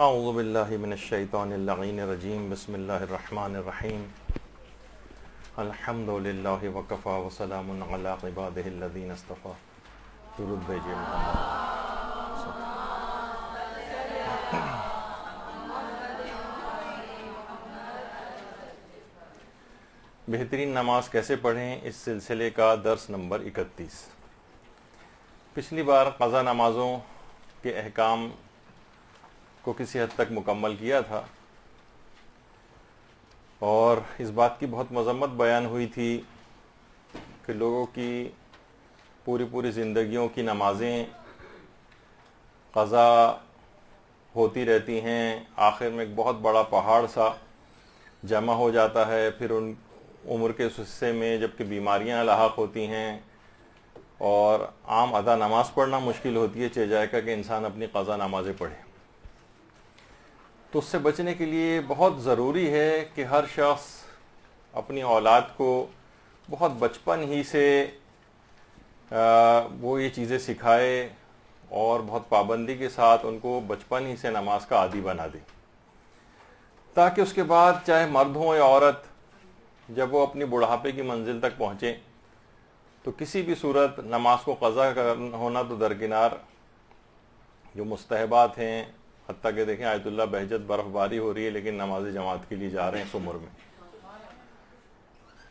اعوذ باللہ من الشیطان اللعین الرجیم بسم اللہ الرحمن الرحیم الحمد للہ وکفی وسلام علی عبادہ الذین اصطفی. درود بھیجئے محمد. بہترین نماز کیسے پڑھیں، اس سلسلے کا درس نمبر 31. پچھلی بار قضا نمازوں کے احکام کو کسی حد تک مکمل کیا تھا اور اس بات کی بہت مذمت بیان ہوئی تھی کہ لوگوں کی پوری زندگیوں کی نمازیں قضا ہوتی رہتی ہیں، آخر میں ایک بہت بڑا پہاڑ سا جمع ہو جاتا ہے. پھر ان عمر کے اس حصے میں جب کہ بیماریاں لاحق ہوتی ہیں اور عام ادا نماز پڑھنا مشکل ہوتی ہے، چہ جائے کہ انسان اپنی قضا نمازیں پڑھے. تو اس سے بچنے کے لیے بہت ضروری ہے کہ ہر شخص اپنی اولاد کو بہت بچپن ہی سے وہ یہ چیزیں سکھائے اور بہت پابندی کے ساتھ ان کو بچپن ہی سے نماز کا عادی بنا دے، تاکہ اس کے بعد چاہے مرد ہوں یا عورت جب وہ اپنی بڑھاپے کی منزل تک پہنچے تو کسی بھی صورت نماز کو قضا ہونا تو درکنار، جو مستحبات ہیں، حتیٰ کہ دیکھیں آیت اللہ بہجت برف باری ہو رہی ہے لیکن نماز جماعت کے لیے جا رہے ہیں اس عمر میں،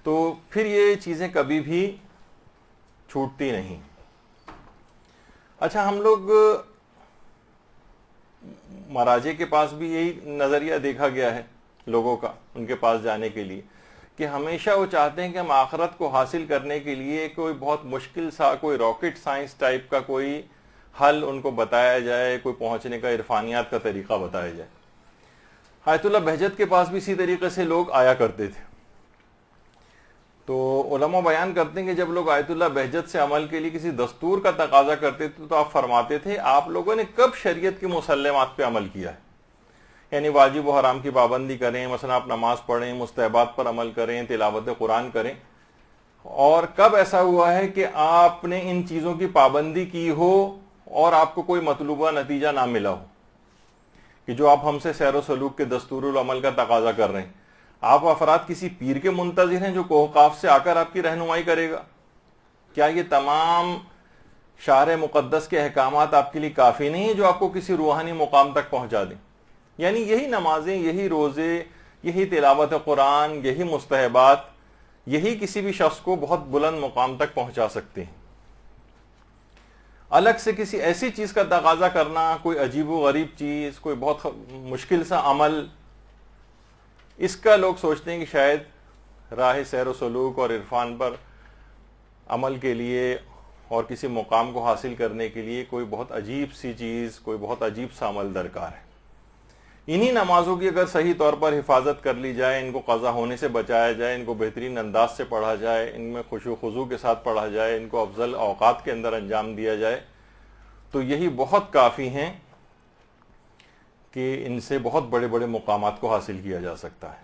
تو پھر یہ چیزیں کبھی بھی چھوٹتی نہیں. اچھا، ہم لوگ مراجع کے پاس بھی یہی نظریہ دیکھا گیا ہے لوگوں کا ان کے پاس جانے کے لیے کہ ہمیشہ وہ چاہتے ہیں کہ ہم آخرت کو حاصل کرنے کے لیے کوئی بہت مشکل سا، کوئی راکٹ سائنس ٹائپ کا کوئی حل ان کو بتایا جائے، کوئی پہنچنے کا عرفانیات کا طریقہ بتایا جائے. آیت اللہ بہجت کے پاس بھی اسی طریقے سے لوگ آیا کرتے تھے. تو علماء بیان کرتے ہیں کہ جب لوگ آیت اللہ بہجت سے عمل کے لیے کسی دستور کا تقاضا کرتے تھے تو آپ فرماتے تھے آپ لوگوں نے کب شریعت کی مسلمات پہ عمل کیا ہے، یعنی واجب و حرام کی پابندی کریں، مثلا آپ نماز پڑھیں، مستحبات پر عمل کریں، تلاوت قرآن کریں، اور کب ایسا ہوا ہے کہ آپ نے ان چیزوں کی پابندی کی ہو اور آپ کو کوئی مطلوبہ نتیجہ نہ ملا ہو، کہ جو آپ ہم سے سیر و سلوک کے دستور العمل کا تقاضا کر رہے ہیں. آپ افراد کسی پیر کے منتظر ہیں جو کوہ قاف سے آ کر آپ کی رہنمائی کرے گا؟ کیا یہ تمام شارع مقدس کے احکامات آپ کے لیے کافی نہیں ہیں جو آپ کو کسی روحانی مقام تک پہنچا دیں؟ یعنی یہی نمازیں، یہی روزے، یہی تلاوت قرآن، یہی مستحبات، یہی کسی بھی شخص کو بہت بلند مقام تک پہنچا سکتے ہیں. الگ سے کسی ایسی چیز کا تقاضا کرنا، کوئی عجیب و غریب چیز، کوئی بہت مشکل سا عمل، اس کا لوگ سوچتے ہیں کہ شاید راہ سیر و سلوک اور عرفان پر عمل کے لیے اور کسی مقام کو حاصل کرنے کے لیے کوئی بہت عجیب سی چیز، کوئی بہت عجیب سا عمل درکار ہے. انہی نمازوں کی اگر صحیح طور پر حفاظت کر لی جائے، ان کو قضا ہونے سے بچایا جائے، ان کو بہترین انداز سے پڑھا جائے، ان میں خشوع و خضوع کے ساتھ پڑھا جائے، ان کو افضل اوقات کے اندر انجام دیا جائے، تو یہی بہت کافی ہیں کہ ان سے بہت بڑے بڑے مقامات کو حاصل کیا جا سکتا ہے.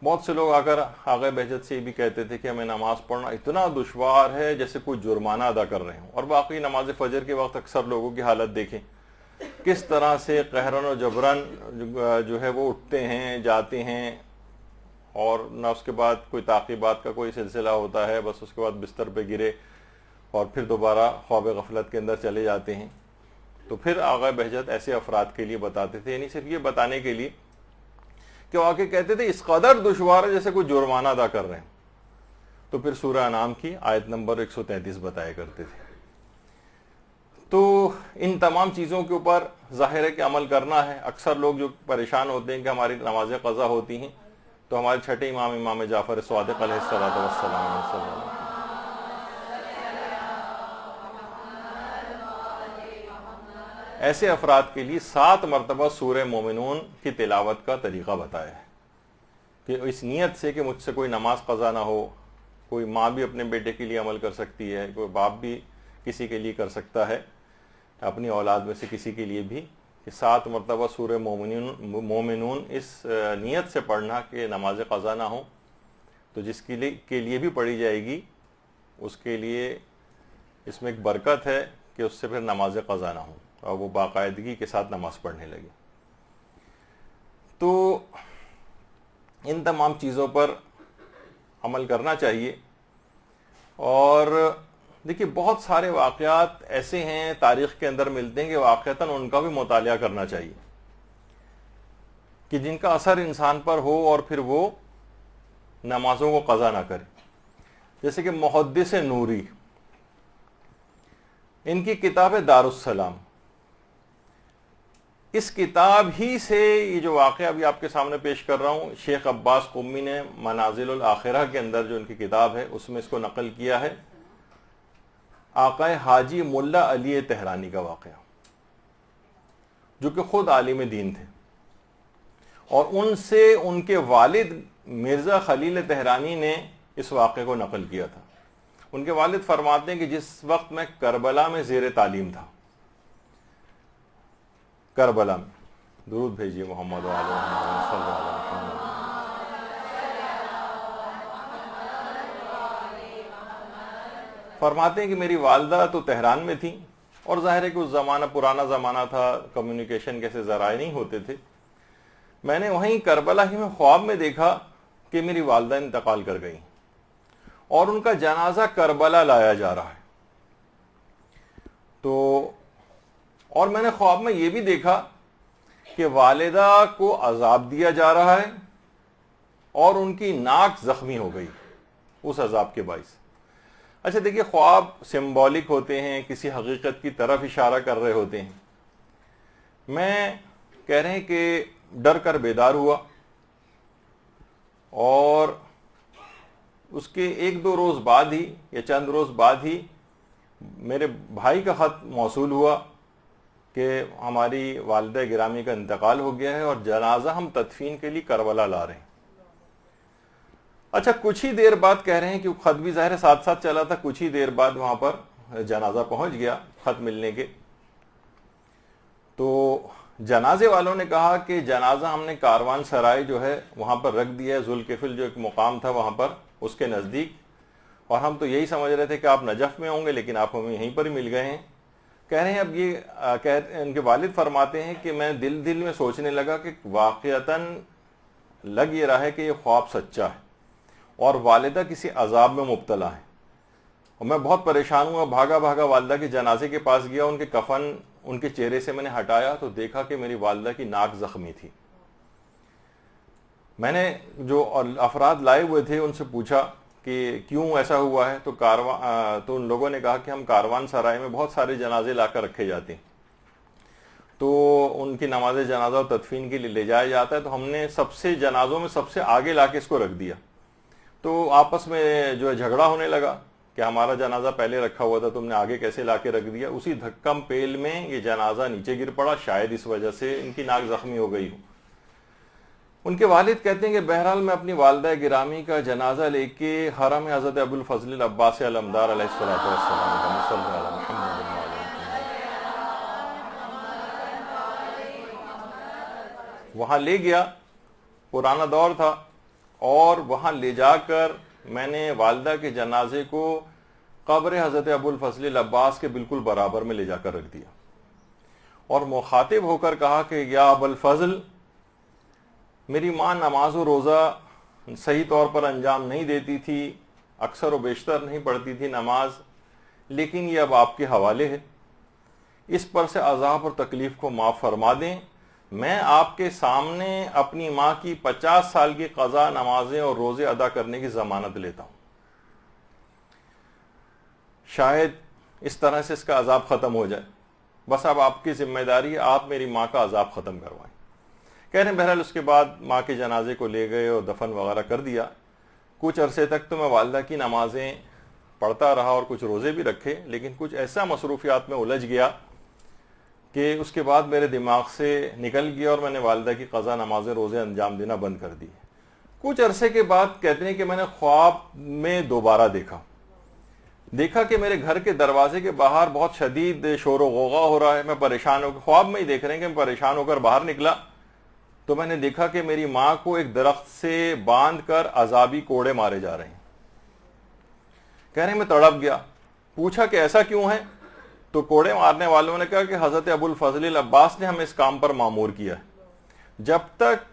بہت سے لوگ اگر آغا بہجت سے یہ بھی کہتے تھے کہ ہمیں نماز پڑھنا اتنا دشوار ہے جیسے کوئی جرمانہ ادا کر رہے ہوں، اور باقی نماز فجر کے وقت اکثر لوگوں کی حالت دیکھیں کس طرح سے قہرن و جبرن جو ہے وہ اٹھتے ہیں، جاتے ہیں، اور نہ اس کے بعد کوئی تعقیبات کا کوئی سلسلہ ہوتا ہے، بس اس کے بعد بستر پہ گرے اور پھر دوبارہ خواب غفلت کے اندر چلے جاتے ہیں. تو پھر آغا بہجت ایسے افراد کے لیے بتاتے تھے، یعنی صرف یہ بتانے کے لیے کہ وہ آ کے کہتے تھے اس قدر دشوار ہے جیسے کوئی جرمانہ ادا کر رہے ہیں، تو پھر سورہ انعام کی آیت نمبر 133 بتایا کرتے تھے. تو ان تمام چیزوں کے اوپر ظاہر ہے کہ عمل کرنا ہے. اکثر لوگ جو پریشان ہوتے ہیں کہ ہماری نمازیں قضا ہوتی ہیں، تو ہمارے چھٹے امام جعفر صادق علیہ السلام ایسے افراد کے لیے 7 مرتبہ سورہ مومنون کی تلاوت کا طریقہ بتایا ہے کہ اس نیت سے کہ مجھ سے کوئی نماز قضا نہ ہو. کوئی ماں بھی اپنے بیٹے کے لیے عمل کر سکتی ہے، کوئی باپ بھی کسی کے لیے کر سکتا ہے، اپنی اولاد میں سے کسی کے لیے بھی، کہ 7 مرتبہ سورہ مومنون اس نیت سے پڑھنا کہ نماز قضا نہ ہو. تو جس کے لیے بھی پڑھی جائے گی اس کے لیے اس میں ایک برکت ہے کہ اس سے پھر نماز قضا نہ ہو. اور وہ باقاعدگی کے ساتھ نماز پڑھنے لگے. تو ان تمام چیزوں پر عمل کرنا چاہیے. اور دیکھیے بہت سارے واقعات ایسے ہیں تاریخ کے اندر ملتے ہیں کہ واقعتاً ان کا بھی مطالعہ کرنا چاہیے کہ جن کا اثر انسان پر ہو اور پھر وہ نمازوں کو قضا نہ کرے. جیسے کہ محدث نوری، ان کی کتاب ہے دار السلام. اس کتاب ہی سے یہ جو واقعہ ابھی آپ کے سامنے پیش کر رہا ہوں، شیخ عباس قمی نے منازل الاخرہ کے اندر جو ان کی کتاب ہے اس میں اس کو نقل کیا ہے. آقا حاجی ملا علی تہرانی کا واقعہ، جو کہ خود عالم دین تھے، اور ان سے ان کے والد مرزا خلیل تہرانی نے اس واقعے کو نقل کیا تھا. ان کے والد فرماتے ہیں کہ جس وقت میں کربلا میں زیر تعلیم تھا، کربلا میں، درود بھیجیے محمد و آل محمد صلی اللہ علیہ وسلم. فرماتے ہیں کہ میری والدہ تو تہران میں تھیں، اور ظاہر ہے کہ اس زمانہ پرانا زمانہ تھا، کمیونیکیشن کیسے ذرائع نہیں ہوتے تھے. میں نے وہیں کربلا ہی میں خواب میں دیکھا کہ میری والدہ انتقال کر گئی اور ان کا جنازہ کربلا لایا جا رہا ہے. تو اور میں نے خواب میں یہ بھی دیکھا کہ والدہ کو عذاب دیا جا رہا ہے اور ان کی ناک زخمی ہو گئی اس عذاب کے باعث. اچھا دیکھیے، خواب سمبولک ہوتے ہیں، کسی حقیقت کی طرف اشارہ کر رہے ہوتے ہیں. میں کہہ رہے ہیں کہ ڈر کر بیدار ہوا، اور اس کے ایک دو روز بعد ہی یا چند روز بعد ہی میرے بھائی کا خط موصول ہوا کہ ہماری والدہ گرامی کا انتقال ہو گیا ہے اور جنازہ ہم تدفین کے لیے کربلا لا رہے ہیں. اچھا کچھ ہی دیر بعد کہہ رہے ہیں کہ خط بھی ظاہر ساتھ ساتھ چلا تھا، کچھ ہی دیر بعد وہاں پر جنازہ پہنچ گیا خط ملنے کے. تو جنازے والوں نے کہا کہ جنازہ ہم نے کاروان سرائے جو ہے وہاں پر رکھ دیا ہے، ذوالکفل جو ایک مقام تھا وہاں پر اس کے نزدیک، اور ہم تو یہی سمجھ رہے تھے کہ آپ نجف میں ہوں گے، لیکن آپ ہمیں یہیں پر ہی مل گئے ہیں. کہہ رہے ہیں اب یہ ان کے والد فرماتے ہیں کہ میں دل میں سوچنے لگا کہ واقعتاً لگ یہ رہا ہے کہ یہ خواب سچا ہے اور والدہ کسی عذاب میں مبتلا ہے. اور میں بہت پریشان ہوا، بھاگا والدہ کے جنازے کے پاس گیا، ان کے کفن ان کے چہرے سے میں نے ہٹایا تو دیکھا کہ میری والدہ کی ناک زخمی تھی. میں نے جو افراد لائے ہوئے تھے ان سے پوچھا کہ کیوں ایسا ہوا ہے، تو ان لوگوں نے کہا کہ ہم کاروان سرائے میں بہت سارے جنازے لا کر رکھے جاتے ہیں، تو ان کی نماز جنازہ اور تدفین کے لیے لے جایا جاتا ہے، تو ہم نے سب سے جنازوں میں سب سے آگے لا کے اس کو رکھ دیا. تو آپس میں جو ہے جھگڑا ہونے لگا کہ ہمارا جنازہ پہلے رکھا ہوا تھا، تم نے آگے کیسے لا کے رکھ دیا. اسی دھکم پیل میں یہ جنازہ نیچے گر پڑا، شاید اس وجہ سے ان کی ناک زخمی ہو گئی ہو. ان کے والد کہتے ہیں کہ بہرحال میں اپنی والدہ گرامی کا جنازہ لے کے حرم حضرت ابو الفضل العباس علمدار علیہ السلام وہاں لے گیا. پرانا دور تھا، اور وہاں لے جا کر میں نے والدہ کے جنازے کو قبر حضرت ابو الفضل العباس کے بالکل برابر میں لے جا کر رکھ دیا، اور مخاطب ہو کر کہا کہ یا ابو الفضل، میری ماں نماز و روزہ صحیح طور پر انجام نہیں دیتی تھی، اکثر و بیشتر نہیں پڑھتی تھی نماز، لیکن یہ اب آپ کے حوالے ہے. اس پر سے عذاب اور تکلیف کو معاف فرما دیں. میں آپ کے سامنے اپنی ماں کی 50 سال کی قضا نمازیں اور روزے ادا کرنے کی ضمانت لیتا ہوں. شاید اس طرح سے اس کا عذاب ختم ہو جائے. بس اب آپ کی ذمہ داری ہے، آپ میری ماں کا عذاب ختم کروائیں. کہہ رہے ہیں بہرحال اس کے بعد ماں کے جنازے کو لے گئے اور دفن وغیرہ کر دیا. کچھ عرصے تک تو میں والدہ کی نمازیں پڑھتا رہا اور کچھ روزے بھی رکھے، لیکن کچھ ایسا مصروفیات میں الجھ گیا کہ اس کے بعد میرے دماغ سے نکل گیا اور میں نے والدہ کی قضا نمازیں روزے انجام دینا بند کر دی. کچھ عرصے کے بعد کہتے ہیں کہ میں نے خواب میں دوبارہ دیکھا کہ میرے گھر کے دروازے کے باہر بہت شدید شور و غوغا ہو رہا ہے. میں پریشان ہو کے خواب میں ہی دیکھ رہے ہیں کہ میں پریشان ہو کر باہر نکلا تو میں نے دیکھا کہ میری ماں کو ایک درخت سے باندھ کر عذابی کوڑے مارے جا رہے ہیں. کہہ رہے ہیں میں تڑپ گیا، پوچھا کہ ایسا کیوں ہے، تو کوڑے مارنے والوں نے کہا کہ حضرت ابو الفضل العباس نے ہمیں اس کام پر مامور کیا ہے، جب تک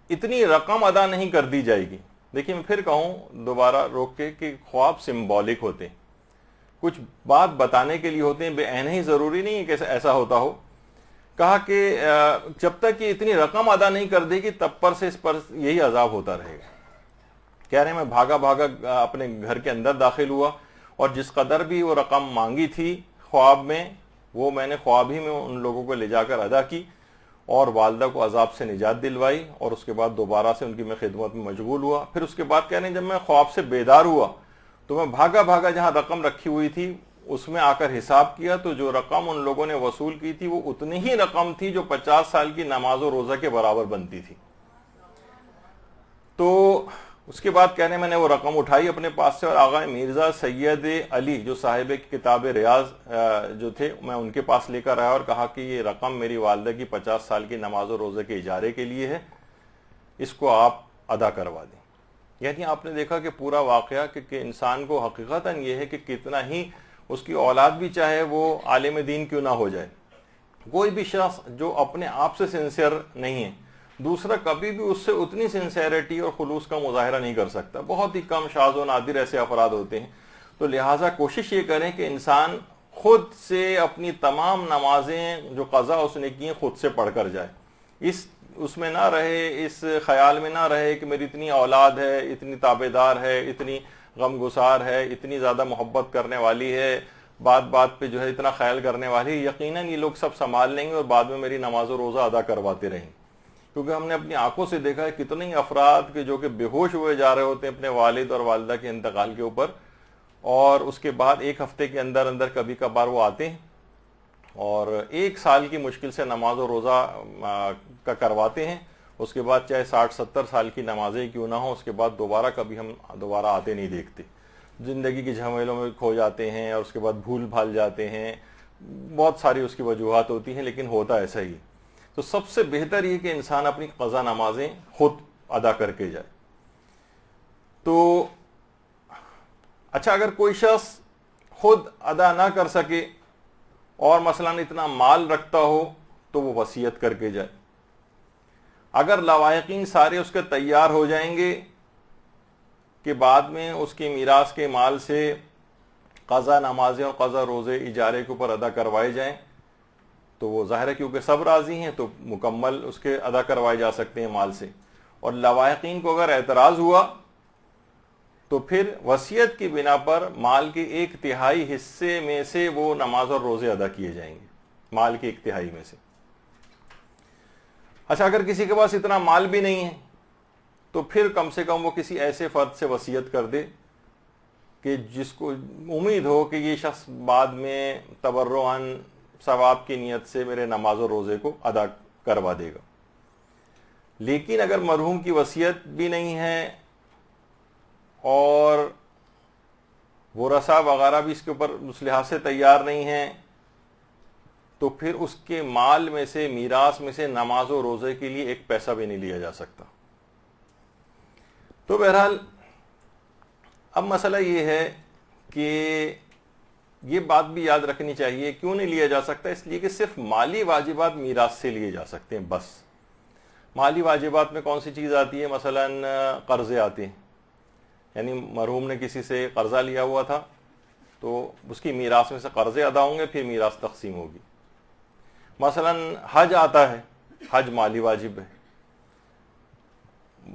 اتنی رقم ادا نہیں کر دی جائے گی. دیکھیں میں پھر کہوں دوبارہ روک کے کہ خواب سمبولک ہوتے ہیں، کچھ بات بتانے کے لیے ہوتے ہیں، بے عین ہی ضروری نہیں ہے کہ ایسا ہوتا ہو. کہا کہ جب تک یہ اتنی رقم ادا نہیں کر دے گی تب پر سے اس پر یہی عذاب ہوتا رہے گا. کہہ رہے ہیں میں بھاگا بھاگا اپنے گھر کے اندر داخل ہوا اور جس قدر بھی وہ رقم مانگی تھی خواب میں، وہ میں نے خواب ہی میں ان لوگوں کو لے جا کر ادا کی اور والدہ کو عذاب سے نجات دلوائی، اور اس کے بعد دوبارہ سے ان کی میں خدمت میں مشغول ہوا. پھر اس کے بعد کہہ رہے ہیں جب میں خواب سے بیدار ہوا تو میں بھاگا بھاگا جہاں رقم رکھی ہوئی تھی اس میں آ کر حساب کیا تو جو رقم ان لوگوں نے وصول کی تھی وہ اتنی ہی رقم تھی جو 50 سال کی نماز و روزہ کے برابر بنتی تھی. تو اس کے بعد کہنے میں نے وہ رقم اٹھائی اپنے پاس سے اور آغا مرزا سید علی جو صاحب کتاب ریاض جو تھے میں ان کے پاس لے کر آیا اور کہا کہ یہ رقم میری والدہ کی 50 سال کی نماز و روزے کے اجارے کے لیے ہے، اس کو آپ ادا کروا دیں. یعنی آپ نے دیکھا کہ پورا واقعہ کہ انسان کو حقیقتاً یہ ہے کہ کتنا ہی اس کی اولاد بھی چاہے وہ عالم دین کیوں نہ ہو جائے، کوئی بھی شخص جو اپنے آپ سے سنسیئر نہیں ہے دوسرا کبھی بھی اس سے اتنی سنسیئرٹی اور خلوص کا مظاہرہ نہیں کر سکتا. بہت ہی کم شاذ و نادر ایسے افراد ہوتے ہیں. تو لہٰذا کوشش یہ کریں کہ انسان خود سے اپنی تمام نمازیں جو قضا اس نے کی ہیں خود سے پڑھ کر جائے، اس میں نہ رہے، اس خیال میں نہ رہے کہ میری اتنی اولاد ہے، اتنی تابع دار ہے، اتنی غم گسار ہے، اتنی زیادہ محبت کرنے والی ہے، بات بات پہ جو ہے اتنا خیال کرنے والی ہے، یقیناً یہ لوگ سب سنبھال لیں گے اور بعد میں میری نماز و روزہ ادا کرواتے رہیں گے. کیونکہ ہم نے اپنی آنکھوں سے دیکھا ہے کتنے ہی افراد کے جو کہ بے ہوش ہوئے جا رہے ہوتے ہیں اپنے والد اور والدہ کے انتقال کے اوپر، اور اس کے بعد ایک ہفتے کے اندر اندر کبھی کبھار وہ آتے ہیں اور 1 سال کی مشکل سے نماز و روزہ کا کرواتے ہیں. اس کے بعد چاہے 60-70 سال کی نمازیں کیوں نہ ہوں، اس کے بعد دوبارہ کبھی ہم دوبارہ آتے نہیں دیکھتے، زندگی کی جھمیلوں میں کھو جاتے ہیں اور اس کے بعد بھول بھال جاتے ہیں. بہت ساری اس کی وجوہات ہوتی ہیں لیکن ہوتا ایسا ہی. تو سب سے بہتر یہ کہ انسان اپنی قضا نمازیں خود ادا کر کے جائے. تو اچھا اگر کوئی شخص خود ادا نہ کر سکے اور مثلا اتنا مال رکھتا ہو تو وہ وصیت کر کے جائے. اگر لواحقین سارے اس کے تیار ہو جائیں گے کہ بعد میں اس کی میراث کے مال سے قضا نمازیں اور قضا روزے اجارے کے اوپر ادا کروائے جائیں تو وہ ظاہر ہے کیونکہ سب راضی ہیں تو مکمل اس کے ادا کروائے جا سکتے ہیں مال سے. اور لواحقین کو اگر اعتراض ہوا تو پھر وصیت کی بنا پر مال کے 1/3 حصے میں سے وہ نماز اور روزے ادا کیے جائیں گے، مال کے 1/3 میں سے. اچھا اگر کسی کے پاس اتنا مال بھی نہیں ہے تو پھر کم سے کم وہ کسی ایسے فرد سے وصیت کر دے کہ جس کو امید ہو کہ یہ شخص بعد میں تبرعاً ثواب کی نیت سے میرے نماز و روزے کو ادا کروا دے گا. لیکن اگر مرحوم کی وصیت بھی نہیں ہے اور ورثاء وغیرہ بھی اس کے اوپر اس لحاظ سے تیار نہیں ہیں تو پھر اس کے مال میں سے میراث میں سے نماز و روزے کے لیے 1 پیسہ بھی نہیں لیا جا سکتا. تو بہرحال اب مسئلہ یہ ہے کہ یہ بات بھی یاد رکھنی چاہیے کیوں نہیں لیا جا سکتا، اس لیے کہ صرف مالی واجبات میراث سے لیے جا سکتے ہیں بس. مالی واجبات میں کون سی چیز آتی ہے؟ مثلا قرضے آتے ہیں، یعنی مرحوم نے کسی سے قرضہ لیا ہوا تھا تو اس کی میراث میں سے قرضے ادا ہوں گے، پھر میراث تقسیم ہوگی. مثلا حج آتا ہے، حج مالی واجب ہے،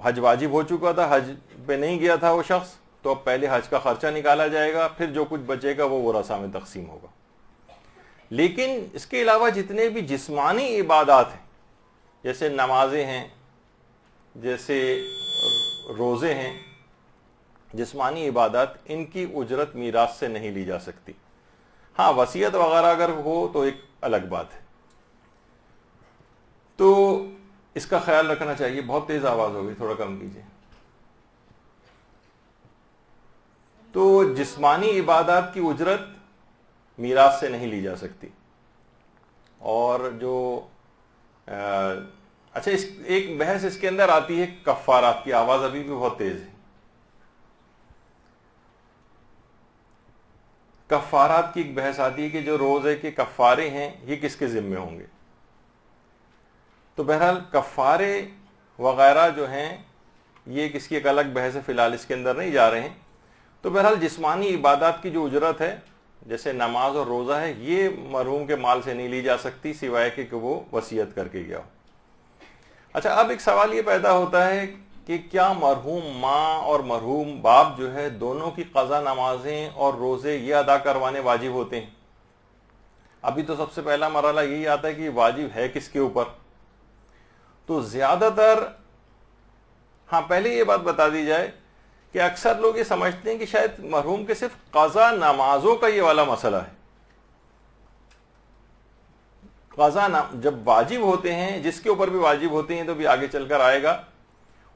حج واجب ہو چکا تھا، حج پہ نہیں گیا تھا وہ شخص، تو اب پہلے حج کا خرچہ نکالا جائے گا، پھر جو کچھ بچے گا وہ ورثاء میں تقسیم ہوگا. لیکن اس کے علاوہ جتنے بھی جسمانی عبادات ہیں جیسے نمازیں ہیں، جیسے روزے ہیں، جسمانی عبادات، ان کی اجرت میراث سے نہیں لی جا سکتی. ہاں وصیت وغیرہ اگر ہو تو ایک الگ بات ہے. تو اس کا خیال رکھنا چاہیے. بہت تیز آواز ہوگی، تھوڑا کم کیجیے. تو جسمانی عبادات کی اجرت میراث سے نہیں لی جا سکتی. اور جو اچھا ایک بحث اس کے اندر آتی ہے کفارات کی. آواز ابھی بھی بہت تیز ہے. کفارات کی ایک بحث آتی ہے کہ جو روزے کے کفارے ہیں یہ کس کے ذمے ہوں گے. تو بہرحال کفارے وغیرہ جو ہیں یہ کس کی ایک الگ بحث ہے, فی الحال اس کے اندر نہیں جا رہے ہیں. تو بہرحال جسمانی عبادات کی جو اجرت ہے جیسے نماز اور روزہ ہے یہ مرحوم کے مال سے نہیں لی جا سکتی سوائے کہ وہ وصیت کر کے گیا ہو. اچھا, اب ایک سوال یہ پیدا ہوتا ہے کہ کیا مرحوم ماں اور مرحوم باپ جو ہے دونوں کی قضا نمازیں اور روزے یہ ادا کروانے واجب ہوتے ہیں؟ ابھی تو سب سے پہلا مرحلہ یہی آتا ہے کہ واجب ہے کس کے اوپر. تو زیادہ تر ہاں پہلے یہ بات بتا دی جائے کہ اکثر لوگ یہ سمجھتے ہیں کہ شاید مرحوم کے صرف قضا نمازوں کا یہ والا مسئلہ ہے. قضا جب واجب ہوتے ہیں, جس کے اوپر بھی واجب ہوتے ہیں تو بھی آگے چل کر آئے گا,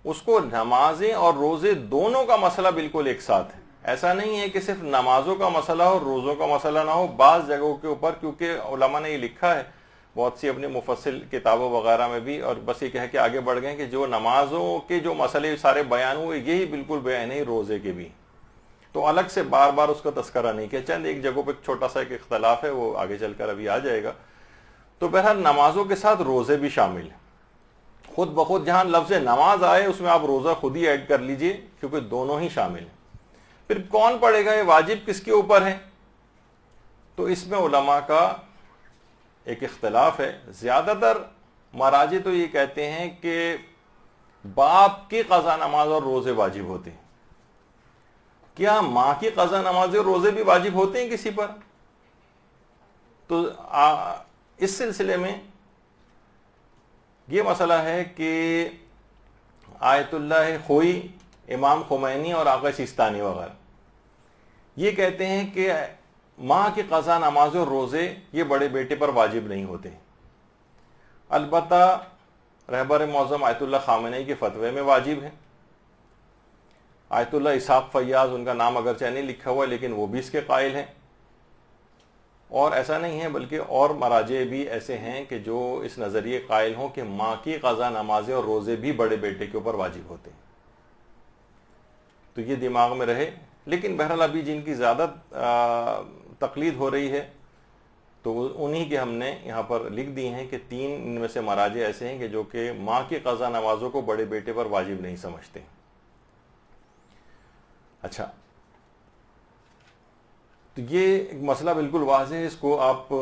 اس کو نمازیں اور روزے دونوں کا مسئلہ بالکل ایک ساتھ ہے. ایسا نہیں ہے کہ صرف نمازوں کا مسئلہ ہو روزوں کا مسئلہ نہ ہو. بعض جگہوں کے اوپر کیونکہ علماء نے یہ لکھا ہے بہت سی اپنے مفصل کتابوں وغیرہ میں بھی, اور بس یہ کہہ کے آگے بڑھ گئے کہ جو نمازوں کے جو مسئلے سارے بیان ہوئے یہی بالکل بیان ہے روزے کے بھی. تو الگ سے بار بار اس کا تذکرہ نہیں کیا, چند ایک جگہوں پہ چھوٹا سا ایک اختلاف ہے وہ آگے چل کر ابھی آ جائے گا. تو بہرحال نمازوں کے ساتھ روزے بھی شامل ہیں. خود بخود جہاں لفظ نماز آئے اس میں آپ روزہ خود ہی ایڈ کر لیجئے کیونکہ دونوں ہی شامل ہیں. پھر کون پڑھے گا, یہ واجب کس کے اوپر ہے؟ تو اس میں علماء کا ایک اختلاف ہے. زیادہ تر مراجع تو یہ کہتے ہیں کہ باپ کی قضا نماز اور روزے واجب ہوتے ہیں. کیا ماں کی قضا نماز اور روزے بھی واجب ہوتے ہیں کسی پر؟ تو اس سلسلے میں یہ مسئلہ ہے کہ آیت اللہ خوئی, امام خمینی اور آقا سیستانی وغیرہ یہ کہتے ہیں کہ ماں کی قضا نماز اور روزے یہ بڑے بیٹے پر واجب نہیں ہوتے. البتہ رہبر معظم آیت اللہ خامنئی کے فتوے میں واجب ہے. آیت اللہ اسحاق فیاض, ان کا نام اگرچہ نہیں لکھا ہوا لیکن وہ بھی اس کے قائل ہیں. اور ایسا نہیں ہے بلکہ اور مراجع بھی ایسے ہیں کہ جو اس نظریے قائل ہوں کہ ماں کی قضا نمازیں اور روزے بھی بڑے بیٹے کے اوپر واجب ہوتے ہیں. تو یہ دماغ میں رہے. لیکن بہرحال ابھی جن کی زیادہ تقلید ہو رہی ہے تو انہی کے ہم نے یہاں پر لکھ دی ہیں کہ 3 ان میں سے مراجع ایسے ہیں کہ جو کہ ماں کی قضا نمازوں کو بڑے بیٹے پر واجب نہیں سمجھتے. اچھا, تو یہ ایک مسئلہ بالکل واضح ہے, اس کو آپ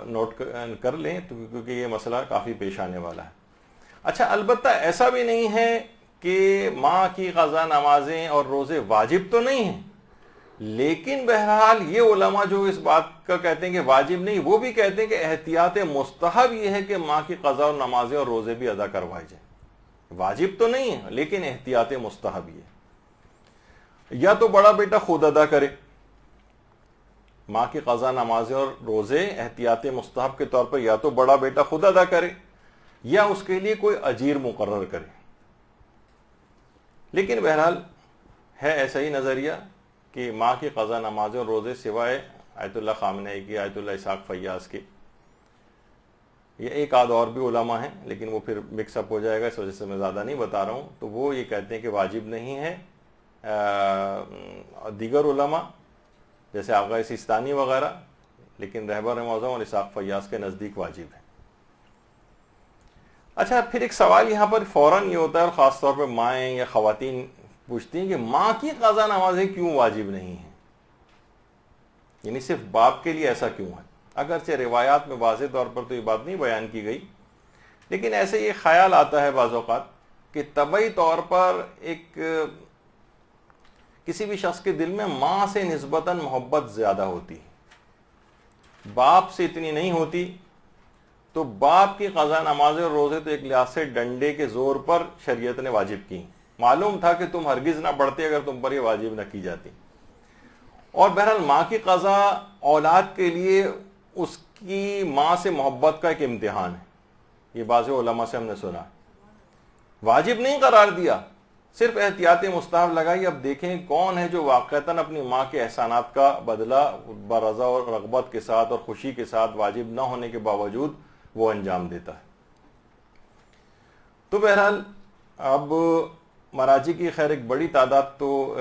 نوٹ کر لیں کیونکہ یہ مسئلہ کافی پیش آنے والا ہے. اچھا, البتہ ایسا بھی نہیں ہے کہ ماں کی قضا نمازیں اور روزے واجب تو نہیں ہیں, لیکن بہرحال یہ علماء جو اس بات کا کہتے ہیں کہ واجب نہیں, وہ بھی کہتے ہیں کہ احتیاط مستحب یہ ہے کہ ماں کی قضا اور نمازیں اور روزے بھی ادا کروائے جائیں. واجب تو نہیں ہے لیکن احتیاط مستحب یہ ہے. یا تو بڑا بیٹا خود ادا کرے, ماں کی قضا نمازیں اور روزے احتیاط مستحب کے طور پر یا تو بڑا بیٹا خود ادا کرے یا اس کے لیے کوئی اجیر مقرر کرے. لیکن بہرحال ہے ایسا ہی نظریہ کہ ماں کی قضا نمازیں اور روزے سوائے آیت اللہ خامنئی کی, آیت اللہ اسحاق فیاض کے, یہ ایک آدھ اور بھی علماء ہیں لیکن وہ پھر مکس اپ ہو جائے گا, اس وجہ سے میں زیادہ نہیں بتا رہا ہوں. تو وہ یہ کہتے ہیں کہ واجب نہیں ہے. دیگر علماء جیسے آقا سیستانی وغیرہ, لیکن رہبر معظم اور اسحاق فیاض کے نزدیک واجب ہے. اچھا, پھر ایک سوال یہاں پر فوراً یہ ہوتا ہے, اور خاص طور پہ مائیں یا خواتین پوچھتی ہیں کہ ماں کی قضا نمازیں کیوں واجب نہیں ہیں, یعنی صرف باپ کے لیے ایسا کیوں ہے؟ اگرچہ روایات میں واضح طور پر تو یہ بات نہیں بیان کی گئی, لیکن ایسے یہ خیال آتا ہے بعض اوقات کہ طبعی طور پر ایک کسی بھی شخص کے دل میں ماں سے نسبتاً محبت زیادہ ہوتی ہے, باپ سے اتنی نہیں ہوتی. تو باپ کی قضا نمازیں اور روزے تو ایک لحاظ سے ڈنڈے کے زور پر شریعت نے واجب کی. معلوم تھا کہ تم ہرگز نہ پڑھتے اگر تم پر یہ واجب نہ کی جاتی. اور بہرحال ماں کی قضا اولاد کے لیے اس کی ماں سے محبت کا ایک امتحان ہے. یہ بعض علماء سے ہم نے سنا, واجب نہیں قرار دیا, صرف احتیاط مستحب لگائی. اب دیکھیں کون ہے جو واقعتاً اپنی ماں کے احسانات کا بدلہ برضا اور رغبت کے ساتھ اور خوشی کے ساتھ واجب نہ ہونے کے باوجود وہ انجام دیتا ہے. تو بہرحال اب مراجع کی خیر ایک بڑی تعداد تو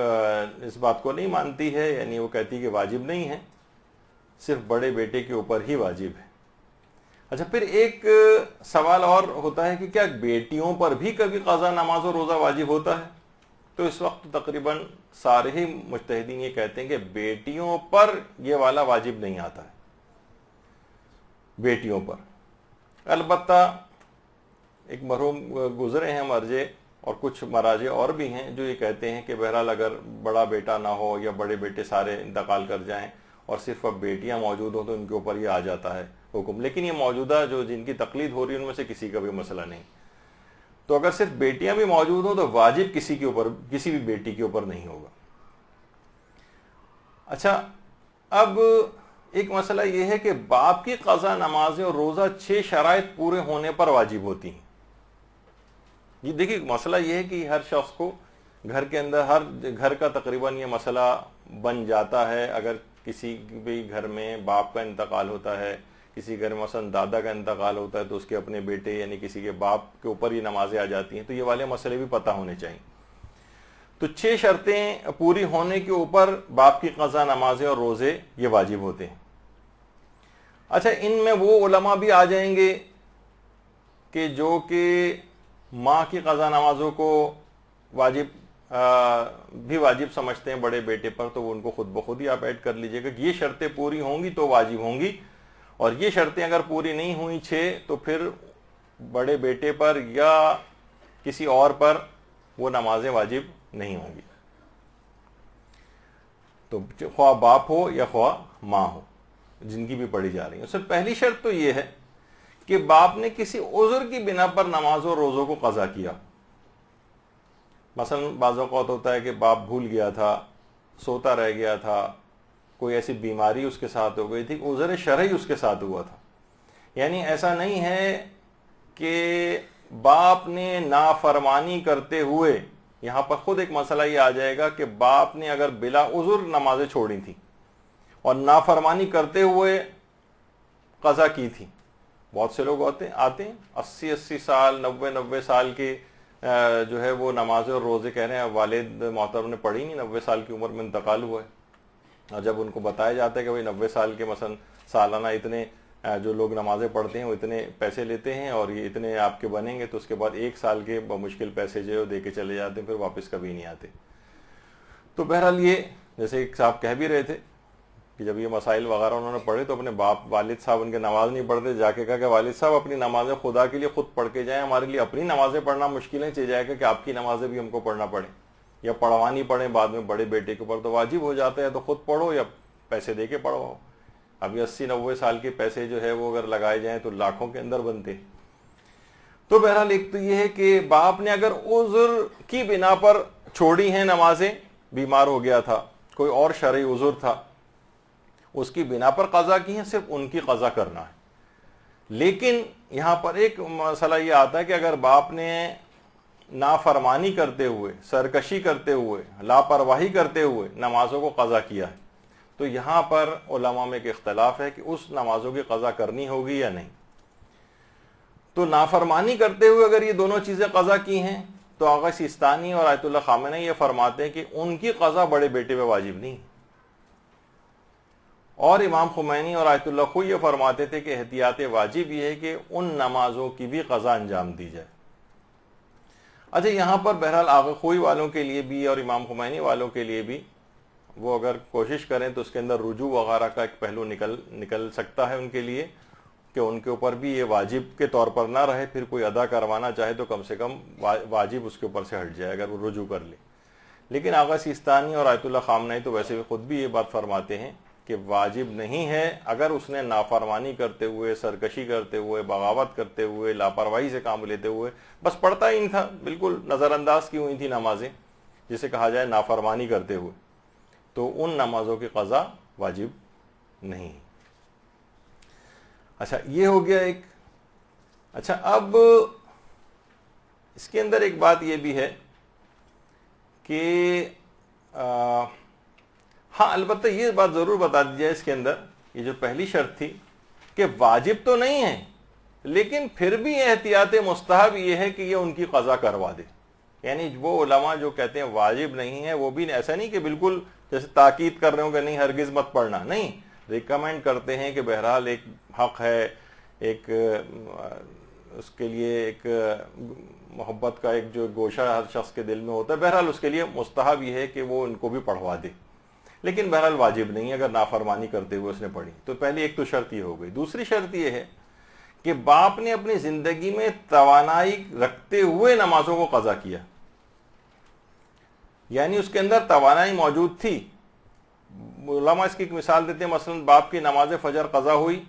اس بات کو نہیں مانتی ہے, یعنی وہ کہتی کہ واجب نہیں ہے, صرف بڑے بیٹے کے اوپر ہی واجب ہے۔ اچھا، پھر ایک سوال اور ہوتا ہے کہ کیا بیٹیوں پر بھی کبھی قضا نماز و روزہ واجب ہوتا ہے؟ تو اس وقت تقریباً سارے ہی مجتہدین یہ کہتے ہیں کہ بیٹیوں پر یہ والا واجب نہیں آتا ہے، بیٹیوں پر۔ البتہ ایک مرحوم گزرے ہیں مرجع اور کچھ مراجع اور بھی ہیں جو یہ کہتے ہیں کہ بہرحال اگر بڑا بیٹا نہ ہو یا بڑے بیٹے سارے انتقال کر جائیں اور صرف اب بیٹیاں موجود ہوں تو ان کے اوپر یہ آ جاتا ہے حکم، لیکن یہ موجودہ جو جن کی تقلید ہو رہی ہے ان میں سے کسی کا بھی مسئلہ نہیں۔ تو اگر صرف بیٹیاں بھی موجود ہوں تو واجب کسی کے اوپر، کسی بھی بیٹی کے اوپر نہیں ہوگا۔ اچھا، اب ایک مسئلہ یہ ہے کہ باپ کی قضا نمازیں اور روزہ 6 شرائط پورے ہونے پر واجب ہوتی ہیں۔ یہ دیکھیے مسئلہ یہ ہے کہ ہر شخص کو گھر کے اندر، ہر گھر کا تقریباً یہ مسئلہ بن جاتا ہے۔ اگر کسی بھی گھر میں باپ کا انتقال ہوتا ہے، کسی گھر میں مثلا دادا کا انتقال ہوتا ہے تو اس کے اپنے بیٹے یعنی کسی کے باپ کے اوپر یہ نمازیں آ جاتی ہیں، تو یہ والے مسئلے بھی پتہ ہونے چاہیے۔ تو 6 شرطیں پوری ہونے کے اوپر باپ کی قضا نمازیں اور روزے یہ واجب ہوتے ہیں۔ اچھا، ان میں وہ علماء بھی آ جائیں گے کہ جو کہ ماں کی قضا نمازوں کو بھی واجب سمجھتے ہیں بڑے بیٹے پر، تو وہ ان کو خود بخود ہی آپ ایڈ کر لیجئے گا کہ یہ شرطیں پوری ہوں گی تو واجب ہوں گی، اور یہ شرطیں اگر پوری نہیں ہوئی 6 تو پھر بڑے بیٹے پر یا کسی اور پر وہ نمازیں واجب نہیں ہوں گی۔ تو خواہ باپ ہو یا خواہ ماں ہو، جن کی بھی پڑھی جا رہی ہے۔ اس سے پہلی شرط تو یہ ہے کہ باپ نے کسی عذر کی بنا پر نمازوں اور روزوں کو قضا کیا۔ مثلا بعض اوقات ہوتا ہے کہ باپ بھول گیا تھا، سوتا رہ گیا تھا، کوئی ایسی بیماری اس کے ساتھ ہو گئی تھی، عذر شرعی اس کے ساتھ ہوا تھا۔ یعنی ایسا نہیں ہے کہ باپ نے نافرمانی کرتے ہوئے، یہاں پر خود ایک مسئلہ یہ آ جائے گا کہ باپ نے اگر بلا عذر نمازیں چھوڑی تھیں اور نافرمانی کرتے ہوئے قضا کی تھی۔ بہت سے لوگ آتے ہیں 80 سال 90 سال کے جو ہے وہ نمازیں اور روزے کہہ رہے ہیں والد محترم نے پڑھی نہیں، 90 سال کی عمر میں انتقال ہوا ہے، اور جب ان کو بتایا جاتا ہے کہ بھئی 90 سال کے مثلا سالانہ اتنے جو لوگ نمازیں پڑھتے ہیں وہ اتنے پیسے لیتے ہیں اور یہ اتنے آپ کے بنیں گے، تو اس کے بعد 1 سال کے بمشکل پیسے جو دے کے چلے جاتے ہیں، پھر واپس کبھی نہیں آتے۔ تو بہرحال یہ جیسے ایک صاحب کہہ بھی رہے تھے کہ جب یہ مسائل وغیرہ انہوں نے پڑھے تو اپنے والد صاحب ان کے نماز نہیں پڑھتے، جا کے کہا کہ والد صاحب اپنی نمازیں خدا کے لیے خود پڑھ کے جائیں، ہمارے لیے اپنی نمازیں پڑھنا مشکلیں چل جائے گا کہ آپ کی نمازیں بھی ہم کو پڑھنا پڑے یا پڑھوانی پڑیں بعد میں بڑے بیٹے کے اوپر، تو واجب ہو جاتا ہے تو خود پڑھو یا پیسے دے کے پڑھواؤ۔ ابھی 80-90 سال کے پیسے جو ہے وہ اگر لگائے جائیں تو لاکھوں کے اندر بنتے۔ تو بہرحال ایک تو یہ ہے کہ باپ نے اگر عذر کی بنا پر چھوڑی ہیں نمازیں، بیمار ہو گیا تھا، کوئی اور شرعی عذر تھا، اس کی بنا پر قضا کی ہیں، صرف ان کی قضا کرنا ہے۔ لیکن یہاں پر ایک مسئلہ یہ آتا ہے کہ اگر باپ نے نافرمانی کرتے ہوئے، سرکشی کرتے ہوئے، لاپرواہی کرتے ہوئے نمازوں کو قضا کیا ہے، تو یہاں پر علماء میں ایک اختلاف ہے کہ اس نمازوں کی قضا کرنی ہوگی یا نہیں۔ تو نافرمانی کرتے ہوئے اگر یہ دونوں چیزیں قضا کی ہیں تو آغا سیستانی اور آیت اللہ خامنہئی یہ فرماتے ہیں کہ ان کی قضا بڑے بیٹے پہ واجب نہیں، اور امام خمینی اور آیت اللہ خوئی یہ فرماتے تھے کہ احتیاط واجب یہ ہے کہ ان نمازوں کی بھی قضا انجام دی جائے۔ اچھا، یہاں پر بہرحال آغا خوئی والوں کے لیے بھی اور امام خمینی والوں کے لیے بھی وہ اگر کوشش کریں تو اس کے اندر رجوع وغیرہ کا ایک پہلو نکل سکتا ہے ان کے لیے، کہ ان کے اوپر بھی یہ واجب کے طور پر نہ رہے، پھر کوئی ادا کروانا چاہے تو کم سے کم واجب اس کے اوپر سے ہٹ جائے اگر وہ رجوع کر لے۔ لیکن آغا سیستانی اور آیت اللہ خامنہئی تو ویسے بھی خود بھی یہ بات فرماتے ہیں کہ واجب نہیں ہے اگر اس نے نافرمانی کرتے ہوئے، سرکشی کرتے ہوئے، بغاوت کرتے ہوئے، لاپرواہی سے کام لیتے ہوئے بس پڑھتا ہی نہیں تھا، بالکل نظر انداز کی ہوئی تھی نمازیں جسے کہا جائے نافرمانی کرتے ہوئے، تو ان نمازوں کی قضا واجب نہیں۔ اچھا، یہ ہو گیا ایک۔ اچھا، اب اس کے اندر ایک بات یہ بھی ہے کہ ہاں البتہ یہ بات ضرور بتا دی جائے اس کے اندر، یہ جو پہلی شرط تھی کہ واجب تو نہیں ہے لیکن پھر بھی احتیاط مستحب یہ ہے کہ یہ ان کی قضا کروا دے۔ یعنی وہ علماء جو کہتے ہیں واجب نہیں ہے وہ بھی ایسا نہیں کہ بالکل جیسے تاکید کر رہے ہوں کہ نہیں ہرگز مت پڑھنا، نہیں، ریکمینڈ کرتے ہیں کہ بہرحال ایک حق ہے، ایک اس کے لیے ایک محبت کا ایک جو گوشہ ہر شخص کے دل میں ہوتا ہے، بہرحال اس کے لیے مستحب یہ ہے کہ وہ ان کو بھی پڑھوا دے، لیکن بہرحال واجب نہیں اگر نافرمانی کرتے ہوئے اس نے پڑھی تو۔ پہلی ایک تو شرط یہ ہو گئی۔ دوسری شرط یہ ہے کہ باپ نے اپنی زندگی میں توانائی رکھتے ہوئے نمازوں کو قضا کیا، یعنی اس کے اندر توانائی موجود تھی۔ علماء اس کی ایک مثال دیتے ہیں، مثلا باپ کی نماز فجر قضا ہوئی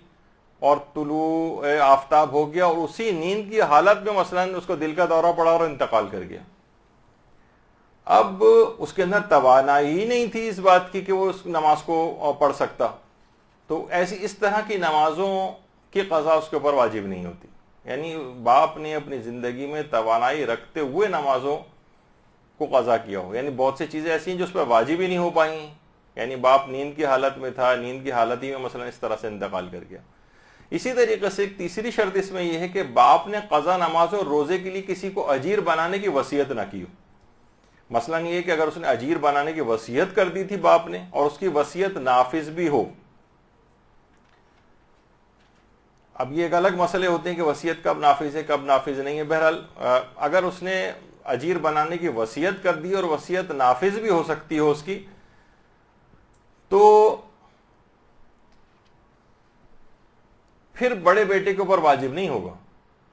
اور طلوع آفتاب ہو گیا، اور اسی نیند کی حالت میں مثلا اس کو دل کا دورہ پڑا اور انتقال کر گیا۔ اب اس کے اندر توانائی ہی نہیں تھی اس بات کی کہ وہ اس نماز کو پڑھ سکتا، تو ایسی اس طرح کی نمازوں کی قضا اس کے اوپر واجب نہیں ہوتی۔ یعنی باپ نے اپنی زندگی میں توانائی رکھتے ہوئے نمازوں کو قضا کیا ہو، یعنی بہت سی چیزیں ایسی ہیں جو اس پر واجب ہی نہیں ہو پائیں، یعنی باپ نیند کی حالت میں تھا، نیند کی حالت ہی میں مثلا اس طرح سے انتقال کر گیا۔ اسی طریقے سے ایک تیسری شرط اس میں یہ ہے کہ باپ نے قضا نماز اور روزے کے لیے کسی کو اجیر بنانے کی وصیت نہ کی ہو۔ مثلا یہ کہ اگر اس نے اجیر بنانے کی وصیت کر دی تھی باپ نے اور اس کی وصیت نافذ بھی ہو، اب یہ ایک الگ مسئلے ہوتے ہیں کہ وصیت کب نافذ ہے کب نافذ نہیں ہے۔ بہرحال اگر اس نے اجیر بنانے کی وصیت کر دی اور وصیت نافذ بھی ہو سکتی ہو اس کی، تو پھر بڑے بیٹے کے اوپر واجب نہیں ہوگا،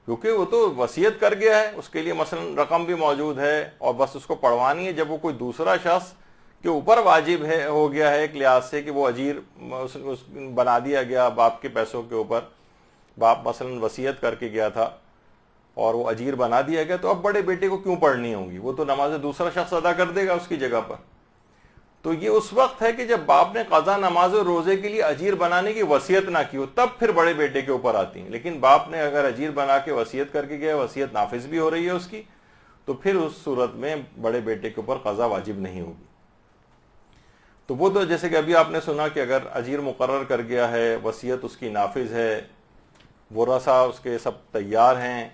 کیونکہ وہ تو وصیت کر گیا ہے، اس کے لیے مثلا رقم بھی موجود ہے اور بس اس کو پڑھوانی ہے۔ جب وہ کوئی دوسرا شخص کے اوپر واجب ہے ہو گیا ہے ایک لحاظ سے کہ وہ اجیر بنا دیا گیا باپ کے پیسوں کے اوپر، باپ مثلا وصیت کر کے گیا تھا اور وہ اجیر بنا دیا گیا، تو اب بڑے بیٹے کو کیوں پڑھنی ہوگی؟ وہ تو نماز دوسرا شخص ادا کر دے گا اس کی جگہ پر۔ تو یہ اس وقت ہے کہ جب باپ نے قضا نماز اور روزے کے لیے اجیر بنانے کی وصیت نہ کی ہو، تب پھر بڑے بیٹے کے اوپر آتی ہیں۔ لیکن باپ نے اگر اجیر بنا کے وصیت کر کے گیا، وصیت نافذ بھی ہو رہی ہے اس کی، تو پھر اس صورت میں بڑے بیٹے کے اوپر قضا واجب نہیں ہوگی۔ تو وہ تو جیسے کہ ابھی آپ نے سنا کہ اگر اجیر مقرر کر گیا ہے، وصیت اس کی نافذ ہے، ورثہ اس کے سب تیار ہیں،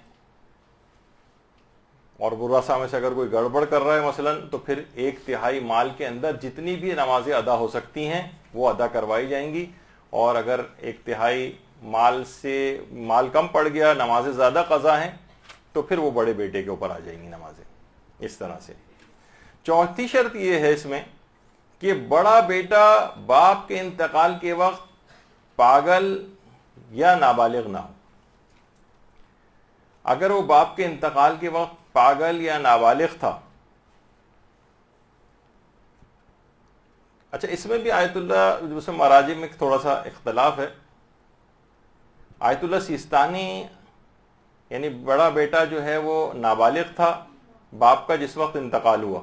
اور ورثہ میں سے اگر کوئی گڑبڑ کر رہا ہے مثلا، تو پھر 1/3 مال کے اندر جتنی بھی نمازیں ادا ہو سکتی ہیں وہ ادا کروائی جائیں گی، اور اگر 1/3 مال سے مال کم پڑ گیا، نمازیں زیادہ قضا ہیں، تو پھر وہ بڑے بیٹے کے اوپر آ جائیں گی نمازیں اس طرح سے۔ چوتھی شرط یہ ہے اس میں کہ بڑا بیٹا باپ کے انتقال کے وقت پاگل یا نابالغ نہ ہو۔ اگر وہ باپ کے انتقال کے وقت پاگل یا نابالغ تھا، اچھا اس میں بھی آیت اللہ جس میں مراجع میں تھوڑا سا اختلاف ہے۔ آیت اللہ سیستانی یعنی بڑا بیٹا جو ہے وہ نابالغ تھا باپ کا جس وقت انتقال ہوا،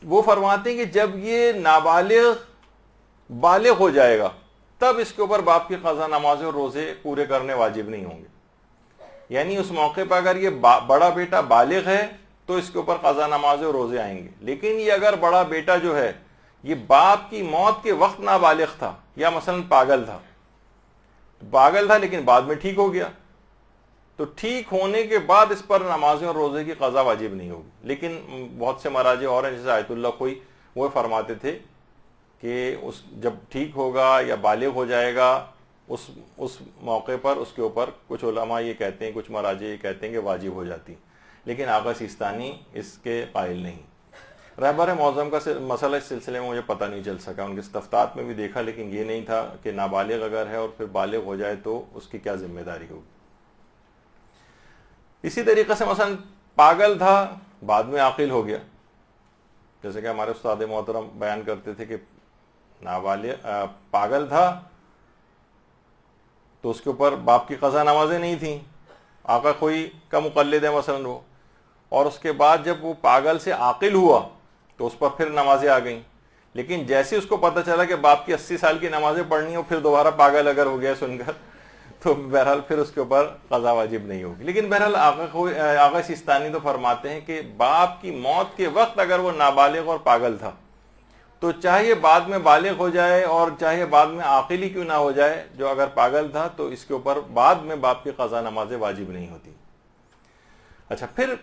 وہ فرماتے ہیں کہ جب یہ نابالغ بالغ ہو جائے گا تب اس کے اوپر باپ کی قضا نمازیں اور روزے پورے کرنے واجب نہیں ہوں گے۔ یعنی اس موقع پر اگر یہ بڑا بیٹا بالغ ہے تو اس کے اوپر قضا نمازیں اور روزے آئیں گے، لیکن یہ اگر بڑا بیٹا جو ہے یہ باپ کی موت کے وقت نابالغ تھا یا مثلا پاگل تھا لیکن بعد میں ٹھیک ہو گیا، تو ٹھیک ہونے کے بعد اس پر نمازیں اور روزے کی قضا واجب نہیں ہوگی۔ لیکن بہت سے مراجع اور ہیں جیسے آیت اللہ کوئی، وہ فرماتے تھے کہ جب ٹھیک ہوگا یا بالغ ہو جائے گا اس موقع پر اس کے اوپر کچھ علماء یہ کہتے ہیں، کچھ مراجع یہ کہتے ہیں کہ واجب ہو جاتی، لیکن آغا سیستانی اس کے قائل نہیں۔ رہبر معظم کا مسئلہ اس سلسلے میں مجھے پتہ نہیں چل سکا، ان کے استفتاءات میں بھی دیکھا لیکن یہ نہیں تھا کہ نابالغ اگر ہے اور پھر بالغ ہو جائے تو اس کی کیا ذمہ داری ہوگی۔ اسی طریقے سے مثلا پاگل تھا بعد میں عاقل ہو گیا، جیسے کہ ہمارے استاد محترم بیان کرتے تھے کہ نابالغ پاگل تھا تو اس کے اوپر باپ کی قضا نمازیں نہیں تھیں، آقا کوئی کا مقلد ہے مثلا وہ، اور اس کے بعد جب وہ پاگل سے عاقل ہوا تو اس پر پھر نمازیں آ گئیں، لیکن جیسے اس کو پتہ چلا کہ باپ کی 80 سال کی نمازیں پڑھنی ہو، پھر دوبارہ پاگل اگر ہو گیا سن کر، تو بہرحال پھر اس کے اوپر قضا واجب نہیں ہوگی۔ لیکن بہرحال آغا سیستانی تو فرماتے ہیں کہ باپ کی موت کے وقت اگر وہ نابالغ اور پاگل تھا تو چاہے بعد میں بالغ ہو جائے اور چاہے بعد میں عاقل ہی کیوں نہ ہو جائے، جو اگر پاگل تھا تو اس کے اوپر بعد میں باپ کی قضا نمازیں واجب نہیں ہوتی۔ اچھا، پھر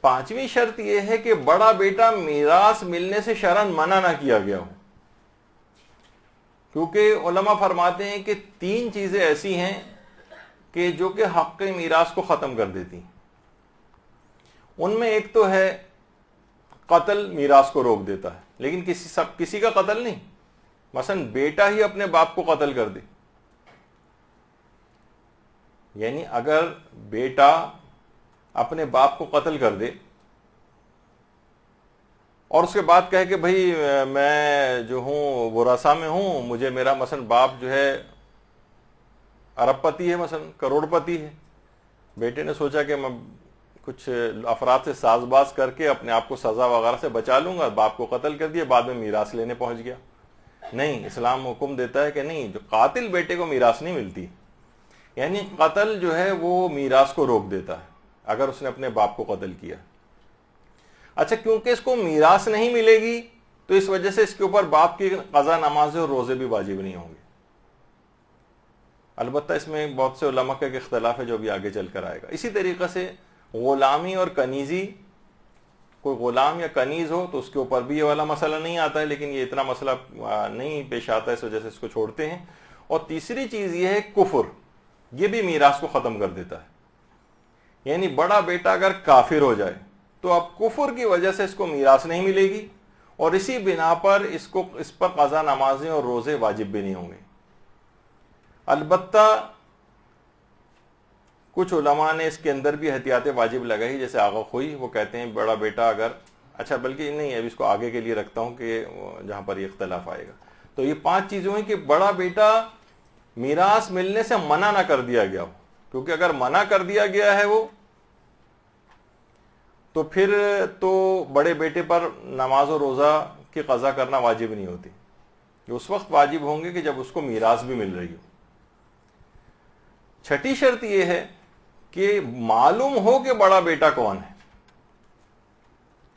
5ویں شرط یہ ہے کہ بڑا بیٹا میراث ملنے سے شرعاً منع نہ کیا گیا ہو۔ کیونکہ علماء فرماتے ہیں کہ 3 چیزیں ایسی ہیں کہ جو کہ حق میراث کو ختم کر دیتی ہیں. ان میں ایک تو ہے قتل میراث کو روک دیتا ہے، لیکن کسی کا قتل نہیں. مثلا بیٹا ہی اپنے باپ کو قتل کر دے، یعنی اگر بیٹا اپنے باپ کو قتل کر دے اور اس کے بعد کہے کہ بھائی میں جو ہوں ورثہ میں ہوں، مجھے میرا مثلا باپ جو ہے ارب پتی ہے، مثلا کروڑ پتی ہے، بیٹے نے سوچا کہ میں کچھ افراد سے ساز باز کر کے اپنے آپ کو سزا وغیرہ سے بچا لوں گا، باپ کو قتل کر دیا، بعد میں میراث لینے پہنچ گیا. نہیں، اسلام حکم دیتا ہے کہ نہیں، جو قاتل بیٹے کو میراث نہیں ملتی. یعنی قتل جو ہے وہ میراث کو روک دیتا ہے اگر اس نے اپنے باپ کو قتل کیا. اچھا، کیونکہ اس کو میراث نہیں ملے گی تو اس وجہ سے اس کے اوپر باپ کی قضا نمازیں اور روزے بھی واجب نہیں ہوں گے. البتہ اس میں بہت سے علماء کا ایک اختلاف ہے جو بھی آگے چل کر آئے گا. اسی طریقے سے غلامی اور کنیزی، کوئی غلام یا کنیز ہو تو اس کے اوپر بھی یہ والا مسئلہ نہیں آتا ہے، لیکن یہ اتنا مسئلہ نہیں پیش آتا ہے، اس وجہ سے اس کو چھوڑتے ہیں. اور تیسری چیز یہ ہے کفر، یہ بھی میراث کو ختم کر دیتا ہے. یعنی بڑا بیٹا اگر کافر ہو جائے تو اب کفر کی وجہ سے اس کو میراث نہیں ملے گی، اور اسی بنا پر اس پر قضا نمازیں اور روزے واجب بھی نہیں ہوں گے. البتہ کچھ علماء نے اس کے اندر بھی احتیاطیں واجب لگائی، جیسے آغا خوئی، وہ کہتے ہیں بڑا بیٹا اگر، اچھا بلکہ نہیں، ابھی اس کو آگے کے لیے رکھتا ہوں کہ جہاں پر یہ اختلاف آئے گا. تو یہ 5 چیزیں ہیں کہ بڑا بیٹا میراث ملنے سے منع نہ کر دیا گیا ہو، کیونکہ اگر منع کر دیا گیا ہے وہ تو پھر تو بڑے بیٹے پر نماز و روزہ کی قضا کرنا واجب نہیں ہوتی. یہ اس وقت واجب ہوں گے کہ جب اس کو میراث بھی مل رہی ہو. چھٹی شرط یہ ہے کہ معلوم ہو کہ بڑا بیٹا کون ہے.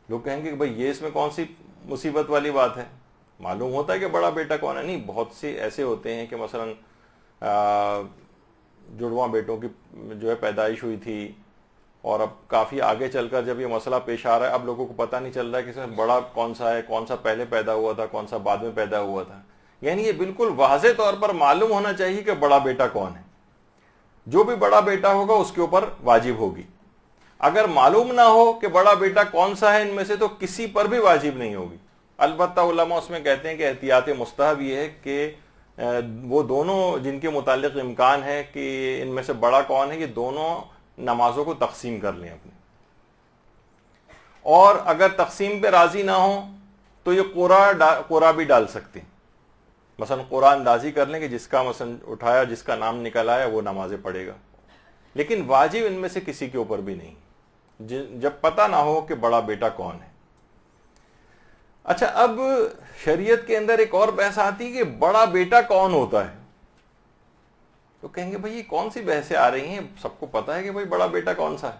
لوگ کہیں گے کہ بھئی یہ اس میں کون سی مصیبت والی بات ہے، معلوم ہوتا ہے کہ بڑا بیٹا کون ہے. نہیں، بہت سے ایسے ہوتے ہیں کہ مثلا جڑواں بیٹوں کی جو ہے پیدائش ہوئی تھی، اور اب کافی آگے چل کر جب یہ مسئلہ پیش آ رہا ہے، اب لوگوں کو پتہ نہیں چل رہا ہے کہ اس میں بڑا کون سا ہے، کون سا پہلے پیدا ہوا تھا، کون سا بعد میں پیدا ہوا تھا. یعنی یہ بالکل واضح طور پر معلوم ہونا چاہیے کہ بڑا بیٹا کون ہے. جو بھی بڑا بیٹا ہوگا اس کے اوپر واجب ہوگی. اگر معلوم نہ ہو کہ بڑا بیٹا کون سا ہے ان میں سے تو کسی پر بھی واجب نہیں ہوگی. البتہ علماء اس میں کہتے ہیں کہ احتیاط مستحب یہ ہے کہ وہ دونوں جن کے متعلق امکان ہے کہ ان میں سے بڑا کون ہے، یہ دونوں نمازوں کو تقسیم کر لیں اپنی، اور اگر تقسیم پہ راضی نہ ہوں تو یہ قرعہ بھی ڈال سکتے ہیں. مثلا قرآن اندازی کر لیں کہ جس کا مثلا اٹھایا، جس کا نام نکل آیا وہ نمازیں پڑھے گا. لیکن واجب ان میں سے کسی کے اوپر بھی نہیں جب پتہ نہ ہو کہ بڑا بیٹا کون ہے. اچھا، اب شریعت کے اندر ایک اور بحث آتی کہ بڑا بیٹا کون ہوتا ہے. تو کہیں گے بھئی یہ کون سی بحثیں آ رہی ہیں، سب کو پتہ ہے کہ بھئی بڑا بیٹا کون سا ہے.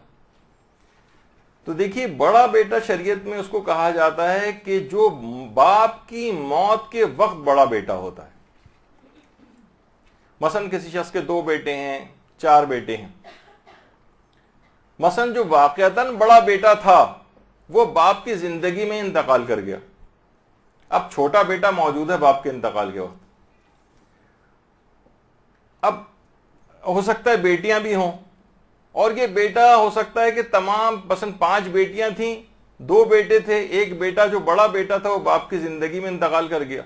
تو دیکھیے، بڑا بیٹا شریعت میں اس کو کہا جاتا ہے کہ جو باپ کی موت کے وقت بڑا بیٹا ہوتا ہے. مثلا کسی شخص کے 2 بیٹے ہیں، 4 بیٹے ہیں. مثلا جو واقعتاً بڑا بیٹا تھا وہ باپ کی زندگی میں انتقال کر گیا، اب چھوٹا بیٹا موجود ہے باپ کے انتقال کے وقت. اب ہو سکتا ہے بیٹیاں بھی ہوں، اور یہ بیٹا ہو سکتا ہے کہ تمام مثلا 5 بیٹیاں تھیں، 2 بیٹے تھے، ایک بیٹا جو بڑا بیٹا تھا وہ باپ کی زندگی میں انتقال کر گیا.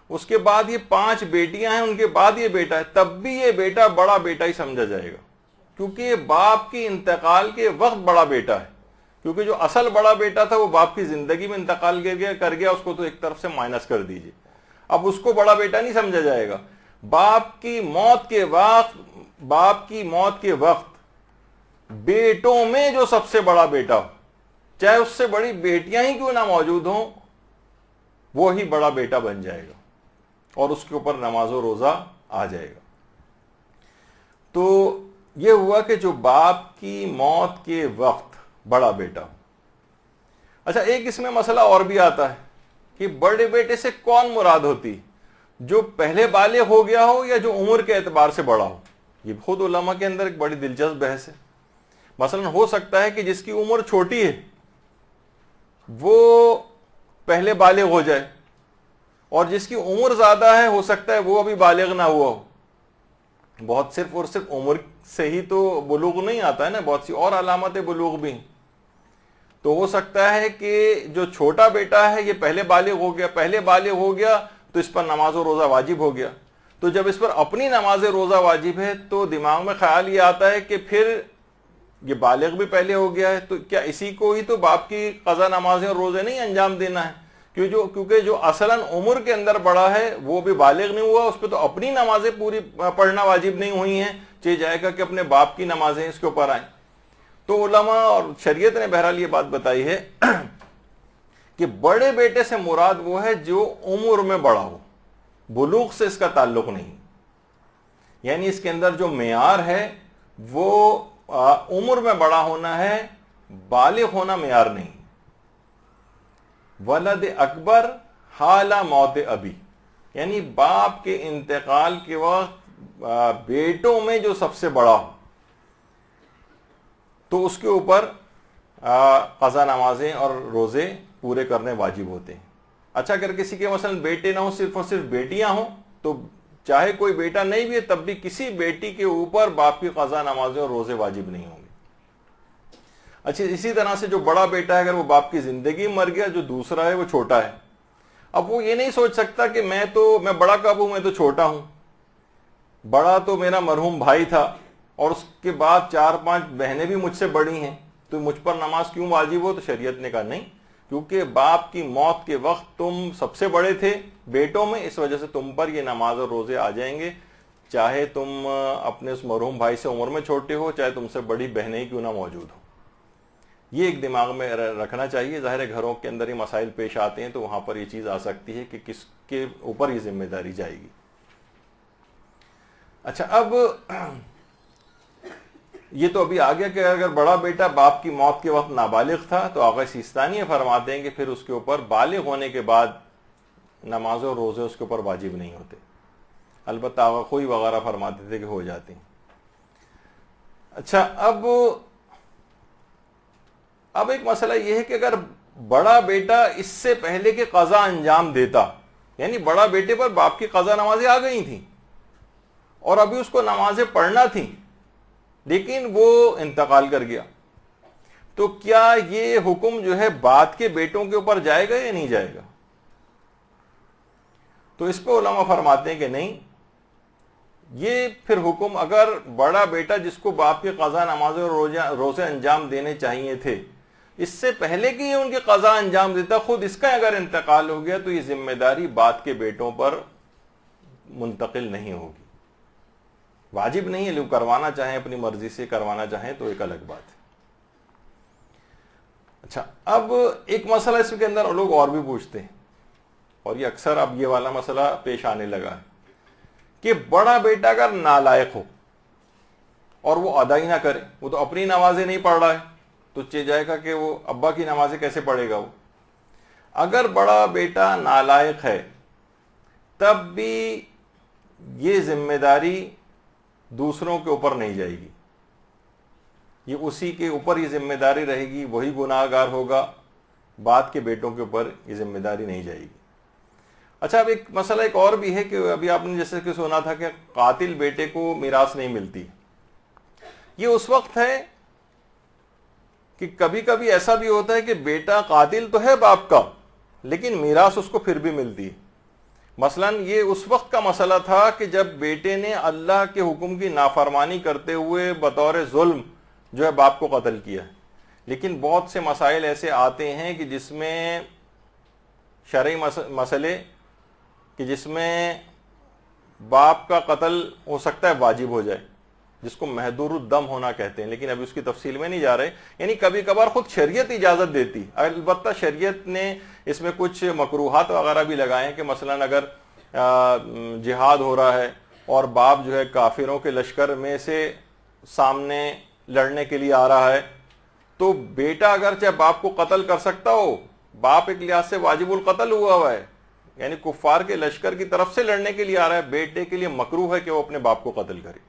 اس کے بعد یہ 5 بیٹیاں ہیں، ان کے بعد یہ بیٹا ہے، تب بھی یہ بیٹا بڑا بیٹا ہی سمجھا جائے گا، کیونکہ یہ باپ کی انتقال کے وقت بڑا بیٹا ہے. کیونکہ جو اصل بڑا بیٹا تھا وہ باپ کی زندگی میں انتقال کر گیا، اس کو تو ایک طرف سے مائنس کر دیجئے، اب اس کو بڑا بیٹا نہیں سمجھا جائے گا. باپ کی موت کے وقت بیٹوں میں جو سب سے بڑا بیٹا ہو، چاہے اس سے بڑی بیٹیاں ہی کیوں نہ موجود ہوں، وہی بڑا بیٹا بن جائے گا اور اس کے اوپر نماز و روزہ آ جائے گا. تو یہ ہوا کہ جو باپ کی موت کے وقت بڑا بیٹا ہو. اچھا، ایک اس میں مسئلہ اور بھی آتا ہے کہ بڑے بیٹے سے کون مراد ہوتی، جو پہلے بالغ ہو گیا ہو یا جو عمر کے اعتبار سے بڑا ہو. یہ خود علماء کے اندر ایک بڑی دلچسپ بحث ہے. مثلا ہو سکتا ہے کہ جس کی عمر چھوٹی ہے وہ پہلے بالغ ہو جائے، اور جس کی عمر زیادہ ہے ہو سکتا ہے وہ ابھی بالغ نہ ہوا ہو. بہت صرف اور صرف عمر سے ہی تو بلوغ نہیں آتا ہے نا, بہت سی اور علامت بلوغ بھی ہیں. تو ہو سکتا ہے کہ جو چھوٹا بیٹا ہے یہ پہلے بالغ ہو گیا تو اس پر نماز و روزہ واجب ہو گیا. تو جب اس پر اپنی نماز روزہ واجب ہے تو دماغ میں خیال یہ آتا ہے کہ پھر یہ بالغ بھی پہلے ہو گیا ہے, تو کیا اسی کو ہی تو باپ کی قضا نمازیں اور روزے نہیں انجام دینا ہے؟ کیونکہ جو اصلاً عمر کے اندر بڑا ہے وہ بھی بالغ نہیں ہوا, اس پہ تو اپنی نمازیں پوری پڑھنا واجب نہیں ہوئی ہیں, چاہے جائے گا کہ اپنے باپ کی نمازیں اس کے اوپر آئیں. تو علماء اور شریعت نے بہرحال یہ بات بتائی ہے کہ بڑے بیٹے سے مراد وہ ہے جو عمر میں بڑا ہو, بلوغ سے اس کا تعلق نہیں. یعنی اس کے اندر جو معیار ہے وہ عمر میں بڑا ہونا ہے, بالغ ہونا معیار نہیں. ولد اکبر حال موت ابی, یعنی باپ کے انتقال کے وقت بیٹوں میں جو سب سے بڑا ہو تو اس کے اوپر قضا نمازیں اور روزے پورے کرنے واجب ہوتے ہیں. اچھا, اگر کسی کے مثلا بیٹے نہ ہوں, صرف اور صرف بیٹیاں ہوں, تو چاہے کوئی بیٹا نہیں بھی ہے تب بھی کسی بیٹی کے اوپر باپ کی قضا نمازیں اور روزے واجب نہیں ہوں گے. اچھا, اسی طرح سے جو بڑا بیٹا ہے اگر وہ باپ کی زندگی مر گیا, جو دوسرا ہے وہ چھوٹا ہے, اب وہ یہ نہیں سوچ سکتا کہ میں بڑا کب ہوں, میں تو چھوٹا ہوں, بڑا تو میرا مرحوم بھائی تھا اور اس کے بعد 4-5 بہنیں بھی مجھ سے بڑی ہیں, تو مجھ پر نماز کیوں واجب ہو؟ تو شریعت نے کہا نہیں, کیونکہ باپ کی موت کے وقت تم سب سے بڑے تھے بیٹوں میں, اس وجہ سے تم پر یہ نماز اور روزے آ جائیں گے, چاہے تم اپنے اس مرحوم بھائی سے عمر میں چھوٹے ہو, چاہے تم سے بڑی بہنیں کیوں نہ موجود ہو. یہ ایک دماغ میں رکھنا چاہیے. ظاہر ہے گھروں کے اندر ہی مسائل پیش آتے ہیں تو وہاں پر یہ چیز آ سکتی ہے کہ کس کے اوپر یہ ذمہ داری جائے گی. اچھا, اب یہ تو ابھی آ گیا کہ اگر بڑا بیٹا باپ کی موت کے وقت نابالغ تھا تو آقا سیستانی فرماتے ہیں کہ پھر اس کے اوپر بالغ ہونے کے بعد نماز اور روزے اس کے اوپر واجب نہیں ہوتے. البتہ آقا خوئی وغیرہ فرماتے تھے کہ ہو جاتے ہیں. اچھا, اب ایک مسئلہ یہ ہے کہ اگر بڑا بیٹا اس سے پہلے کہ قضا انجام دیتا, یعنی بڑا بیٹے پر باپ کی قضا نمازیں آ گئی تھیں اور ابھی اس کو نمازیں پڑھنا تھیں لیکن وہ انتقال کر گیا, تو کیا یہ حکم جو ہے بعد کے بیٹوں کے اوپر جائے گا یا نہیں جائے گا؟ تو اس پہ علماء فرماتے ہیں کہ نہیں, یہ پھر حکم اگر بڑا بیٹا جس کو باپ کی قضا نمازیں اور روزے انجام دینے چاہیے تھے اس سے پہلے کہ یہ ان کی قضا انجام دیتا, خود اس کا اگر انتقال ہو گیا تو یہ ذمہ داری بعد کے بیٹوں پر منتقل نہیں ہوگی. واجب نہیں ہے, لوگ کروانا چاہیں اپنی مرضی سے کروانا چاہیں تو ایک الگ بات ہے. اچھا, اب ایک مسئلہ اس کے اندر لوگ اور بھی پوچھتے ہیں, اور یہ اکثر اب یہ والا مسئلہ پیش آنے لگا ہے کہ بڑا بیٹا اگر نالائق ہو اور وہ ادا ہی نہ کرے, وہ تو اپنی نمازیں نہیں پڑھ رہا ہے, تو چہ جائے گا کہ وہ ابا کی نمازیں کیسے پڑھے گا وہ. اگر بڑا بیٹا نالائق ہے تب بھی یہ ذمہ داری دوسروں کے اوپر نہیں جائے گی, یہ اسی کے اوپر یہ ذمہ داری رہے گی, وہی گناہ گار ہوگا, بعد کے بیٹوں کے اوپر یہ ذمہ داری نہیں جائے گی. اچھا, اب ایک مسئلہ ایک اور بھی ہے کہ ابھی آپ نے جیسے کہ سنا تھا کہ قاتل بیٹے کو میراث نہیں ملتی. یہ اس وقت ہے کہ کبھی کبھی ایسا بھی ہوتا ہے کہ بیٹا قاتل تو ہے باپ کا لیکن میراث اس کو پھر بھی ملتی ہے. مثلا یہ اس وقت کا مسئلہ تھا کہ جب بیٹے نے اللہ کے حکم کی نافرمانی کرتے ہوئے بطور ظلم جو ہے باپ کو قتل کیا, لیکن بہت سے مسائل ایسے آتے ہیں کہ جس میں شرعی مسئلے کہ جس میں باپ کا قتل ہو سکتا ہے واجب ہو جائے, جس کو محدور الدم ہونا کہتے ہیں, لیکن ابھی اس کی تفصیل میں نہیں جا رہے. یعنی کبھی کبھار خود شریعت اجازت دیتی, البتہ شریعت نے اس میں کچھ مکروہات وغیرہ بھی لگائے ہیں کہ مثلا اگر جہاد ہو رہا ہے اور باپ جو ہے کافروں کے لشکر میں سے سامنے لڑنے کے لیے آ رہا ہے تو بیٹا اگرچہ باپ کو قتل کر سکتا ہو, باپ ایک لحاظ سے واجب القتل ہوا ہے, یعنی کفار کے لشکر کی طرف سے لڑنے کے لیے آ رہا ہے, بیٹے کے لیے مکروہ ہے کہ وہ اپنے باپ کو قتل کرے.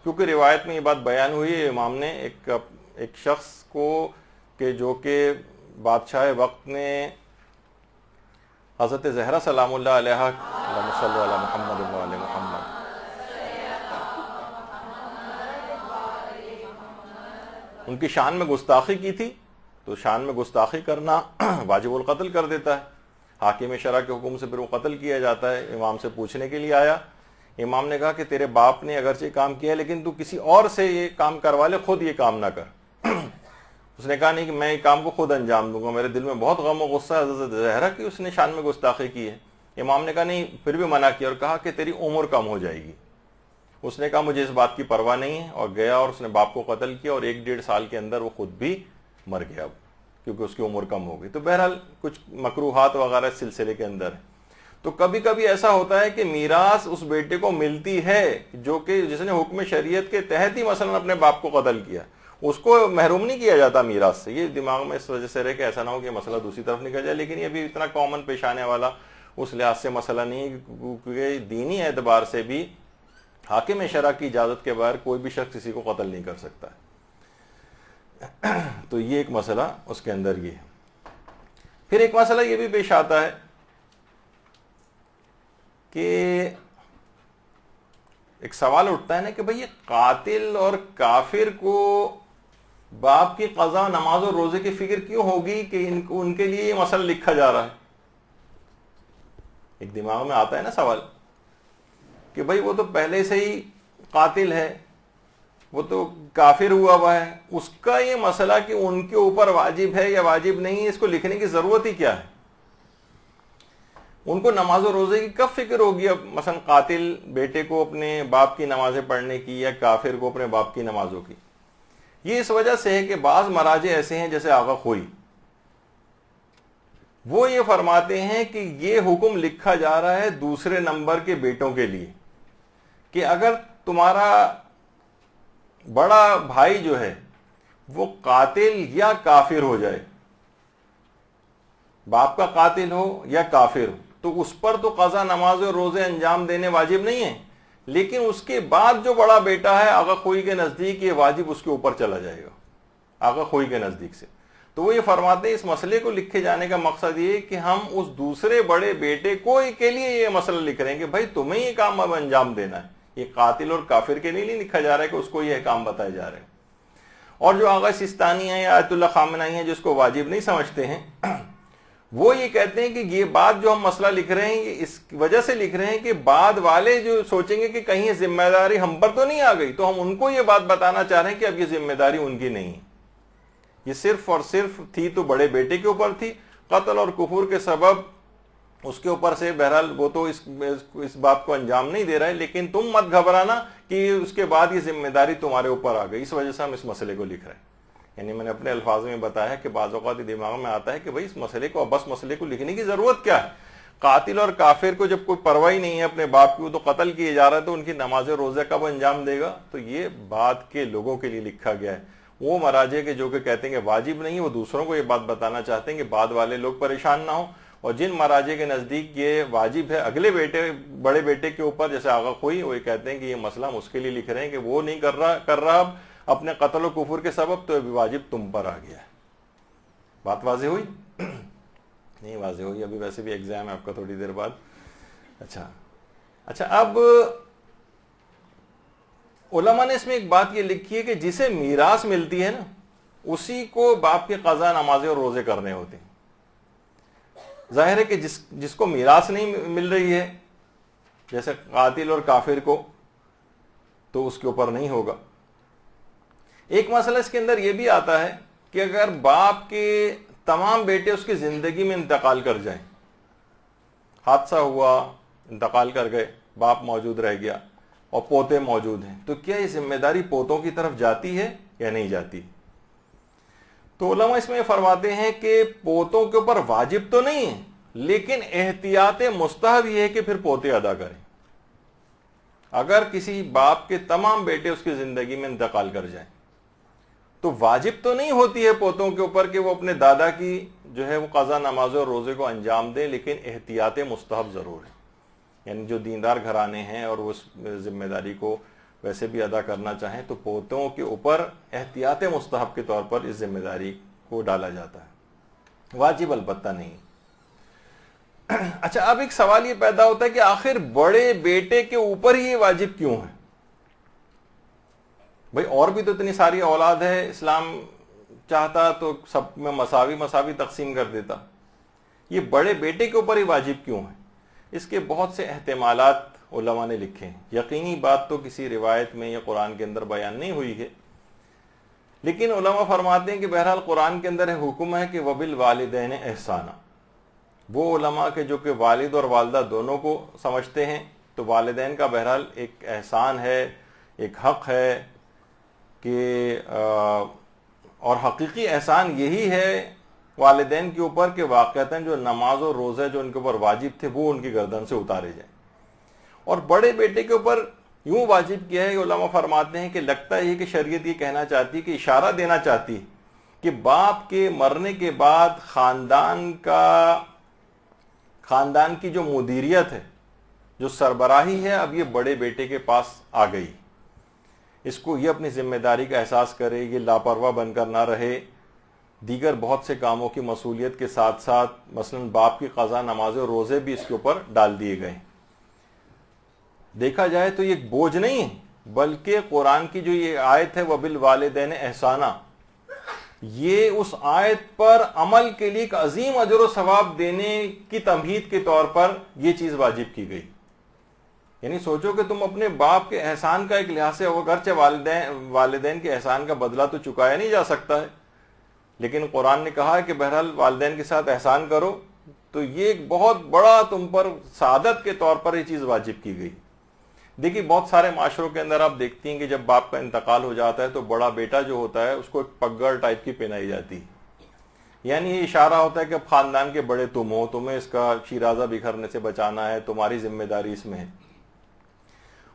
کیونکہ روایت میں یہ بات بیان ہوئی ہے, امام نے ایک شخص کو کہ جو کہ بادشاہ وقت نے حضرت زہرا سلام اللہ علیہ اللہم صلی علی محمد و علی محمد، ان کی شان میں گستاخی کی تھی تو شان میں گستاخی کرنا واجب القتل کر دیتا ہے، حاکم شرع کے حکم سے پھر وہ قتل کیا جاتا ہے۔ امام سے پوچھنے کے لیے آیا، امام نے کہا کہ تیرے باپ نے اگرچہ کام کیا ہے لیکن تو کسی اور سے یہ کام کروا لے، خود یہ کام نہ کر۔ اس نے کہا نہیں کہ میں یہ کام کو خود انجام دوں گا، میرے دل میں بہت غم و غصہ ہے حضرت زہرا کی اس نے شان میں گستاخی کی ہے۔ امام نے کہا نہیں، پھر بھی منع کیا اور کہا کہ تیری عمر کم ہو جائے گی۔ اس نے کہا مجھے اس بات کی پرواہ نہیں ہے، اور گیا اور اس نے باپ کو قتل کیا، اور 1-1.5 سال کے اندر وہ خود بھی مر گیا کیونکہ اس کی عمر کم ہو گئی۔ تو بہرحال کچھ مکروہات وغیرہ اس سلسلے کے اندر ہے۔ تو کبھی کبھی ایسا ہوتا ہے کہ میراث اس بیٹے کو ملتی ہے جو کہ جس نے حکم شریعت کے تحت ہی مثلا اپنے باپ کو قتل کیا، اس کو محروم نہیں کیا جاتا میراث سے۔ یہ دماغ میں اس وجہ سے رہے کہ ایسا نہ ہو کہ مسئلہ دوسری طرف نکل جائے، لیکن یہ بھی اتنا کامن پیش آنے والا اس لحاظ سے مسئلہ نہیں ہے، کیونکہ دینی اعتبار سے بھی حاکم شرع کی اجازت کے بغیر کوئی بھی شخص کسی کو قتل نہیں کر سکتا ہے۔ تو یہ ایک مسئلہ اس کے اندر یہ ہے۔ پھر ایک مسئلہ یہ بھی پیش آتا ہے کہ ایک سوال اٹھتا ہے نا کہ بھئی یہ قاتل اور کافر کو باپ کی قضا، نماز اور روزے کی فکر کیوں ہوگی کہ ان کے لیے یہ مسئلہ لکھا جا رہا ہے؟ ایک دماغ میں آتا ہے نا سوال کہ بھئی وہ تو پہلے سے ہی قاتل ہے، وہ تو کافر ہوا ہے، اس کا یہ مسئلہ کہ ان کے اوپر واجب ہے یا واجب نہیں ہے، اس کو لکھنے کی ضرورت ہی کیا ہے؟ ان کو نماز و روزے کی کب فکر ہوگی؟ اب مثلا قاتل بیٹے کو اپنے باپ کی نمازیں پڑھنے کی یا کافر کو اپنے باپ کی نمازوں کی؟ یہ اس وجہ سے ہے کہ بعض مراجع ایسے ہیں جیسے آغا خوئی، وہ یہ فرماتے ہیں کہ یہ حکم لکھا جا رہا ہے دوسرے نمبر کے بیٹوں کے لیے، کہ اگر تمہارا بڑا بھائی جو ہے وہ قاتل یا کافر ہو جائے، باپ کا قاتل ہو یا کافر ہو، تو اس پر تو قضا، نماز اور روزے انجام دینے واجب نہیں ہیں، لیکن اس کے بعد جو بڑا بیٹا ہے آغا خوئی کے نزدیک یہ واجب اس کے اوپر چلا جائے گا، آغا خوئی کے نزدیک سے۔ تو وہ یہ فرماتے ہیں اس مسئلے کو لکھے جانے کا مقصد یہ کہ ہم اس دوسرے بڑے بیٹے کو کے لیے یہ مسئلہ لکھ رہے ہیں کہ بھائی تمہیں یہ کام اب انجام دینا ہے، یہ قاتل اور کافر کے لیے نہیں لکھا جا رہا ہے کہ اس کو یہ کام بتائے جا رہے ہیں۔ اور جو آغا سستانی ہیں یا آیت اللہ خامنائی ہیں جس کو واجب نہیں سمجھتے ہیں، وہ یہ کہتے ہیں کہ یہ بات جو ہم مسئلہ لکھ رہے ہیں یہ اس وجہ سے لکھ رہے ہیں کہ بعد والے جو سوچیں گے کہ کہیں یہ ذمہ داری ہم پر تو نہیں آ گئی، تو ہم ان کو یہ بات بتانا چاہ رہے ہیں کہ اب یہ ذمہ داری ان کی نہیں ہے، یہ صرف اور صرف تھی تو بڑے بیٹے کے اوپر تھی، قتل اور کفر کے سبب اس کے اوپر سے بہرحال وہ تو اس بات کو انجام نہیں دے رہا ہے، لیکن تم مت گھبرانا کہ اس کے بعد یہ ذمہ داری تمہارے اوپر آ گئی، اس وجہ سے ہم اس مسئلے کو لکھ رہے ہیں۔ یعنی میں نے اپنے الفاظ میں بتایا کہ بعض اوقات دماغ میں آتا ہے کہ بھئی اس مسئلے کو، بس مسئلے کو لکھنے کی ضرورت کیا ہے؟ قاتل اور کافر کو جب کوئی پرواہ ہی نہیں ہے اپنے باپ کی، وہ تو قتل کیے جا رہا ہے، تو ان کی نماز روزہ کب انجام دے گا؟ تو یہ بعد کے لوگوں کے لیے لکھا گیا ہے، وہ مراجع کے جو کہ کہتے ہیں کہ واجب نہیں، وہ دوسروں کو یہ بات بتانا چاہتے ہیں کہ بعد والے لوگ پریشان نہ ہوں، اور جن مراجع کے نزدیک یہ واجب ہے اگلے بیٹے، بڑے بیٹے کے اوپر، جیسے آغا خوئی، وہ یہ کہتے ہیں کہ یہ مسئلہ ہم اس کے لیے لکھ رہے ہیں کہ وہ نہیں کر رہا اب اپنے قتل و کفر کے سبب، تو ابھی واجب تم پر آ گیا ہے۔ بات واضح ہوئی؟ نہیں واضح ہوئی؟ ابھی ویسے بھی ایگزام ہے آپ کا تھوڑی دیر بعد۔ اچھا اب علماء نے اس میں ایک بات یہ لکھی ہے کہ جسے میراث ملتی ہے نا، اسی کو باپ کی قضا، نمازیں اور روزے کرنے ہوتے ہیں۔ ظاہر ہے کہ جس کو میراث نہیں مل رہی ہے، جیسے قاتل اور کافر کو، تو اس کے اوپر نہیں ہوگا۔ ایک مسئلہ اس کے اندر یہ بھی آتا ہے کہ اگر باپ کے تمام بیٹے اس کی زندگی میں انتقال کر جائیں، حادثہ ہوا، انتقال کر گئے، باپ موجود رہ گیا اور پوتے موجود ہیں، تو کیا یہ ذمہ داری پوتوں کی طرف جاتی ہے یا نہیں جاتی؟ تو علماء اس میں فرماتے ہیں کہ پوتوں کے اوپر واجب تو نہیں ہے، لیکن احتیاط مستحب یہ ہے کہ پھر پوتے ادا کریں۔ اگر کسی باپ کے تمام بیٹے اس کی زندگی میں انتقال کر جائیں تو واجب تو نہیں ہوتی ہے پوتوں کے اوپر کہ وہ اپنے دادا کی جو ہے وہ قضا، نماز اور روزے کو انجام دیں، لیکن احتیاط مستحب ضرور ہے۔ یعنی جو دیندار گھرانے ہیں اور وہ اس ذمہ داری کو ویسے بھی ادا کرنا چاہیں تو پوتوں کے اوپر احتیاط مستحب کے طور پر اس ذمہ داری کو ڈالا جاتا ہے، واجب البتہ نہیں۔ اچھا، اب ایک سوال یہ پیدا ہوتا ہے کہ آخر بڑے بیٹے کے اوپر ہی یہ واجب کیوں ہے؟ بھئی اور بھی تو اتنی ساری اولاد ہے، اسلام چاہتا تو سب میں مساوی تقسیم کر دیتا، یہ بڑے بیٹے کے اوپر ہی واجب کیوں ہے؟ اس کے بہت سے احتمالات علماء نے لکھے ہیں. یقینی بات تو کسی روایت میں یا قرآن کے اندر بیان نہیں ہوئی ہے، لیکن علماء فرماتے ہیں کہ بہرحال قرآن کے اندر حکم ہے کہ وبالوالدین احسانا. وہ علماء کے جو کہ والد اور والدہ دونوں کو سمجھتے ہیں، تو والدین کا بہرحال ایک احسان ہے، ایک حق ہے کہ اور حقیقی احسان یہی ہے والدین کے اوپر کہ واقعتاً جو نماز اور روزے جو ان کے اوپر واجب تھے وہ ان کی گردن سے اتارے جائیں. اور بڑے بیٹے کے اوپر یوں واجب کیا ہے کہ علماء فرماتے ہیں کہ لگتا ہے کہ شریعت یہ کہنا چاہتی، کہ اشارہ دینا چاہتی کہ باپ کے مرنے کے بعد خاندان کی جو مدیریت ہے، جو سربراہی ہے، اب یہ بڑے بیٹے کے پاس آ گئی. اس کو یہ اپنی ذمہ داری کا احساس کرے، یہ لاپرواہ بن کر نہ رہے. دیگر بہت سے کاموں کی مسئولیت کے ساتھ ساتھ مثلا باپ کی قضا نماز اور روزے بھی اس کے اوپر ڈال دیے گئے. دیکھا جائے تو یہ ایک بوجھ نہیں ہے، بلکہ قرآن کی جو یہ آیت ہے وبالوالدین احسانا، یہ اس آیت پر عمل کے لیے ایک عظیم اجر و ثواب دینے کی تمہید کے طور پر یہ چیز واجب کی گئی. یعنی سوچو کہ تم اپنے باپ کے احسان کا ایک لحاظ سے، اگرچہ والدین کے احسان کا بدلہ تو چکایا نہیں جا سکتا ہے، لیکن قرآن نے کہا ہے کہ بہرحال والدین کے ساتھ احسان کرو، تو یہ ایک بہت بڑا تم پر سعادت کے طور پر یہ چیز واجب کی گئی. دیکھیے بہت سارے معاشروں کے اندر آپ دیکھتی ہیں کہ جب باپ کا انتقال ہو جاتا ہے تو بڑا بیٹا جو ہوتا ہے اس کو ایک پگڑ ٹائپ کی پہنائی جاتی ہے. یعنی یہ اشارہ ہوتا ہے کہ اب خاندان کے بڑے تم ہو، تمہیں اس کا شیرازہ بکھرنے سے بچانا ہے، تمہاری ذمہ داری اس میں ہے.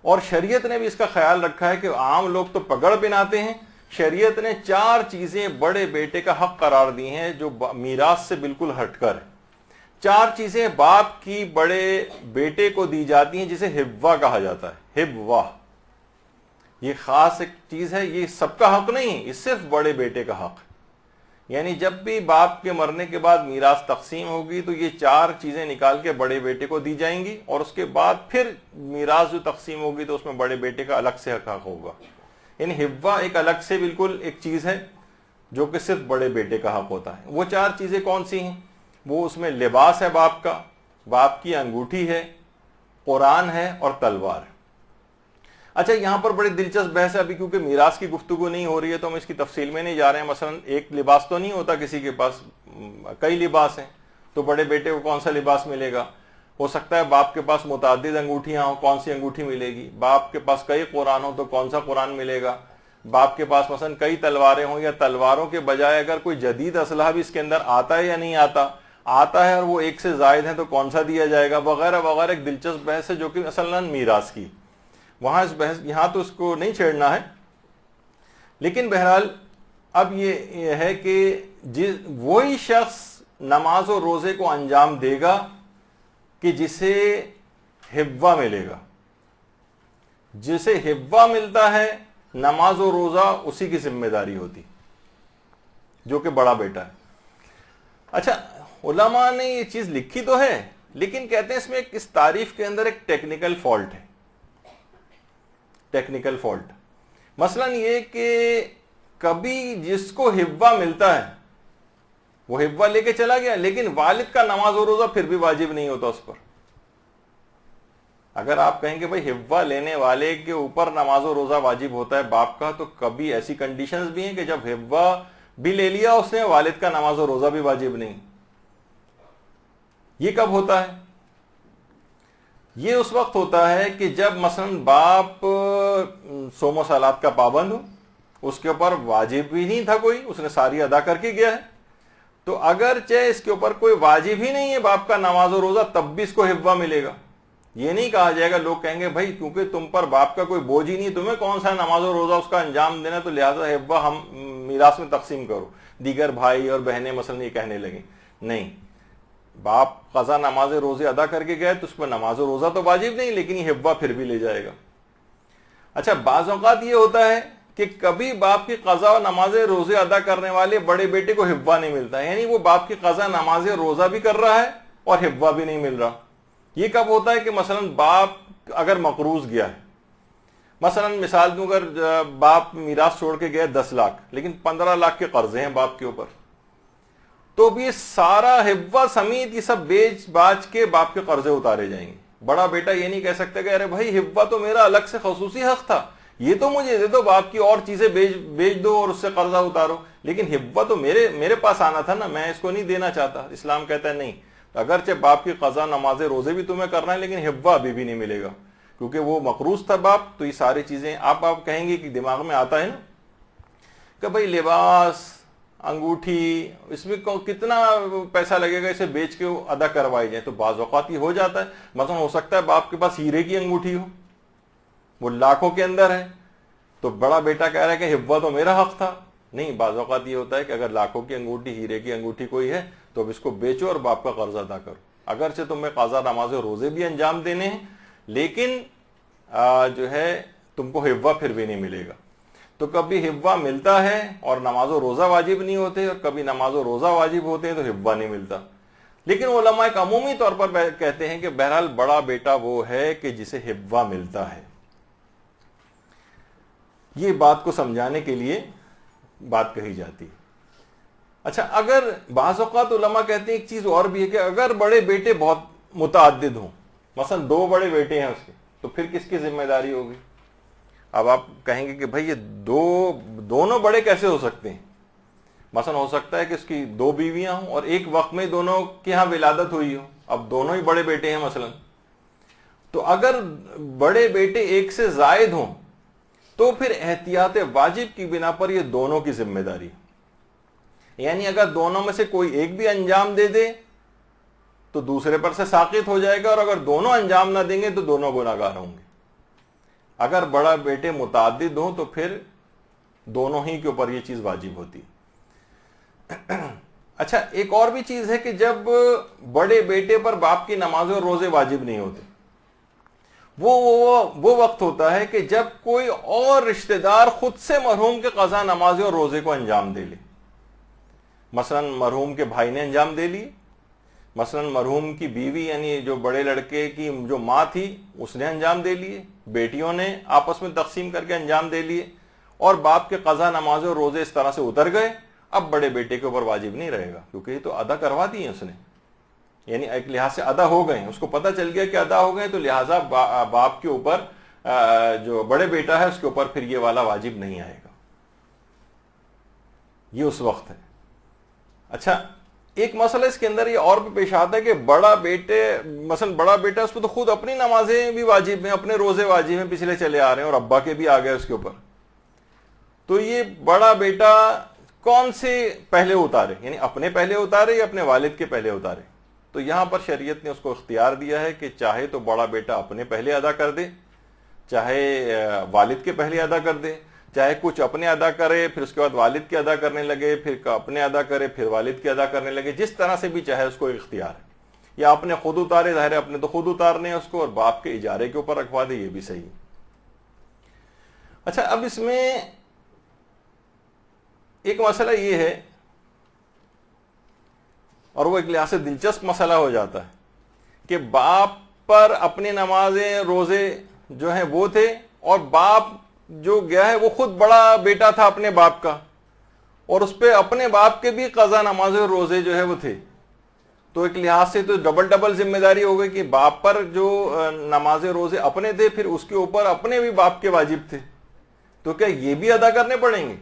اور شریعت نے بھی اس کا خیال رکھا ہے کہ عام لوگ تو پگڑ پہناتے ہیں، شریعت نے 4 چیزیں بڑے بیٹے کا حق قرار دی ہیں جو میراث سے بالکل ہٹ کر ہے. 4 چیزیں باپ کی بڑے بیٹے کو دی جاتی ہیں جسے ہبوا کہا جاتا ہے. ہبوا یہ خاص ایک چیز ہے، یہ سب کا حق نہیں، یہ صرف بڑے بیٹے کا حق ہے. یعنی جب بھی باپ کے مرنے کے بعد میراث تقسیم ہوگی تو یہ 4 چیزیں نکال کے بڑے بیٹے کو دی جائیں گی، اور اس کے بعد پھر میراث جو تقسیم ہوگی تو اس میں بڑے بیٹے کا الگ سے حق ہوگا. یعنی ہبوا ایک الگ سے بالکل ایک چیز ہے جو کہ صرف بڑے بیٹے کا حق ہوتا ہے. وہ 4 چیزیں کون سی ہیں؟ وہ اس میں لباس ہے باپ کا، باپ کی انگوٹھی ہے، قرآن ہے اور تلوار ہے. اچھا یہاں پر بڑی دلچسپ بحث ہے، ابھی کیونکہ میراث کی گفتگو نہیں ہو رہی ہے تو ہم اس کی تفصیل میں نہیں جا رہے ہیں. مثلا ایک لباس تو نہیں ہوتا کسی کے پاس، کئی لباس ہیں، تو بڑے بیٹے کو کون سا لباس ملے گا؟ ہو سکتا ہے باپ کے پاس متعدد انگوٹھیاں ہوں، کون سی انگوٹھی ملے گی؟ باپ کے پاس کئی قرآن ہوں تو کون سا قرآن ملے گا؟ باپ کے پاس مثلا کئی تلواریں ہوں، یا تلواروں کے بجائے اگر کوئی جدید اسلحہ بھی اس کے اندر آتا ہے یا نہیں آتا ہے اور وہ ایک سے زائد ہیں تو کون سا دیا جائے گا، وغیرہ وغیرہ. ایک دلچسپ بحث ہے جو کہ مثلا میراث کی، وہاں اس بحث یہاں تو اس کو نہیں چھیڑنا ہے. لیکن بہرحال اب یہ ہے کہ وہی شخص نماز و روزے کو انجام دے گا کہ جسے ہبوا ملے گا. جسے ہبوا ملتا ہے نماز و روزہ اسی کی ذمہ داری ہوتی، جو کہ بڑا بیٹا ہے. اچھا علماء نے یہ چیز لکھی تو ہے، لیکن کہتے ہیں اس میں اس تعریف کے اندر ایک ٹیکنیکل فالٹ ہے. ٹیکنیکل فالٹ مثلا یہ کہ کبھی جس کو ہبوا ملتا ہے وہ ہبوا لے کے چلا گیا، لیکن والد کا نماز و روزہ پھر بھی واجب نہیں ہوتا اس پر. اگر آپ کہیں کہ بھئی ہبوا لینے والے کے اوپر نماز و روزہ واجب ہوتا ہے باپ کا، تو کبھی ایسی کنڈیشنز بھی ہیں کہ جب ہبوا بھی لے لیا اس نے، والد کا نماز و روزہ بھی واجب نہیں. یہ کب ہوتا ہے؟ یہ اس وقت ہوتا ہے کہ جب مثلا باپ صوم و صلات کا پابند ہو، اس کے اوپر واجب بھی نہیں تھا کوئی، اس نے ساری ادا کر کے گیا ہے، تو اگرچہ اس کے اوپر کوئی واجب ہی نہیں ہے باپ کا نماز و روزہ، تب بھی اس کو ہبوا ملے گا. یہ نہیں کہا جائے گا، لوگ کہیں گے بھائی کیونکہ تم پر باپ کا کوئی بوجھ ہی نہیں، تمہیں کون سا نماز و روزہ اس کا انجام دینا، تو لہذا ہبوا ہم میراث میں تقسیم کرو. دیگر بھائی اور بہنیں مثلا یہ کہنے لگیں نہیں، باپ قضا نماز روزے ادا کر کے گئے تو اس پر نماز و روزہ تو واجب نہیں، لیکن یہ ہبوا پھر بھی لے جائے گا. اچھا بعض اوقات یہ ہوتا ہے کہ کبھی باپ کی قضا و نماز روزے ادا کرنے والے بڑے بیٹے کو ہبوا نہیں ملتا، یعنی وہ باپ کی قضا نماز روزہ بھی کر رہا ہے اور حفظہ بھی نہیں مل رہا. یہ کب ہوتا ہے کہ مثلاً باپ اگر مقروض گیا ہے, مثلاً مثال دوں, اگر باپ میراث چھوڑ کے گیا 10 لاکھ لیکن 15 لاکھ کے قرضے ہیں باپ کے اوپر, تو بھی یہ سارا حفظہ سمیت یہ سب بیچ باچ کے باپ کے قرضے اتارے جائیں گے. بڑا بیٹا یہ نہیں کہہ سکتا کہ ارے بھائی حفظہ تو میرا الگ سے خصوصی حق تھا, یہ تو مجھے دے دو, باپ کی اور چیزیں بیچ دو اور اس سے قرضہ اتارو, لیکن حفظہ تو میرے پاس آنا تھا نا, میں اس کو نہیں دینا چاہتا. اسلام کہتا ہے نہیں, اگرچہ باپ کی قضا نماز روزے بھی تمہیں کرنا ہے لیکن حفظہ ابھی بھی نہیں ملے گا, کیونکہ وہ مقروض تھا باپ. تو یہ ساری چیزیں آپ کہیں گے کہ دماغ میں آتا ہے نا کہ بھائی لباس, انگوٹھی, اس میں کتنا پیسہ لگے گا, اسے بیچ کے ادا کروائی جائے. تو بعض اوقات یہ ہو جاتا ہے, مثلا ہو سکتا ہے باپ کے پاس ہیرے کی انگوٹھی ہو, وہ لاکھوں کے اندر ہے, تو بڑا بیٹا کہہ رہا ہے کہ حفظہ تو میرا حق تھا. نہیں, بعض اوقات یہ ہوتا ہے کہ اگر لاکھوں کی انگوٹھی, ہیرے کی انگوٹھی کوئی ہے تو اب اس کو بیچو اور باپ کا قرض ادا کرو. اگرچہ تمہیں قضا نماز روزے بھی انجام دینے ہیں لیکن جو ہے تم کو حفظہ پھر بھی نہیں ملے گا. تو کبھی حفظہ ملتا ہے اور نماز و روزہ واجب نہیں ہوتے, اور کبھی نماز و روزہ واجب ہوتے ہیں تو حفظہ نہیں ملتا. لیکن علماء ایک عمومی طور پر کہتے ہیں کہ بہرحال بڑا بیٹا وہ ہے کہ جسے حفظہ ملتا ہے. یہ بات کو سمجھانے کے لیے بات کہی جاتی ہے. اچھا, اگر بعض اوقات علماء کہتے ہیں ایک چیز اور بھی ہے کہ اگر بڑے بیٹے بہت متعدد ہوں, مثلا 2 بڑے بیٹے ہیں اس کے, تو پھر کس کی ذمہ داری ہوگی؟ اب آپ کہیں گے کہ بھائی یہ دونوں بڑے کیسے ہو سکتے ہیں؟ مثلا ہو سکتا ہے کہ اس کی 2 بیویاں ہوں اور ایک وقت میں دونوں کے ہاں ولادت ہوئی ہو, اب دونوں ہی بڑے بیٹے ہیں مثلا. تو اگر بڑے بیٹے ایک سے زائد ہوں تو پھر احتیاط واجب کی بنا پر یہ دونوں کی ذمہ داری, یعنی اگر دونوں میں سے کوئی ایک بھی انجام دے دے تو دوسرے پر سے ساقط ہو جائے گا, اور اگر دونوں انجام نہ دیں گے تو دونوں گناہگار ہوں گے. اگر بڑا بیٹے متعدد ہوں تو پھر دونوں ہی کے اوپر یہ چیز واجب ہوتی. اچھا, ایک اور بھی چیز ہے کہ جب بڑے بیٹے پر باپ کی نماز اور روزے واجب نہیں ہوتے, وہ وقت ہوتا ہے کہ جب کوئی اور رشتہ دار خود سے مرحوم کے قضا نماز اور روزے کو انجام دے لے. مثلا مرحوم کے بھائی نے انجام دے لی, مثلا مرحوم کی بیوی یعنی جو بڑے لڑکے کی جو ماں تھی اس نے انجام دے لیے, بیٹیوں نے آپس میں تقسیم کر کے انجام دے لیے, اور باپ کے قضا نماز اور روزے اس طرح سے اتر گئے. اب بڑے بیٹے کے اوپر واجب نہیں رہے گا کیونکہ یہ تو ادا کروا دی ہیں اس نے, یعنی ایک لحاظ سے ادا ہو گئے ہیں, اس کو پتہ چل گیا کہ ادا ہو گئے, تو لہٰذا باپ کے اوپر جو بڑے بیٹا ہے اس کے اوپر پھر یہ والا واجب نہیں آئے گا. یہ اس وقت ہے. اچھا, ایک مسئلہ اس کے اندر یہ اور بھی پیش آتا ہے کہ بڑا بیٹے, مثلا بڑا بیٹا اس پہ تو خود اپنی نمازیں بھی واجب ہیں, اپنے روزے واجب ہیں, پچھلے چلے آ رہے ہیں, اور ابا کے بھی آ گئے اس کے اوپر. تو یہ بڑا بیٹا کون سے پہلے اتارے, یعنی اپنے پہلے اتارے یا اپنے والد کے پہلے اتارے؟ تو یہاں پر شریعت نے اس کو اختیار دیا ہے کہ چاہے تو بڑا بیٹا اپنے پہلے ادا کر دے, چاہے والد کے پہلے ادا کر دے, چاہے کچھ اپنے ادا کرے پھر اس کے بعد والد کے ادا کرنے لگے, پھر اپنے ادا کرے پھر والد کے ادا کرنے لگے, جس طرح سے بھی چاہے اس کو اختیار ہے. یا اپنے خود اتارے, ظاہر ہے اپنے تو خود اتارنے ہیں اس کو, اور باپ کے اجارے کے اوپر رکھوا دے, یہ بھی صحیح. اچھا, اب اس میں ایک مسئلہ یہ ہے, اور وہ ایک لحاظ سے دلچسپ مسئلہ ہو جاتا ہے, کہ باپ پر اپنی نمازیں روزے جو ہیں وہ تھے, اور باپ جو گیا ہے وہ خود بڑا بیٹا تھا اپنے باپ کا, اور اس پہ اپنے باپ کے بھی قضا نماز اور روزے جو ہے وہ تھے. تو ایک لحاظ سے تو ڈبل ذمہ داری ہو گئی کہ باپ پر جو نماز روزے اپنے تھے, پھر اس کے اوپر اپنے بھی باپ کے واجب تھے, تو کیا یہ بھی ادا کرنے پڑیں گے؟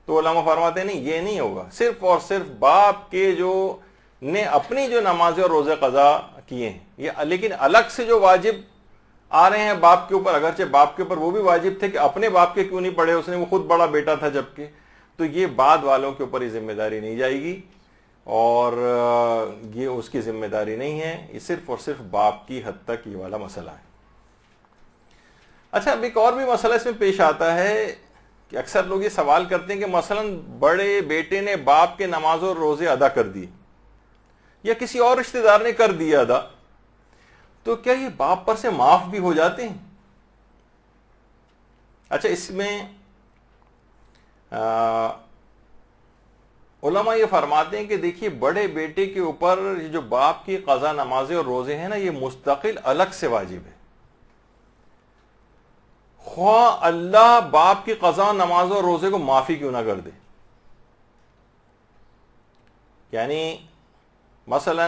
تو علماء فرماتے ہیں نہیں, یہ نہیں ہوگا. صرف اور صرف باپ کے جو نے اپنی جو نماز اور روزے قضا کیے ہیں, یہ لیکن الگ سے جو واجب آ رہے ہیں باپ کے اوپر, اگرچہ باپ کے اوپر وہ بھی واجب تھے کہ اپنے باپ کے کیوں نہیں پڑے, اس نے وہ خود بڑا بیٹا تھا جبکہ, تو یہ بعد والوں کے اوپر یہ ذمہ داری نہیں جائے گی, اور یہ اس کی ذمہ داری نہیں ہے, یہ صرف اور صرف باپ کی حد تک یہ والا مسئلہ ہے. اچھا, اب ایک اور بھی مسئلہ اس میں پیش آتا ہے کہ اکثر لوگ یہ سوال کرتے ہیں کہ مثلا بڑے بیٹے نے باپ کے نماز اور روزے ادا کر دی, یا کسی اور رشتہ دار نے کر دیا ادا, تو کیا یہ باپ پر سے معاف بھی ہو جاتے ہیں؟ اچھا, اس میں علماء یہ فرماتے ہیں کہ دیکھیے بڑے بیٹے کے اوپر جو باپ کی قضا نمازیں اور روزے ہیں نا، یہ مستقل الگ سے واجب ہے. خواہ اللہ باپ کی قضا نماز اور روزے کو معافی کیوں نہ کر دے. یعنی مثلا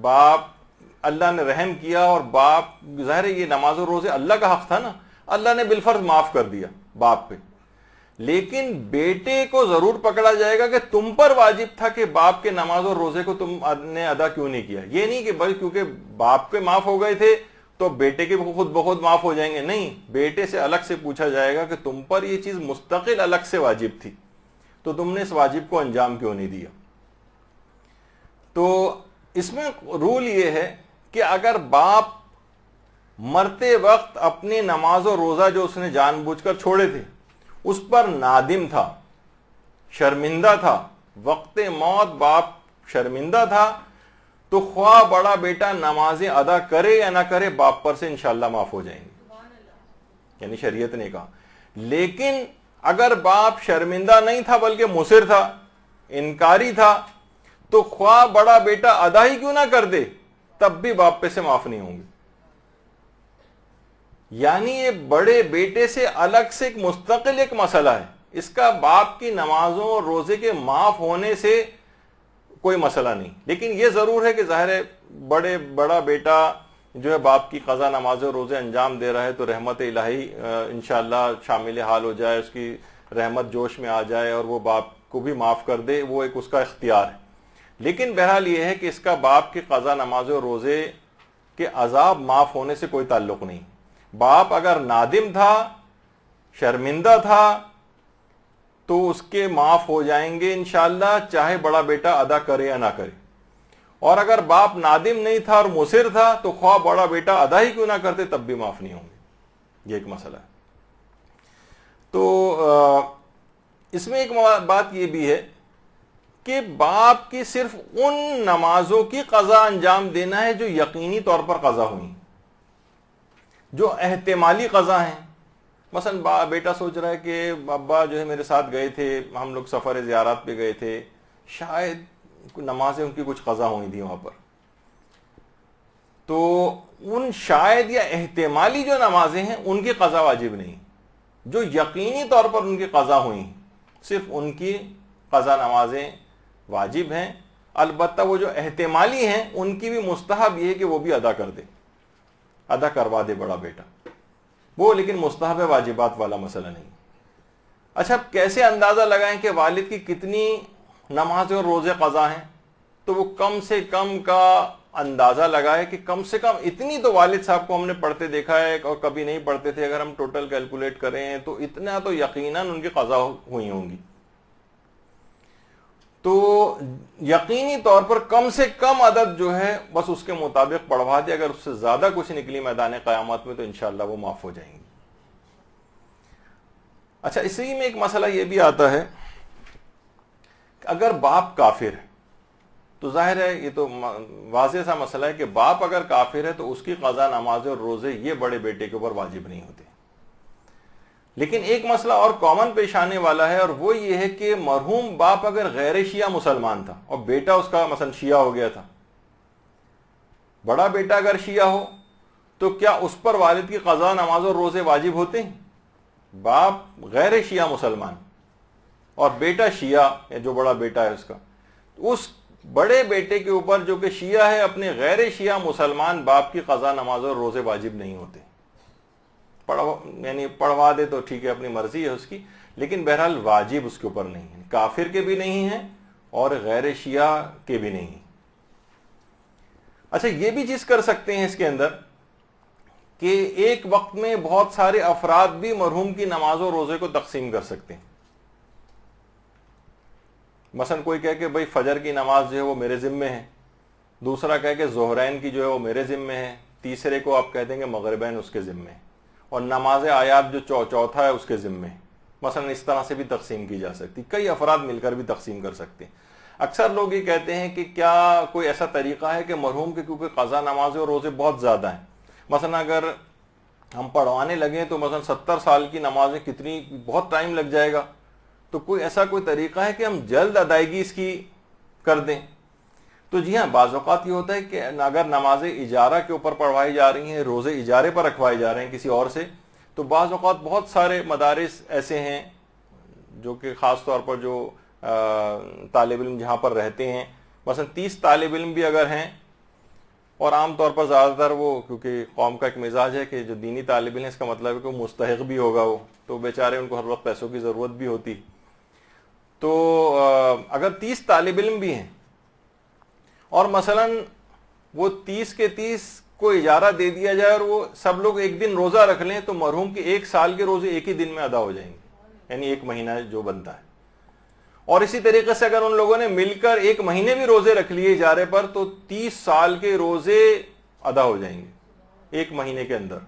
باپ، اللہ نے رحم کیا اور باپ، ظاہر ہے یہ نماز اور روزے اللہ کا حق تھا نا، اللہ نے بالفرض معاف کر دیا باپ پہ، لیکن بیٹے کو ضرور پکڑا جائے گا کہ تم پر واجب تھا کہ باپ کے نماز اور روزے کو تم نے ادا کیوں نہیں کیا. یہ نہیں کہ بھائی کیونکہ باپ کے معاف ہو گئے تھے تو بیٹے کے خود بخود معاف ہو جائیں گے. نہیں، بیٹے سے الگ سے پوچھا جائے گا کہ تم پر یہ چیز مستقل الگ سے واجب تھی تو تم نے اس واجب کو انجام کیوں نہیں دیا. تو اس میں رول یہ ہے کہ اگر باپ مرتے وقت اپنی نماز و روزہ جو اس نے جان بوجھ کر چھوڑے تھے اس پر نادم تھا، شرمندہ تھا، وقت موت باپ شرمندہ تھا، تو خواہ بڑا بیٹا نمازیں ادا کرے یا نہ کرے باپ پر سے انشاءاللہ معاف ہو جائیں گے. یعنی شریعت نے کہا. لیکن اگر باپ شرمندہ نہیں تھا بلکہ مصر تھا، انکاری تھا، تو خواہ بڑا بیٹا ادا ہی کیوں نہ کر دے تب بھی باپ پہ سے معاف نہیں ہوں گے. یعنی یہ بڑے بیٹے سے الگ سے ایک مستقل ایک مسئلہ ہے، اس کا باپ کی نمازوں اور روزے کے معاف ہونے سے کوئی مسئلہ نہیں. لیکن یہ ضرور ہے کہ ظاہر ہے بڑا بیٹا جو ہے باپ کی قضا نماز اور روزے انجام دے رہا ہے تو رحمت الہی انشاءاللہ شامل حال ہو جائے، اس کی رحمت جوش میں آ جائے اور وہ باپ کو بھی معاف کر دے، وہ ایک اس کا اختیار ہے. لیکن بہرحال یہ ہے کہ اس کا باپ کی قضا نماز اور روزے کے عذاب معاف ہونے سے کوئی تعلق نہیں. باپ اگر نادم تھا، شرمندہ تھا، تو اس کے معاف ہو جائیں گے انشاءاللہ چاہے بڑا بیٹا ادا کرے یا نہ کرے. اور اگر باپ نادم نہیں تھا اور مصر تھا تو خواہ بڑا بیٹا ادا ہی کیوں نہ کرتے تب بھی معاف نہیں ہوں گے. یہ ایک مسئلہ ہے. تو اس میں ایک بات یہ بھی ہے کہ باپ کی صرف ان نمازوں کی قضا انجام دینا ہے جو یقینی طور پر قضا ہوئی، جو احتمالی قضا ہیں. مثلا بیٹا سوچ رہا ہے کہ ابا جو ہے میرے ساتھ گئے تھے، ہم لوگ سفر زیارات پہ گئے تھے، شاید نمازیں ان کی کچھ قضا ہوئی تھی وہاں پر، تو ان شاید یا احتمالی جو نمازیں ہیں ان کی قضا واجب نہیں. جو یقینی طور پر ان کی قضا ہوئی صرف ان کی قضا نمازیں واجب ہیں. البتہ وہ جو احتمالی ہیں ان کی بھی مستحب یہ ہے کہ وہ بھی ادا کر دے، ادا کروا دے بڑا بیٹا، وہ لیکن مستحب واجبات والا مسئلہ نہیں. اچھا، اب کیسے اندازہ لگائیں کہ والد کی کتنی نمازیں اور روزے قضا ہیں؟ تو وہ کم سے کم کا اندازہ لگائے کہ کم سے کم اتنی تو والد صاحب کو ہم نے پڑھتے دیکھا ہے اور کبھی نہیں پڑھتے تھے، اگر ہم ٹوٹل کیلکولیٹ کریں تو اتنا تو یقیناً ان کی قضا ہوئی ہوں گی. تو یقینی طور پر کم سے کم عدد جو ہے بس اس کے مطابق پڑھوا دے. اگر اس سے زیادہ کچھ نکلی میدان قیامت میں تو انشاءاللہ وہ معاف ہو جائیں گی. اچھا، اسی میں ایک مسئلہ یہ بھی آتا ہے کہ اگر باپ کافر ہے تو ظاہر ہے یہ تو واضح سا مسئلہ ہے کہ باپ اگر کافر ہے تو اس کی قضا نماز اور روزے یہ بڑے بیٹے کے اوپر واجب نہیں ہوتے. لیکن ایک مسئلہ اور کامن پیش آنے والا ہے، اور وہ یہ ہے کہ مرحوم باپ اگر غیر شیعہ مسلمان تھا اور بیٹا اس کا مثلا شیعہ ہو گیا تھا، بڑا بیٹا اگر شیعہ ہو تو کیا اس پر والد کی قضا نماز اور روزے واجب ہوتے ہیں؟ باپ غیر شیعہ مسلمان اور بیٹا شیعہ، جو بڑا بیٹا ہے اس کا، اس بڑے بیٹے کے اوپر جو کہ شیعہ ہے اپنے غیر شیعہ مسلمان باپ کی قضا نماز اور روزے واجب نہیں ہوتے. یعنی پڑھوا دے تو ٹھیک ہے، اپنی مرضی ہے اس کی، لیکن بہرحال واجب اس کے اوپر نہیں ہے. کافر کے بھی نہیں ہیں اور غیر شیعہ کے بھی نہیں ہیں. اچھا، یہ بھی چیز کر سکتے ہیں اس کے اندر کہ ایک وقت میں بہت سارے افراد بھی مرحوم کی نماز و روزے کو تقسیم کر سکتے ہیں. مثلا کوئی کہے کہ بھئی فجر کی نماز جو ہے وہ میرے ذمے ہے، دوسرا کہے کہ ظہرین کی جو ہے وہ میرے ذمے ہے، تیسرے کو آپ کہہ دیں گے مغربین اس کے ذمے، اور نماز آیات جو چوتھا ہے اس کے ذمے. مثلا اس طرح سے بھی تقسیم کی جا سکتی، کئی افراد مل کر بھی تقسیم کر سکتے ہیں. اکثر لوگ یہ کہتے ہیں کہ کیا کوئی ایسا طریقہ ہے کہ مرحوم کے کیونکہ قضا نمازیں اور روزے بہت زیادہ ہیں، مثلا اگر ہم پڑھوانے لگیں تو مثلا 70 سال کی نمازیں کتنی، بہت ٹائم لگ جائے گا، تو کوئی ایسا کوئی طریقہ ہے کہ ہم جلد ادائیگی اس کی کر دیں؟ تو جی ہاں، بعض اوقات یہ ہوتا ہے کہ اگر نمازیں اجارہ کے اوپر پڑھوائی جا رہی ہیں، روزے اجارے پر رکھوائے جا رہے ہیں کسی اور سے، تو بعض اوقات بہت سارے مدارس ایسے ہیں جو کہ خاص طور پر جو طالب علم جہاں پر رہتے ہیں، مثلا 30 طالب علم بھی اگر ہیں، اور عام طور پر زیادہ تر وہ، کیونکہ قوم کا ایک مزاج ہے کہ جو دینی طالب علم ہے اس کا مطلب ہے کہ وہ مستحق بھی ہوگا، وہ تو بیچارے ان کو ہر وقت پیسوں کی ضرورت بھی ہوتی، تو اگر 30 طالب علم بھی ہیں اور مثلا وہ 30 کے 30 کو اجارہ دے دیا جائے اور وہ سب لوگ ایک دن روزہ رکھ لیں، تو مرحوم کے 1 سال کے روزے ایک ہی دن میں ادا ہو جائیں گے، یعنی 1 مہینہ جو بنتا ہے. اور اسی طریقے سے اگر ان لوگوں نے مل کر 1 مہینے بھی روزے رکھ لیے اجارے پر، تو 30 سال کے روزے ادا ہو جائیں گے 1 مہینے کے اندر.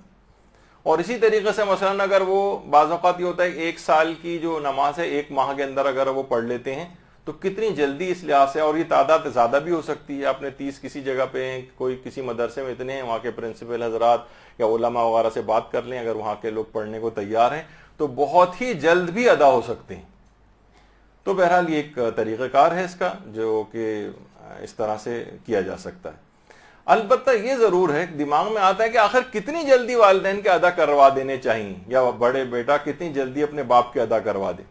اور اسی طریقے سے مثلا اگر وہ بعض اوقات یہ ہوتا ہے 1 سال کی جو نماز ہے 1 ماہ کے اندر اگر وہ پڑھ لیتے ہیں تو کتنی جلدی اس لحاظ سے، اور یہ تعداد زیادہ بھی ہو سکتی ہے. آپ نے 30 کسی جگہ پہ ہیں، کوئی کسی مدرسے میں اتنے ہیں، وہاں کے پرنسپل حضرات یا علماء وغیرہ سے بات کر لیں، اگر وہاں کے لوگ پڑھنے کو تیار ہیں تو بہت ہی جلد بھی ادا ہو سکتے ہیں. تو بہرحال یہ ایک طریقہ کار ہے اس کا جو کہ اس طرح سے کیا جا سکتا ہے. البتہ یہ ضرور ہے، دماغ میں آتا ہے کہ آخر کتنی جلدی والدین کے ادا کروا دینے چاہیے، یا بڑے بیٹا کتنی جلدی اپنے باپ کے ادا کروا دے.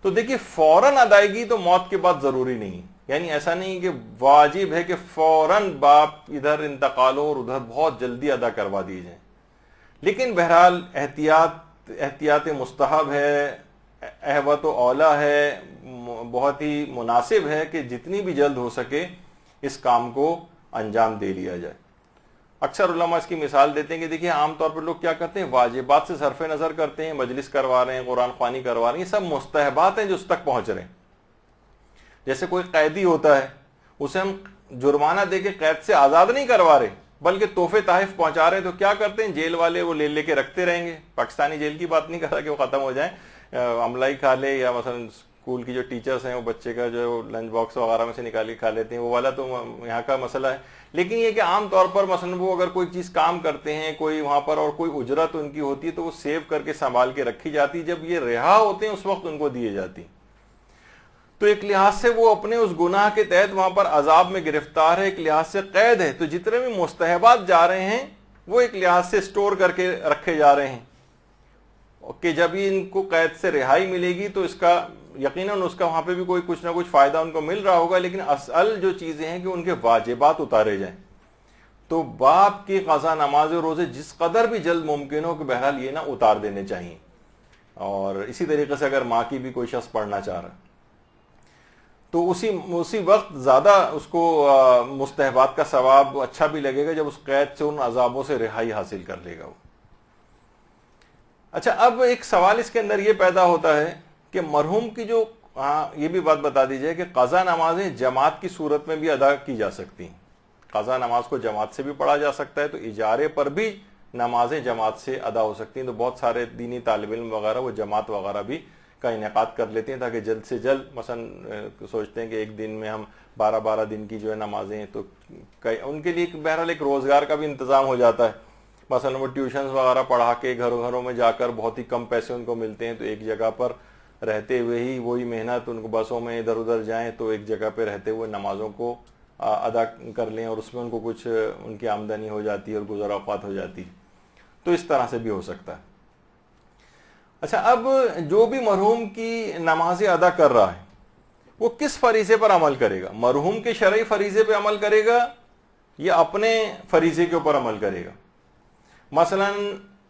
تو دیکھیے فوراً ادائیگی تو موت کے بعد ضروری نہیں، یعنی ایسا نہیں کہ واجب ہے کہ فوراً باپ ادھر انتقال ہو اور ادھر بہت جلدی ادا کروا دی جائیں. لیکن بہرحال احتیاط مستحب ہے، احوط و اولا ہے، بہت ہی مناسب ہے کہ جتنی بھی جلد ہو سکے اس کام کو انجام دے لیا جائے. اکثر علماء اس کی مثال دیتے ہیں کہ دیکھیے عام طور پر لوگ کیا کرتے ہیں، واجبات سے صرف نظر کرتے ہیں، مجلس کروا رہے ہیں، قرآن خوانی کروا رہے ہیں، یہ سب مستحبات ہیں جو اس تک پہنچ رہے ہیں. جیسے کوئی قیدی ہوتا ہے، اسے ہم جرمانہ دے کے قید سے آزاد نہیں کروا رہے بلکہ تحفے تحائف پہنچا رہے ہیں، تو کیا کرتے ہیں جیل والے وہ لے کے رکھتے رہیں گے. پاکستانی جیل کی بات نہیں کر رہا کہ وہ ختم ہو جائیں، عملہ ہی کھا لے، یا مثلا اسکول کی جو ٹیچرز ہیں وہ بچے کا جو لنچ باکس وغیرہ میں سے نکال کے کھا لیتے ہیں، وہ والا تو یہاں کا مسئلہ ہے. لیکن یہ کہ عام طور پر مثلا وہ اگر کوئی چیز کام کرتے ہیں کوئی وہاں پر اور کوئی اجرت ان کی ہوتی ہے تو وہ سیو کر کے سنبھال کے رکھی جاتی، جب یہ رہا ہوتے ہیں اس وقت ان کو دیے جاتی. تو ایک لحاظ سے وہ اپنے اس گناہ کے تحت وہاں پر عذاب میں گرفتار ہے، ایک لحاظ سے قید ہے. تو جتنے بھی مستحبات جا رہے ہیں وہ ایک لحاظ سے سٹور کر کے رکھے جا رہے ہیں کہ جب ہی ان کو قید سے رہائی ملے گی تو اس کا یقیناً اس کا وہاں پہ بھی کوئی کچھ نہ کچھ فائدہ ان کو مل رہا ہوگا. لیکن اصل جو چیزیں ہیں کہ ان کے واجبات اتارے جائیں. تو باپ کی قضا نماز و روزے جس قدر بھی جلد ممکن ہو کہ بہرحال یہ نہ اتار دینے چاہیے. اور اسی طریقے سے اگر ماں کی بھی کوئی شخص پڑھنا چاہ رہا ہے تو اسی وقت زیادہ اس کو مستحبات کا ثواب اچھا بھی لگے گا جب اس قید سے ان عذابوں سے رہائی حاصل کر لے گا وہ. اچھا، اب ایک سوال اس کے اندر یہ پیدا ہوتا ہے کہ مرحوم کی جو یہ بھی بات بتا دی جائے کہ قضا نمازیں جماعت کی صورت میں بھی ادا کی جا سکتی ہیں. قضا نماز کو جماعت سے بھی پڑھا جا سکتا ہے، تو اجارے پر بھی نمازیں جماعت سے ادا ہو سکتی ہیں. تو بہت سارے دینی طالب علم وغیرہ وہ جماعت وغیرہ بھی کا انعقاد کر لیتے ہیں تاکہ جلد سے جلد، مثلا سوچتے ہیں کہ ایک دن میں ہم 12 دن کی جو ہے نمازیں، تو ان کے لیے بہرحال ایک روزگار کا بھی انتظام ہو جاتا ہے. مثلا وہ ٹیوشنز وغیرہ پڑھا کے گھروں میں جا کر بہت ہی کم پیسے ان کو ملتے ہیں، تو ایک جگہ پر رہتے ہوئے ہی وہی محنت، ان کو بسوں میں ادھر ادھر جائیں تو ایک جگہ پہ رہتے ہوئے نمازوں کو ادا کر لیں اور اس میں ان کو کچھ ان کی آمدنی ہو جاتی ہے اور گزر اوقات ہو جاتی ہے. تو اس طرح سے بھی ہو سکتا ہے. اچھا، اب جو بھی مرحوم کی نمازیں ادا کر رہا ہے وہ کس فریضے پر عمل کرے گا؟ مرحوم کے شرعی فریضے پہ عمل کرے گا یا اپنے فریضے کے اوپر عمل کرے گا؟ مثلا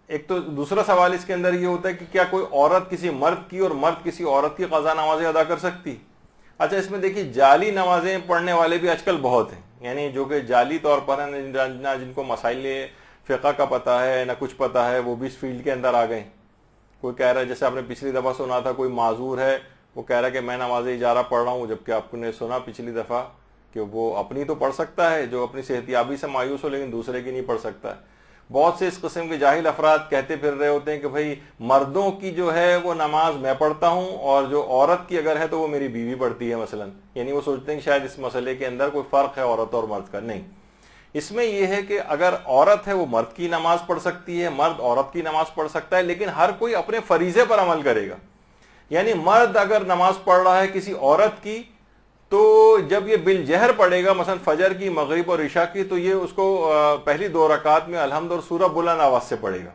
ایک تو دوسرا سوال اس کے اندر یہ ہوتا ہے کہ کیا کوئی عورت کسی مرد کی اور مرد کسی عورت کی قضا نمازیں ادا کر سکتی؟ اچھا، اس میں دیکھیے جعلی نمازیں پڑھنے والے بھی آج کل بہت ہیں، یعنی جو کہ جعلی طور پر ہیں، نہ جن کو مسائل فقہ کا پتہ ہے نہ کچھ پتہ ہے، وہ بھی اس فیلڈ کے اندر آ گئے. کوئی کہہ رہا ہے، جیسے آپ نے پچھلی دفعہ سنا تھا کوئی معذور ہے وہ کہہ رہا ہے کہ میں نماز اجارہ پڑھ رہا ہوں، جبکہ آپ نے سنا پچھلی دفعہ کہ وہ اپنی تو پڑھ سکتا ہے جو اپنی صحت یابی سے مایوس ہو، لیکن دوسرے کی نہیں پڑھ سکتا ہے. بہت سے اس قسم کے جاہل افراد کہتے پھر رہے ہوتے ہیں کہ بھائی مردوں کی جو ہے وہ نماز میں پڑھتا ہوں اور جو عورت کی اگر ہے تو وہ میری بیوی پڑھتی ہے مثلا. یعنی وہ سوچتے ہیں کہ شاید اس مسئلے کے اندر کوئی فرق ہے عورت اور مرد کا. نہیں، اس میں یہ ہے کہ اگر عورت ہے وہ مرد کی نماز پڑھ سکتی ہے، مرد عورت کی نماز پڑھ سکتا ہے، لیکن ہر کوئی اپنے فریضے پر عمل کرے گا. یعنی مرد اگر نماز پڑھ رہا ہے کسی عورت کی تو جب یہ بالجہر پڑھے گا مثلا فجر کی، مغرب اور عشاء کی، تو یہ اس کو پہلی 2 رکعات میں الحمد اور سورہ بلند آواز سے پڑھے گا،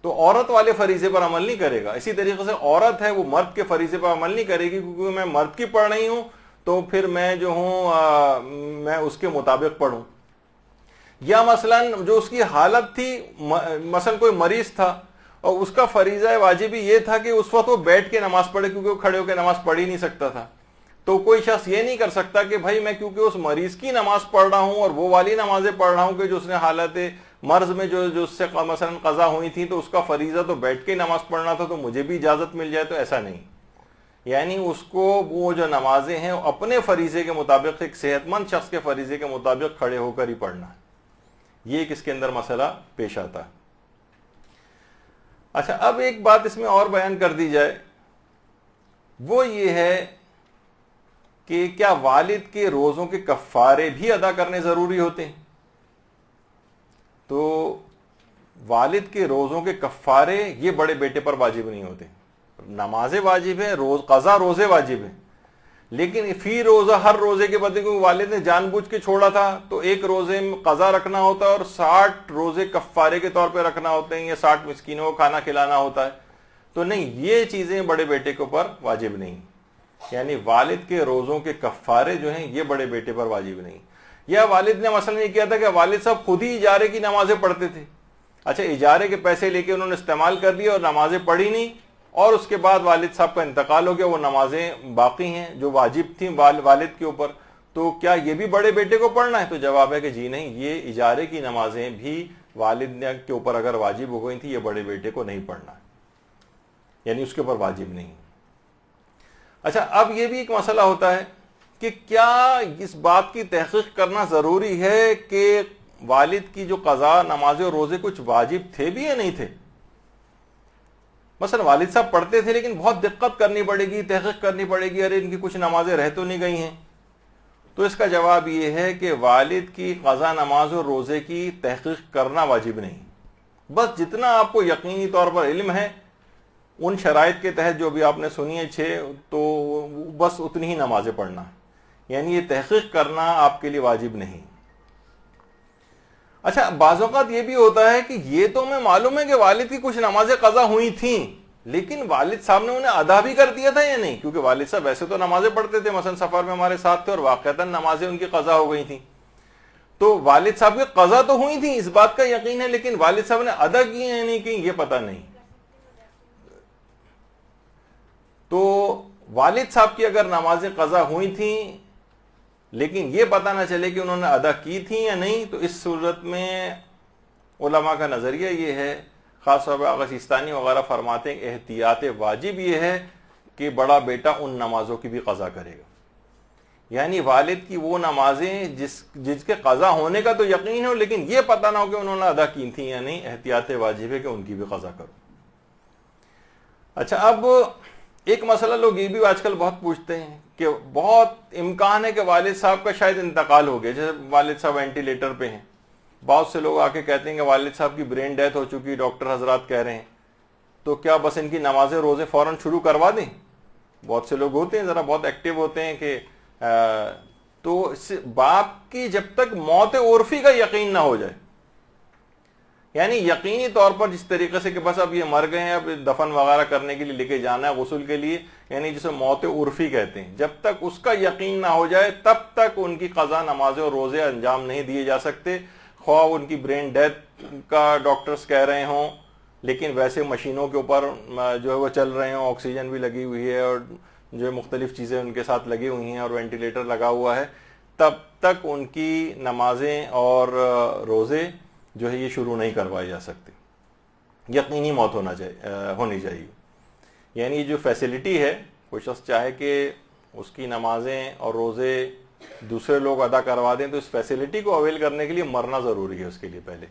تو عورت والے فریضے پر عمل نہیں کرے گا۔ اسی طریقے سے عورت ہے وہ مرد کے فریضے پر عمل نہیں کرے گی، کیونکہ میں مرد کی پڑھ رہی ہوں تو پھر میں جو ہوں میں اس کے مطابق پڑھوں۔ یا مثلا جو اس کی حالت تھی، مثلا کوئی مریض تھا اور اس کا فریضہ واجبی یہ تھا کہ اس وقت وہ بیٹھ کے نماز پڑھے، کیونکہ وہ کھڑے ہو کے نماز پڑھ ہی نہیں سکتا تھا، تو کوئی شخص یہ نہیں کر سکتا کہ بھائی میں کیونکہ اس مریض کی نماز پڑھ رہا ہوں اور وہ والی نمازیں پڑھ رہا ہوں کہ جو اس نے حالت مرض میں جو اس سے مثلا قضا ہوئی تھی تو اس کا فریضہ تو بیٹھ کے نماز پڑھنا تھا، تو مجھے بھی اجازت مل جائے، تو ایسا نہیں۔ یعنی اس کو وہ جو نمازیں ہیں اپنے فریضے کے مطابق، ایک صحت مند شخص کے فریضے کے مطابق کھڑے ہو کر ہی پڑھنا ہے۔ یہ ایک اس کے اندر مسئلہ پیش آتا ہے۔ اچھا، اب ایک بات اس میں اور بیان کر دی جائے، وہ یہ ہے کہ کیا والد کے روزوں کے کفارے بھی ادا کرنے ضروری ہوتے ہیں؟ تو والد کے روزوں کے کفارے یہ بڑے بیٹے پر واجب نہیں ہوتے۔ نمازیں واجب ہیں، قضا روزے واجب ہیں، لیکن فی روزہ ہر روزے کے بدلے کیونکہ والد نے جان بوجھ کے چھوڑا تھا تو ایک روزے میں قضا رکھنا ہوتا ہے اور 60 روزے کفارے کے طور پہ رکھنا ہوتے ہیں، یا 60 مسکینوں کو کھانا کھلانا ہوتا ہے، تو نہیں، یہ چیزیں بڑے بیٹے کے اوپر واجب نہیں۔ یعنی والد کے روزوں کے کفارے جو ہیں یہ بڑے بیٹے پر واجب نہیں۔ یا والد نے مثلا یہ کیا تھا کہ والد صاحب خود ہی اجارے کی نمازیں پڑھتے تھے، اچھا اجارے کے پیسے لے کے انہوں نے استعمال کر لیا اور نمازیں پڑھی نہیں، اور اس کے بعد والد صاحب کا انتقال ہو گیا، وہ نمازیں باقی ہیں جو واجب تھیں والد کے اوپر، تو کیا یہ بھی بڑے بیٹے کو پڑھنا ہے؟ تو جواب ہے کہ جی نہیں، یہ اجارے کی نمازیں بھی والد کے اوپر اگر واجب ہو گئی تھی یہ بڑے بیٹے کو نہیں پڑھنا ہے، یعنی اس کے اوپر واجب نہیں۔ اچھا، اب یہ بھی ایک مسئلہ ہوتا ہے کہ کیا اس بات کی تحقیق کرنا ضروری ہے کہ والد کی جو قضا نمازیں اور روزے کچھ واجب تھے بھی یا نہیں تھے؟ مثلا والد صاحب پڑھتے تھے لیکن بہت دقت کرنی پڑے گی، تحقیق کرنی پڑے گی، ارے ان کی کچھ نمازیں رہ تو نہیں گئی ہیں، تو اس کا جواب یہ ہے کہ والد کی قضا نماز اور روزے کی تحقیق کرنا واجب نہیں، بس جتنا آپ کو یقینی طور پر علم ہے ان شرائط کے تحت جو بھی آپ نے سنی ہے 6، تو بس اتنی ہی نمازیں پڑھنا ہے، یعنی یہ تحقیق کرنا آپ کے لیے واجب نہیں۔ اچھا، بعض اوقات یہ بھی ہوتا ہے کہ یہ تو ہمیں معلوم ہے کہ والد کی کچھ نمازیں قضا ہوئی تھیں، لیکن والد صاحب نے انہیں ادا بھی کر دیا تھا یا نہیں، کیونکہ والد صاحب ویسے تو نمازیں پڑھتے تھے، مثلا سفر میں ہمارے ساتھ تھے اور واقعتاً نمازیں ان کی قضا ہو گئی تھیں، تو والد صاحب کی قضا تو ہوئی تھیں اس بات کا یقین ہے، لیکن والد صاحب نے ادا کی یا نہیں کی یہ پتہ نہیں۔ تو والد صاحب کی اگر نمازیں قضا ہوئی تھیں لیکن یہ پتہ نہ چلے کہ انہوں نے ادا کی تھیں یا نہیں، تو اس صورت میں علماء کا نظریہ یہ ہے، خاص طور پر آغا سیستانی وغیرہ فرماتے ہیں کہ احتیاط واجب یہ ہے کہ بڑا بیٹا ان نمازوں کی بھی قضا کرے گا، یعنی والد کی وہ نمازیں جس کے قضا ہونے کا تو یقین ہو لیکن یہ پتہ نہ ہو کہ انہوں نے ادا کی تھیں یا نہیں، احتیاط واجب ہے کہ ان کی بھی قضا کرو۔ اچھا، اب ایک مسئلہ لوگ یہ بھی آج کل بہت پوچھتے ہیں کہ بہت امکان ہے کہ والد صاحب کا شاید انتقال ہو گیا، جیسے والد صاحب وینٹیلیٹر پہ ہیں، بہت سے لوگ آ کے کہتے ہیں کہ والد صاحب کی برین ڈیتھ ہو چکی، ڈاکٹر حضرات کہہ رہے ہیں، تو کیا بس ان کی نمازیں روزے فوراً شروع کروا دیں؟ بہت سے لوگ ہوتے ہیں ذرا بہت ایکٹیو ہوتے ہیں کہ تو باپ کی جب تک موت عرفی کا یقین نہ ہو جائے، یعنی یقینی طور پر جس طریقے سے کہ بس اب یہ مر گئے ہیں، اب دفن وغیرہ کرنے کے لیے لے کے جانا ہے غسل کے لیے، یعنی جسے موت عرفی کہتے ہیں، جب تک اس کا یقین نہ ہو جائے تب تک ان کی قضا نمازیں اور روزے انجام نہیں دیے جا سکتے، خواہ ان کی برین ڈیتھ کا ڈاکٹرز کہہ رہے ہوں، لیکن ویسے مشینوں کے اوپر جو ہے وہ چل رہے ہوں، آکسیجن بھی لگی ہوئی ہے اور جو مختلف چیزیں ان کے ساتھ لگی ہوئی ہیں اور وینٹیلیٹر لگا ہوا ہے، تب تک ان کی نمازیں اور روزے جو ہے یہ شروع نہیں کروائے جا سکتے، یقینی موت ہونی چاہیے۔ یعنی جو فیسلٹی ہے، کوئی شخص چاہے کہ اس کی نمازیں اور روزے دوسرے لوگ ادا کروا دیں تو اس فیسلٹی کو اویل کرنے کے لیے مرنا ضروری ہے اس کے لیے پہلے۔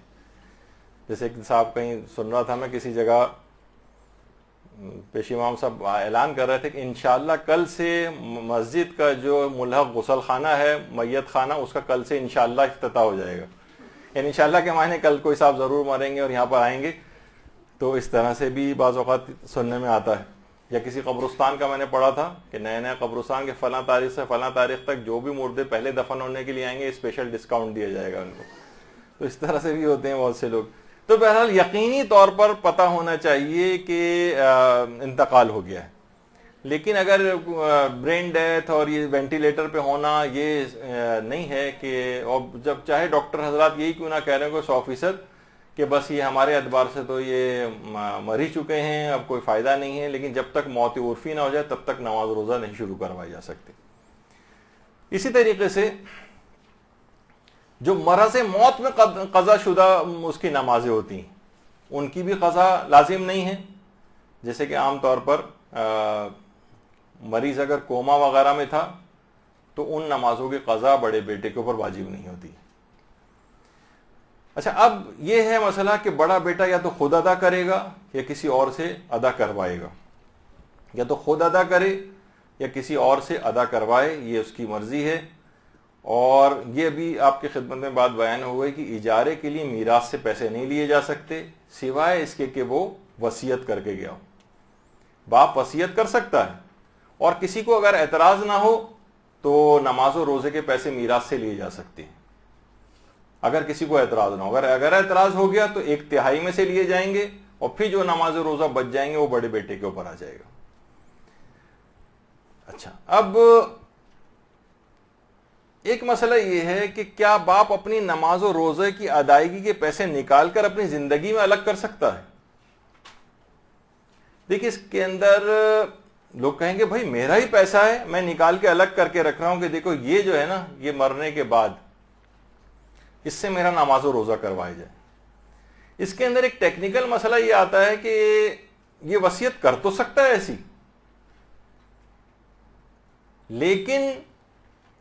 جیسے ایک صاحب کہیں سن رہا تھا میں کسی جگہ، پیش امام صاحب اعلان کر رہے تھے کہ انشاءاللہ کل سے مسجد کا جو ملحق غسل خانہ ہے، میت خانہ، اس کا کل سے انشاءاللہ افتتاح ہو جائے گا، یعنی انشاءاللہ کے معنی کل کوئی صاحب ضرور مریں گے اور یہاں پر آئیں گے، تو اس طرح سے بھی بعض اوقات سننے میں آتا ہے۔ یا کسی قبرستان کا میں نے پڑھا تھا کہ نئے نئے قبرستان کے فلاں تاریخ سے فلاں تاریخ تک جو بھی مردے پہلے دفن ہونے کے لیے آئیں گے اسپیشل ڈسکاؤنٹ دیا جائے گا ان کو. تو اس طرح سے بھی ہوتے ہیں بہت سے لوگ. تو بہرحال یقینی طور پر پتہ ہونا چاہیے کہ انتقال ہو گیا ہے. لیکن اگر برین ڈیتھ اور یہ وینٹیلیٹر پہ ہونا یہ نہیں ہے کہ, اور جب چاہے ڈاکٹر حضرات یہی کیوں نہ کہہ رہے ہیں کہ 100% کہ بس یہ ہمارے اعتبار سے تو یہ مر ہی چکے ہیں, اب کوئی فائدہ نہیں ہے, لیکن جب تک موت عرفی نہ ہو جائے تب تک نماز روزہ نہیں شروع کروائی جا سکتی. اسی طریقے سے جو مرض موت میں قضا شدہ اس کی نمازیں ہوتی ہیں ان کی بھی قضا لازم نہیں ہے. جیسے کہ عام طور پر مریض اگر کوما وغیرہ میں تھا تو ان نمازوں کی قضا بڑے بیٹے کے اوپر واجب نہیں ہوتی. اچھا, اب یہ ہے مسئلہ کہ بڑا بیٹا یا تو خود ادا کرے گا یا کسی اور سے ادا کروائے گا. یا تو خود ادا کرے یا کسی اور سے ادا کروائے, یہ اس کی مرضی ہے. اور یہ بھی آپ کی خدمت میں بات بیان ہو گئی کہ اجارے کے لیے میراث سے پیسے نہیں لیے جا سکتے سوائے اس کے کہ وہ وصیت کر کے گیا ہو. باپ وصیت کر سکتا ہے, اور کسی کو اگر اعتراض نہ ہو تو نماز و روزے کے پیسے میراث سے لیے جا سکتے ہیں اگر کسی کو اعتراض نہ ہو. اگر اعتراض ہو گیا تو 1/3 میں سے لیے جائیں گے, اور پھر جو نماز و روزہ بچ جائیں گے وہ بڑے بیٹے کے اوپر آ جائے گا. اچھا, اب ایک مسئلہ یہ ہے کہ کیا باپ اپنی نماز و روزے کی ادائیگی کے پیسے نکال کر اپنی زندگی میں الگ کر سکتا ہے؟ دیکھیے, اس کے اندر لوگ کہیں گے بھائی میرا ہی پیسہ ہے, میں نکال کے الگ کر کے رکھ رہا ہوں کہ دیکھو یہ جو ہے نا یہ مرنے کے بعد اس سے میرا نماز و روزہ کروایا جائے. اس کے اندر ایک ٹیکنیکل مسئلہ یہ آتا ہے کہ یہ وصیت کر تو سکتا ہے ایسی, لیکن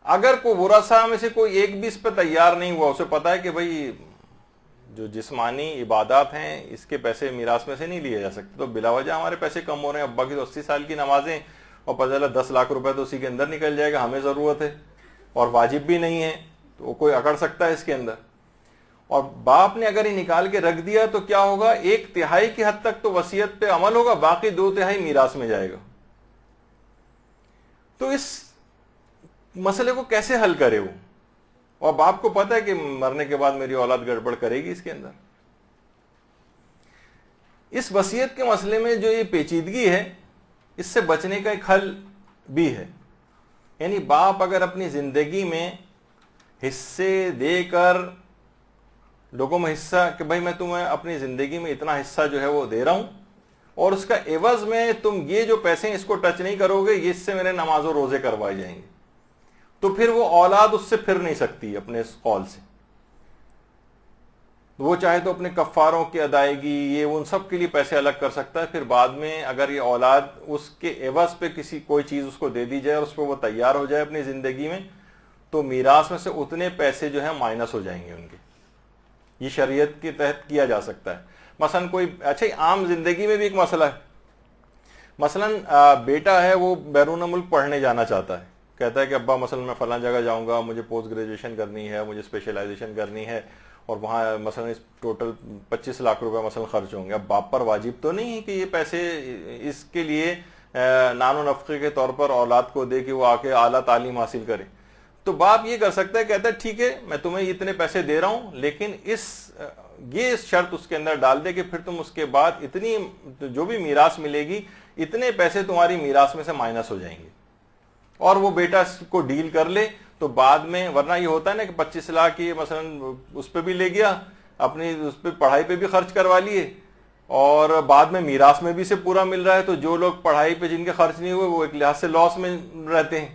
اگر کوئی ورثاء میں سے کوئی ایک بھی اس پہ تیار نہیں ہوا, اسے پتا ہے کہ بھائی جو جسمانی عبادات ہیں اس کے پیسے میراث میں سے نہیں لیے جا سکتے, تو بلا وجہ ہمارے پیسے کم ہو رہے ہیں, ابا کی تو 80 سال کی نمازیں اور پتہ چلا 10 لاکھ روپے تو اسی کے اندر نکل جائے گا, ہمیں ضرورت ہے اور واجب بھی نہیں ہے, تو کوئی اکڑ سکتا ہے اس کے اندر. اور باپ نے اگر یہ نکال کے رکھ دیا تو کیا ہوگا, 1/3 کی حد تک تو وصیت پہ عمل ہوگا, باقی 2/3 میراث میں جائے گا. تو اس مسئلے کو کیسے حل کرے وہ, اور باپ کو پتا ہے کہ مرنے کے بعد میری اولاد گڑبڑ کرے گی اس کے اندر. اس وصیت کے مسئلے میں جو یہ پیچیدگی ہے اس سے بچنے کا ایک حل بھی ہے. یعنی باپ اگر اپنی زندگی میں حصے دے کر لوگوں میں حصہ کہ بھائی میں تمہیں اپنی زندگی میں اتنا حصہ جو ہے وہ دے رہا ہوں, اور اس کا عوض میں تم یہ جو پیسے ہیں اس کو ٹچ نہیں کرو گے, اس سے میرے نماز و روزے کروائے جائیں گے, تو پھر وہ اولاد اس سے پھر نہیں سکتی اپنے اس قول سے. وہ چاہے تو اپنے کفاروں کی ادائیگی یہ ان سب کے لیے پیسے الگ کر سکتا ہے, پھر بعد میں اگر یہ اولاد اس کے عوض پہ کسی کوئی چیز اس کو دے دی جائے اور اس پہ وہ تیار ہو جائے اپنی زندگی میں, تو میراث میں سے اتنے پیسے جو ہیں مائنس ہو جائیں گے ان کے. یہ شریعت کے تحت کیا جا سکتا ہے. مثلا کوئی اچھا عام زندگی میں بھی ایک مسئلہ ہے, مثلا بیٹا ہے وہ بیرون ملک پڑھنے جانا چاہتا ہے, کہتا ہے کہ ابا مثلا میں فلاں جگہ جاؤں گا, مجھے پوسٹ گریجویشن کرنی ہے, مجھے اسپیشلائزیشن کرنی ہے, اور وہاں مثلا ٹوٹل 25 لاکھ روپے مثلا خرچ ہوں گے. اب باپ پر واجب تو نہیں ہے کہ یہ پیسے اس کے لیے نان و نفقے کے طور پر اولاد کو دے کہ وہ آ کے اعلیٰ تعلیم حاصل کرے. تو باپ یہ کر سکتا ہے, کہتا ہے ٹھیک ہے میں تمہیں اتنے پیسے دے رہا ہوں, لیکن یہ شرط اس کے اندر ڈال دے کہ پھر تم اس کے بعد اتنی جو بھی میراث ملے گی اتنے پیسے تمہاری میراث میں سے مائنس ہو جائیں گے, اور وہ بیٹا اس کو ڈیل کر لے. تو بعد میں ورنہ یہ ہوتا ہے نا کہ 25 لاکھ کی مثلا اس پہ بھی لے گیا, اپنی اس پہ پڑھائی پہ بھی خرچ کروا لیے, اور بعد میں میراث میں بھی سے پورا مل رہا ہے, تو جو لوگ پڑھائی پہ جن کے خرچ نہیں ہوئے وہ ایک لحاظ سے لاس میں رہتے ہیں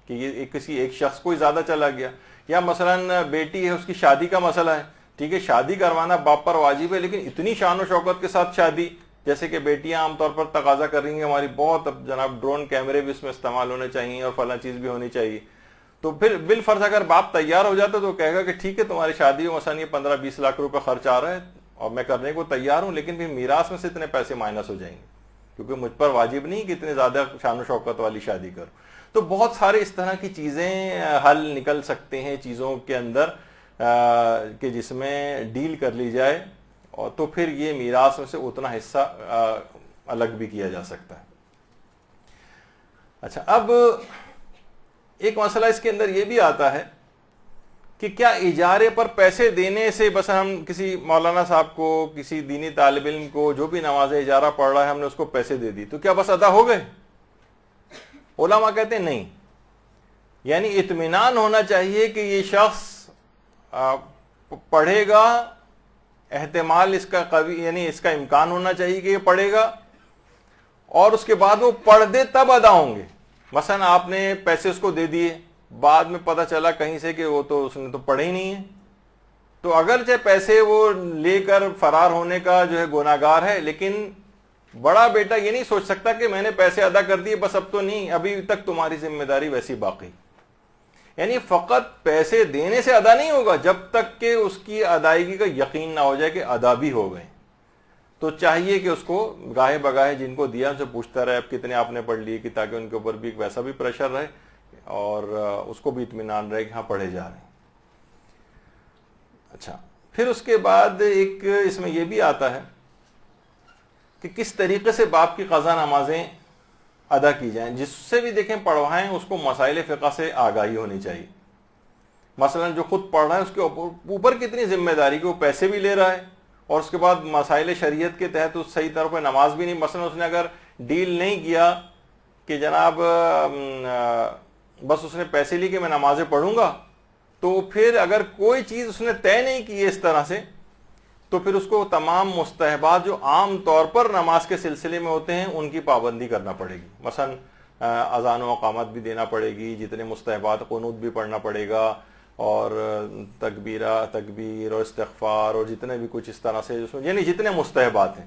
کہ یہ کسی ایک شخص کو ہی زیادہ چلا گیا. یا مثلا بیٹی ہے اس کی شادی کا مسئلہ ہے, ٹھیک ہے شادی کروانا باپ پر واجب ہے, لیکن اتنی شان و شوکت کے ساتھ شادی, جیسے کہ بیٹیاں عام طور پر تقاضا کر رہی ہیں ہماری بہت اب جناب ڈرون کیمرے بھی اس میں استعمال ہونے چاہیے اور فلاں چیز بھی ہونی چاہیے, تو پھر بالفرض اگر باپ تیار ہو جاتا تو کہے گا کہ ٹھیک ہے تمہاری شادی میں مثلا یہ 15-20 لاکھ روپے خرچ آ رہا ہے اور میں کرنے کو تیار ہوں, لیکن پھر میراث میں سے اتنے پیسے مائنس ہو جائیں گے کیونکہ مجھ پر واجب نہیں کہ اتنے زیادہ شان و شوکت والی شادی کروں. تو بہت سارے اس طرح کی چیزیں حل نکل سکتے ہیں چیزوں کے اندر کہ جس میں ڈیل کر لی جائے, اور تو پھر یہ میراث میں سے اتنا حصہ الگ بھی کیا جا سکتا ہے. اچھا، اب ایک مسئلہ اس کے اندر یہ بھی آتا ہے کہ کیا اجارے پر پیسے دینے سے، بس ہم کسی مولانا صاحب کو، کسی دینی طالب علم کو جو بھی نماز اجارہ پڑھ رہا ہے، ہم نے اس کو پیسے دے دی تو کیا بس ادا ہو گئے؟ علماء کہتے ہیں نہیں، یعنی اطمینان ہونا چاہیے کہ یہ شخص پڑھے گا، احتمال اس کا قوی، یعنی اس کا امکان ہونا چاہیے کہ یہ پڑھے گا، اور اس کے بعد وہ پڑھ دے تب ادا ہوں گے۔ مثلا آپ نے پیسے اس کو دے دیے، بعد میں پتہ چلا کہیں سے کہ وہ تو اس نے تو پڑھے ہی نہیں ہے، تو اگرچہ پیسے وہ لے کر فرار ہونے کا جو ہے گناہگار ہے، لیکن بڑا بیٹا یہ نہیں سوچ سکتا کہ میں نے پیسے ادا کر دیے، بس اب تو نہیں، ابھی تک تمہاری ذمہ داری ویسی باقی۔ یعنی فقط پیسے دینے سے ادا نہیں ہوگا جب تک کہ اس کی ادائیگی کا یقین نہ ہو جائے کہ ادا بھی ہو گئے۔ تو چاہیے کہ اس کو گاہے بگاہے جن کو دیا ان سے پوچھتا رہے اب کتنے آپ نے پڑھ لیے، کہ تاکہ ان کے اوپر بھی ویسا بھی پریشر رہے اور اس کو بھی اطمینان رہے کہ ہاں پڑھے جا رہے ہیں۔ اچھا، پھر اس کے بعد ایک اس میں یہ بھی آتا ہے کہ کس طریقے سے باپ کی قضا نمازیں ادا کی جائیں۔ جس سے بھی دیکھیں پڑھوائیں، اس کو مسائل فقہ سے آگاہی ہونی چاہیے۔ مثلا جو خود پڑھ رہا ہے اس کے اوپر کتنی ذمہ داری کہ وہ پیسے بھی لے رہا ہے، اور اس کے بعد مسائل شریعت کے تحت اس صحیح طور پہ نماز بھی نہیں، مثلا اس نے اگر ڈیل نہیں کیا کہ جناب بس اس نے پیسے لی کہ میں نمازیں پڑھوں گا، تو پھر اگر کوئی چیز اس نے طے نہیں کی ہے اس طرح سے، تو پھر اس کو تمام مستحبات جو عام طور پر نماز کے سلسلے میں ہوتے ہیں ان کی پابندی کرنا پڑے گی۔ مثلا اذان و اقامت بھی دینا پڑے گی، جتنے مستحبات، قنوت بھی پڑھنا پڑے گا، اور تکبیر اور استغفار اور جتنے بھی کچھ اس طرح سے، یعنی جتنے مستحبات ہیں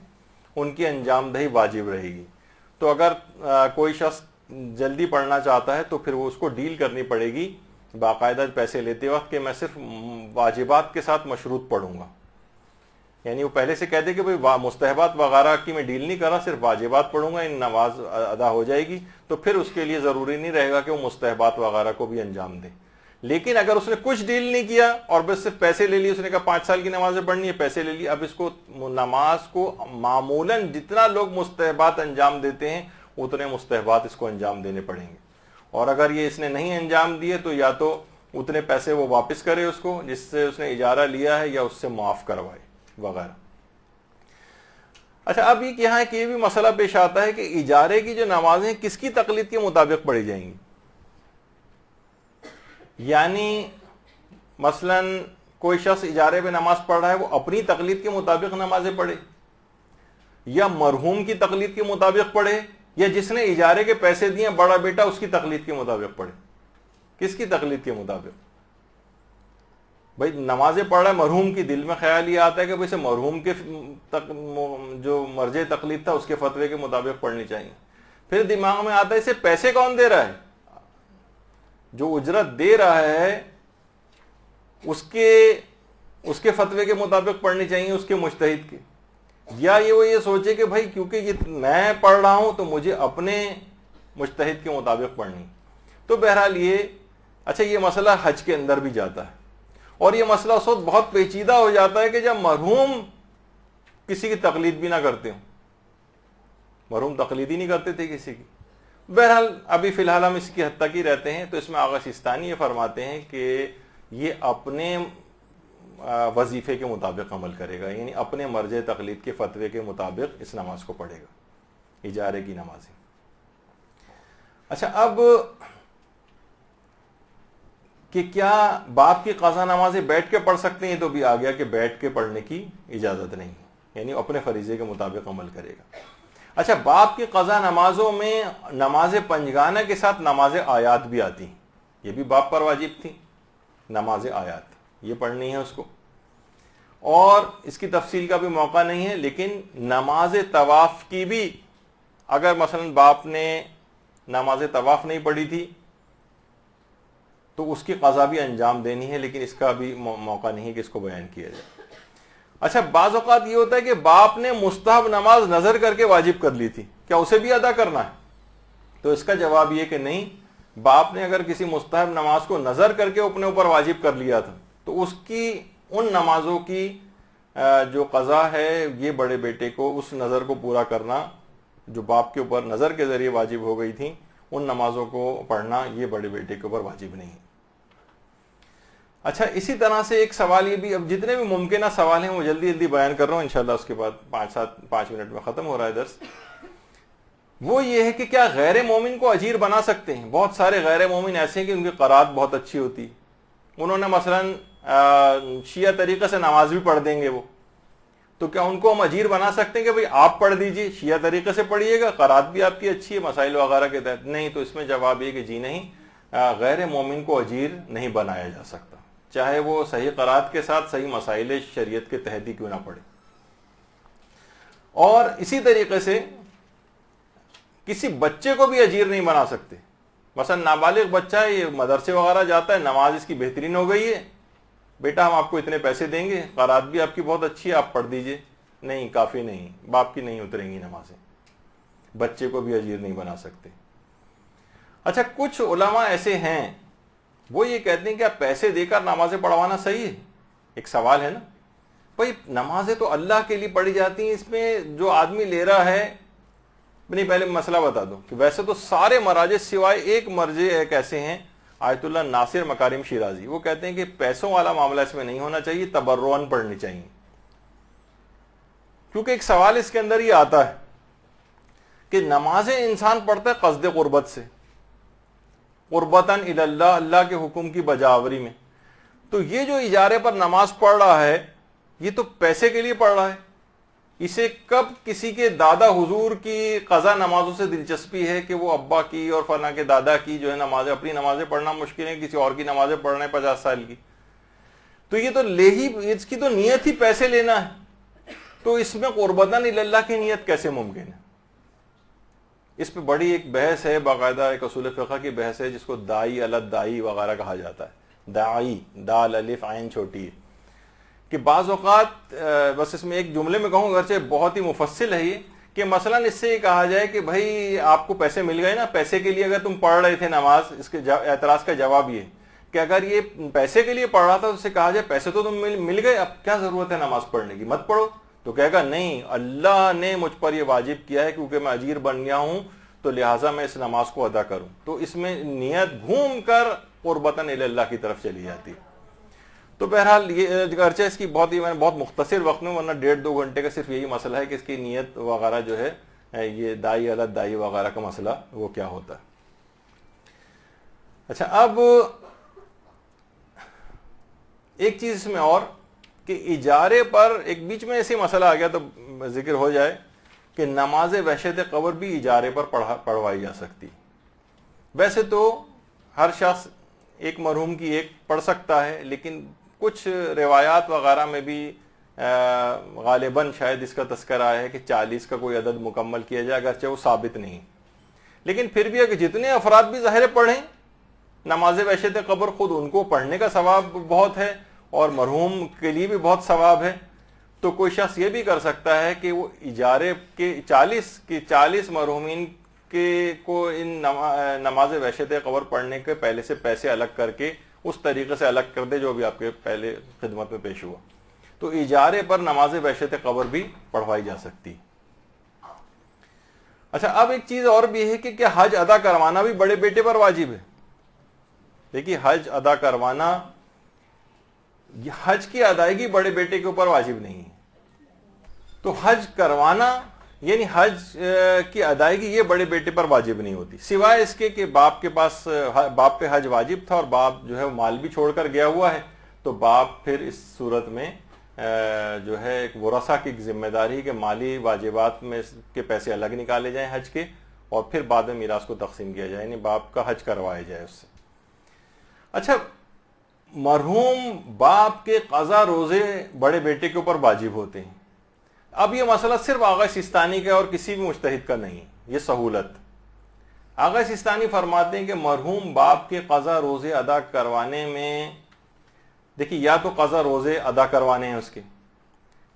ان کی انجام دہی واجب رہے گی۔ تو اگر کوئی شخص جلدی پڑھنا چاہتا ہے تو پھر وہ اس کو ڈیل کرنی پڑے گی باقاعدہ پیسے لیتے وقت کہ میں صرف واجبات کے ساتھ مشروط پڑھوں گا، یعنی وہ پہلے سے کہتے کہ بھئی مستحبات وغیرہ کی میں ڈیل نہیں کر رہا، صرف واجبات پڑھوں گا، ان نماز ادا ہو جائے گی، تو پھر اس کے لیے ضروری نہیں رہے گا کہ وہ مستحبات وغیرہ کو بھی انجام دے۔ لیکن اگر اس نے کچھ ڈیل نہیں کیا اور بس صرف پیسے لے لیے، اس نے کہا 5 سال کی نمازیں پڑھنی ہے، پیسے لے لیے، اب اس کو نماز کو معمولاً جتنا لوگ مستحبات انجام دیتے ہیں اتنے مستحبات اس کو انجام دینے پڑیں گے، اور اگر یہ اس نے نہیں انجام دیے تو یا تو اتنے پیسے وہ واپس کرے اس کو جس سے اس نے اجارہ لیا ہے، یا اس سے معاف کروائے وغیرہ۔ اچھا، اب یہ یہاں کہ یہ بھی مسئلہ پیش آتا ہے کہ اجارے کی جو نمازیں کس کی تقلید کے مطابق پڑھی جائیں گی؟ یعنی مثلا کوئی شخص اجارے پہ نماز پڑھ رہا ہے، وہ اپنی تقلید کے مطابق نمازیں پڑھے، یا مرحوم کی تقلید کے مطابق پڑھے، یا جس نے اجارے کے پیسے دیے بڑا بیٹا اس کی تقلید کے مطابق پڑھے؟ کس کی تقلید کے مطابق؟ بھائی نمازیں پڑھ رہا ہے مرحوم کی، دل میں خیال یہ آتا ہے کہ اسے مرحوم کے جو مرجع تقلید تھا اس کے فتوے کے مطابق پڑھنی چاہیے۔ پھر دماغ میں آتا ہے اسے پیسے کون دے رہا ہے؟ جو اجرت دے رہا ہے اس کے فتوے کے مطابق پڑھنی چاہیے، اس کے مجتہد کے، یا وہ یہ سوچے کہ بھائی کیونکہ یہ میں پڑھ رہا ہوں تو مجھے اپنے مجتہد کے مطابق پڑھنی۔ تو بہرحال یہ اچھا، یہ مسئلہ حج کے اندر بھی جاتا ہے، اور یہ مسئلہ اس وقت بہت پیچیدہ ہو جاتا ہے کہ جب مرحوم کسی کی تقلید بھی نہ کرتے ہوں، مرحوم تقلید ہی نہیں کرتے تھے کسی کی۔ بہرحال ابھی فی الحال ہم اس کی حد تک ہی رہتے ہیں، تو اس میں آغا سیستانی یہ فرماتے ہیں کہ یہ اپنے وظیفے کے مطابق عمل کرے گا، یعنی اپنے مرجع تقلید کے فتوے کے مطابق اس نماز کو پڑھے گا، اجارے کی نمازیں۔ اچھا، اب کہ کیا باپ کی قضا نمازیں بیٹھ کے پڑھ سکتے ہیں؟ تو بھی آ گیا کہ بیٹھ کے پڑھنے کی اجازت نہیں، یعنی اپنے فریضے کے مطابق عمل کرے گا۔ اچھا، باپ کی قضا نمازوں میں نماز پنجگانہ کے ساتھ نماز آیات بھی آتی ہیں، یہ بھی باپ پر واجب تھی، نماز آیات یہ پڑھنی ہے اس کو، اور اس کی تفصیل کا بھی موقع نہیں ہے، لیکن نماز طواف کی بھی اگر مثلا باپ نے نماز طواف نہیں پڑھی تھی تو اس کی قضا بھی انجام دینی ہے، لیکن اس کا بھی موقع نہیں ہے کہ اس کو بیان کیا جائے۔ اچھا، بعض اوقات یہ ہوتا ہے کہ باپ نے مستحب نماز نظر کر کے واجب کر لی تھی، کیا اسے بھی ادا کرنا ہے؟ تو اس کا جواب یہ کہ نہیں، باپ نے اگر کسی مستحب نماز کو نظر کر کے اپنے اوپر واجب کر لیا تھا تو اس کی ان نمازوں کی جو قضا ہے یہ بڑے بیٹے کو اس نظر کو پورا کرنا جو باپ کے اوپر نظر کے ذریعے واجب ہو گئی تھی ان نمازوں کو پڑھنا یہ بڑے بیٹے کے اوپر واجب نہیں. اچھا اسی طرح سے ایک سوال یہ بھی, اب جتنے بھی ممکنہ سوال ہیں وہ جلدی جلدی بیان کر رہا ہوں, انشاءاللہ اس کے بعد 5 منٹ میں ختم ہو رہا ہے درس. وہ یہ ہے کہ کیا غیر مومن کو اجیر بنا سکتے ہیں؟ بہت سارے غیر مومن ایسے ہیں کہ ان کی قرات بہت اچھی ہوتی, انہوں نے مثلاً شیعہ طریقے سے نماز بھی پڑھ دیں گے وہ, تو کیا ان کو ہم اجیر بنا سکتے ہیں کہ بھئی آپ پڑھ دیجئے, شیعہ طریقے سے پڑھیے گا, قرات بھی آپ کی اچھی ہے مسائل وغیرہ کے تحت؟ نہیں. تو اس میں جواب یہ کہ جی نہیں, غیر مومن کو اجیر نہیں بنایا جا سکتا, چاہے وہ صحیح قرات کے ساتھ صحیح مسائل شریعت کے تحت ہی کیوں نہ پڑھے. اور اسی طریقے سے کسی بچے کو بھی اجیر نہیں بنا سکتے. مثلا نابالغ بچہ ہے, یہ مدرسے وغیرہ جاتا ہے, نماز اس کی بہترین ہو گئی ہے, بیٹا ہم آپ کو اتنے پیسے دیں گے, قرات بھی آپ کی بہت اچھی ہے, آپ پڑھ دیجئے. نہیں, کافی نہیں, باپ کی نہیں اتریں گی نمازیں, بچے کو بھی اجیر نہیں بنا سکتے. اچھا کچھ علماء ایسے ہیں وہ یہ کہتے ہیں کہ آپ پیسے دے کر نمازیں پڑھوانا صحیح ہے؟ ایک سوال ہے نا بھائی, نمازیں تو اللہ کے لیے پڑھی جاتی ہیں, اس میں جو آدمی لے رہا ہے, نہیں پہلے مسئلہ بتا دوں کہ ویسے تو سارے مراجع سوائے ایک مرجع ایک ایسے ہیں, آیت اللہ ناصر مکارم شیرازی, وہ کہتے ہیں کہ پیسوں والا معاملہ اس میں نہیں ہونا چاہیے, تبرعاً پڑھنی چاہیے. کیونکہ ایک سوال اس کے اندر یہ آتا ہے کہ نمازیں انسان پڑھتا ہے قصد قربت سے, قربتاً الی اللہ, اللہ کے حکم کی بجاوری میں. تو یہ جو اجارے پر نماز پڑھ رہا ہے یہ تو پیسے کے لیے پڑھ رہا ہے. اسے کب کسی کے دادا حضور کی قضا نمازوں سے دلچسپی ہے کہ وہ ابا کی اور فلاں کے دادا کی جو ہے نمازیں, اپنی نمازیں پڑھنا مشکل ہے, کسی اور کی نمازیں پڑھنا ہے 50 سال کی. تو یہ تو لے ہی, اس کی تو نیت ہی پیسے لینا ہے, تو اس میں قربتاً الی اللہ کی نیت کیسے ممکن ہے؟ اس پہ بڑی ایک بحث ہے, باقاعدہ ایک اصول فقہ کی بحث ہے جس کو دائی علی دائی وغیرہ کہا جاتا ہے. دائی, دال الف عین چھوٹی ہے, کہ بعض اوقات بس اس میں ایک جملے میں کہوں اگرچہ بہت ہی مفصل ہے یہ, کہ مثلا اس سے یہ کہا جائے کہ بھائی آپ کو پیسے مل گئے نا, پیسے کے لیے اگر تم پڑھ رہے تھے نماز, اس کے اعتراض کا جواب یہ کہ اگر یہ پیسے کے لیے پڑھ رہا تھا تو اس سے کہا جائے پیسے تو تم مل گئے, اب کیا ضرورت ہے نماز پڑھنے کی, مت پڑھو. تو کہے گا نہیں, اللہ نے مجھ پر یہ واجب کیا ہے کیونکہ میں اجیر بن گیا ہوں, تو لہٰذا میں اس نماز کو ادا کروں. تو اس میں نیت گھوم کر قربتاً الی اللہ کی طرف چلی جاتی ہے. تو بہرحال یہ اگرچہ اس کی بہت مختصر وقت میں, ورنہ 1.5-2 گھنٹے کا صرف یہی مسئلہ ہے کہ اس کی نیت وغیرہ جو ہے یہ دائی علی دائی وغیرہ کا مسئلہ وہ کیا ہوتا ہے. اچھا اب ایک چیز اس میں اور کہ اجارے پر ایک بیچ میں ایسی مسئلہ آ گیا تو ذکر ہو جائے کہ نماز وحشت قبر بھی اجارے پر پڑھوائی جا سکتی. ویسے تو ہر شخص ایک مرحوم کی ایک پڑھ سکتا ہے, لیکن کچھ روایات وغیرہ میں بھی غالباً شاید اس کا تذکرہ آیا ہے کہ 40 کا کوئی عدد مکمل کیا جائے, اگرچہ وہ ثابت نہیں. لیکن پھر بھی اگر جتنے افراد بھی ظاہر پڑھیں نماز وحشت قبر, خود ان کو پڑھنے کا ثواب بہت ہے اور مرحوم کے لیے بھی بہت ثواب ہے. تو کوئی شخص یہ بھی کر سکتا ہے کہ وہ اجارے کے 40 مرحومین کے کو ان نماز وحشت قبر پڑھنے کے پہلے سے پیسے الگ کر کے اس طریقے سے الگ کر دے جو بھی آپ کے پہلے خدمت میں پیش ہوا. تو اجارے پر نماز وحشت قبر بھی پڑھوائی جا سکتی. اچھا اب ایک چیز اور بھی ہے کہ کیا حج ادا کروانا بھی بڑے بیٹے پر واجب ہے؟ دیکھیے حج ادا کروانا, حج کی ادائیگی بڑے بیٹے کے اوپر واجب نہیں ہے. تو حج کروانا یعنی حج کی ادائیگی یہ بڑے بیٹے پر واجب نہیں ہوتی, سوائے اس کے کہ باپ کے پاس, باپ پہ حج واجب تھا اور باپ جو ہے مال بھی چھوڑ کر گیا ہوا ہے, تو باپ پھر اس صورت میں جو ہے ایک ورثہ کی ذمہ داری کہ مالی واجبات میں کے پیسے الگ نکالے جائیں حج کے, اور پھر بعد میں میراث کو تقسیم کیا جائے, یعنی باپ کا حج کروایا جائے اس سے. اچھا مرحوم باپ کے قضا روزے بڑے بیٹے کے اوپر واجب ہوتے ہیں. اب یہ مسئلہ صرف آغا سیستانی کا اور کسی بھی مجتہد کا نہیں, یہ سہولت. آغا سیستانی فرماتے ہیں کہ مرحوم باپ کے قضا روزے ادا کروانے میں, دیکھیے یا تو قضا روزے ادا کروانے ہیں اس کے,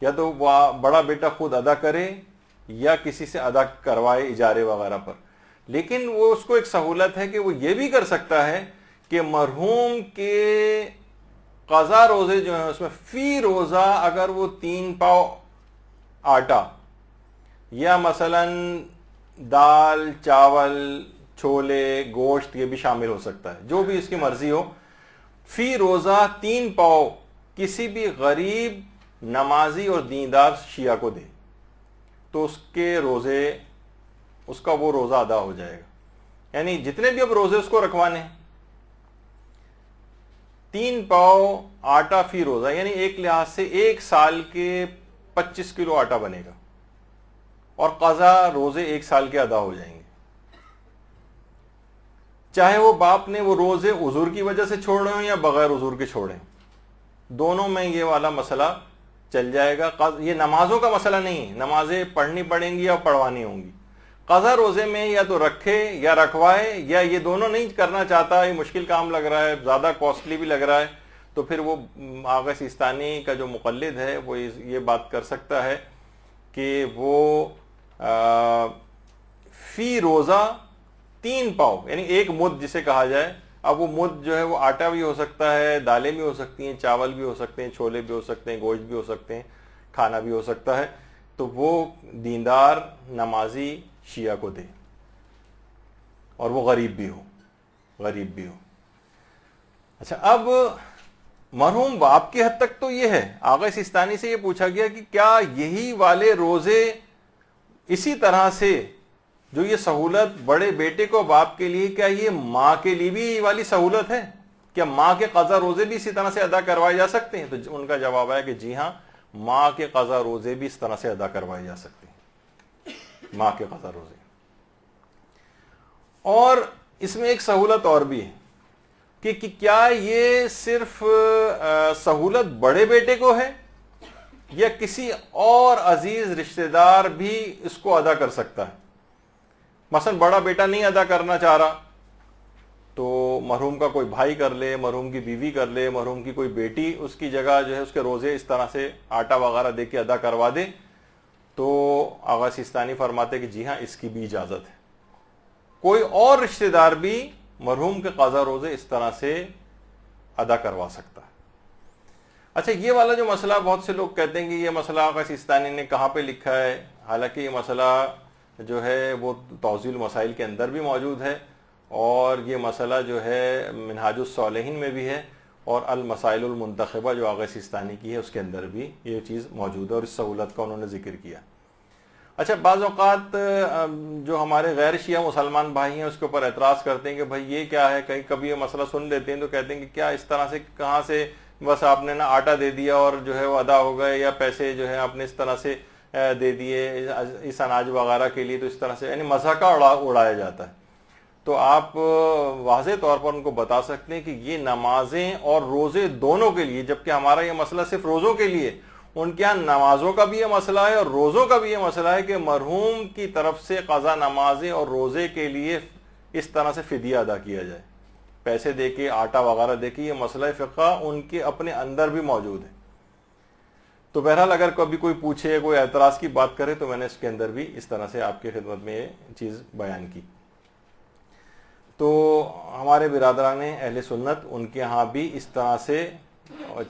یا تو بڑا بیٹا خود ادا کرے یا کسی سے ادا کروائے اجارے وغیرہ پر. لیکن وہ اس کو ایک سہولت ہے کہ وہ یہ بھی کر سکتا ہے کہ مرحوم کے قضا روزے جو ہیں اس میں فی روزہ اگر وہ 3 پاؤ آٹا یا مثلا دال چاول چھولے گوشت یہ بھی شامل ہو سکتا ہے، جو بھی اس کی مرضی ہو، فی روزہ 3 پاؤ کسی بھی غریب نمازی اور دیندار شیعہ کو دے تو اس کا وہ روزہ ادا ہو جائے گا. یعنی جتنے بھی اب روزے اس کو رکھوانے ہیں، 3 پاؤ آٹا فی روزہ، یعنی ایک لحاظ سے 1 سال کے 25 کلو آٹا بنے گا، اور قضا روزے 1 سال کے ادا ہو جائیں گے. چاہے وہ باپ نے وہ روزے عذر کی وجہ سے چھوڑے ہوں یا بغیر عذر کے چھوڑے، دونوں میں یہ والا مسئلہ چل جائے گا. یہ نمازوں کا مسئلہ نہیں ہے، نمازیں پڑھنی پڑیں گی یا پڑھوانی ہوں گی. قضا روزے میں یا تو رکھے یا رکھوائے، یا یہ دونوں نہیں کرنا چاہتا، یہ مشکل کام لگ رہا ہے، زیادہ کاسٹلی بھی لگ رہا ہے، تو پھر وہ آغا سیستانی کا جو مقلد ہے وہ یہ بات کر سکتا ہے کہ وہ فی روزہ 3 پاؤ، یعنی 1 مد جسے کہا جائے. اب وہ مد جو ہے وہ آٹا بھی ہو سکتا ہے، دالیں بھی ہو سکتی ہیں، چاول بھی ہو سکتے ہیں، چھولے بھی ہو سکتے ہیں، گوشت بھی ہو سکتے ہیں، کھانا بھی ہو سکتا ہے، تو وہ دیندار نمازی شیعہ کو دے، اور وہ غریب بھی ہو. اچھا، اب مرحوم باپ کی حد تک تو یہ ہے. آغا سیستانی سے یہ پوچھا گیا کہ کیا یہی والے روزے اسی طرح سے جو یہ سہولت بڑے بیٹے کو باپ کے لیے، کیا یہ ماں کے لیے بھی یہ والی سہولت ہے؟ کیا ماں کے قضا روزے بھی اسی طرح سے ادا کروائے جا سکتے ہیں؟ تو ان کا جواب ہے کہ جی ہاں، ماں کے قضا روزے بھی اس طرح سے ادا کروائے جا سکتے ہیں، ماں کے قضا روزے. اور اس میں ایک سہولت اور بھی ہے کہ کیا یہ صرف سہولت بڑے بیٹے کو ہے یا کسی اور عزیز رشتہ دار بھی اس کو ادا کر سکتا ہے؟ مثلا بڑا بیٹا نہیں ادا کرنا چاہ رہا تو مرحوم کا کوئی بھائی کر لے، مرحوم کی بیوی کر لے، مرحوم کی کوئی بیٹی اس کی جگہ جو ہے اس کے روزے اس طرح سے آٹا وغیرہ دے کے ادا کروا دے. تو آغا سیستانی فرماتے کہ جی ہاں، اس کی بھی اجازت ہے. کوئی اور رشتہ دار بھی مرحوم کے قضا روزے اس طرح سے ادا کروا سکتا ہے. اچھا، یہ والا جو مسئلہ، بہت سے لوگ کہتے ہیں کہ یہ مسئلہ آغا سیستانی نے کہاں پہ لکھا ہے، حالانکہ یہ مسئلہ جو ہے وہ توضیح المسائل کے اندر بھی موجود ہے، اور یہ مسئلہ جو ہے منہاج الصالحین میں بھی ہے، اور المسائل المنتخبہ جو آغا سیستانی کی ہے اس کے اندر بھی یہ چیز موجود ہے، اور اس سہولت کا انہوں نے ذکر کیا. اچھا، بعض اوقات جو ہمارے غیر شیعہ مسلمان بھائی ہیں اس کے اوپر اعتراض کرتے ہیں کہ بھائی یہ کیا ہے، کہیں کبھی یہ مسئلہ سن لیتے ہیں تو کہتے ہیں کہ کیا اس طرح سے، کہاں سے بس آپ نے نا آٹا دے دیا اور جو ہے وہ ادا ہو گئے، یا پیسے جو ہے آپ نے اس طرح سے دے دیے اس اناج وغیرہ کے لیے، تو اس طرح سے یعنی مذاق اڑایا جاتا ہے. تو آپ واضح طور پر ان کو بتا سکتے ہیں کہ یہ نمازیں اور روزے دونوں کے لیے، جبکہ ہمارا یہ مسئلہ صرف روزوں کے لیے، ان کے یہاں نمازوں کا بھی یہ مسئلہ ہے اور روزوں کا بھی یہ مسئلہ ہے کہ مرحوم کی طرف سے قضا نمازیں اور روزے کے لیے اس طرح سے فدیہ ادا کیا جائے، پیسے دے کے، آٹا وغیرہ دے کے. یہ مسئلہ فقہ ان کے اپنے اندر بھی موجود ہے. تو بہرحال اگر کبھی کوئی پوچھے، کوئی اعتراض کی بات کرے، تو میں نے اس کے اندر بھی اس طرح سے آپ کی خدمت میں یہ چیز بیان کی. تو ہمارے برادران اہل سنت، ان کے ہاں بھی اس طرح سے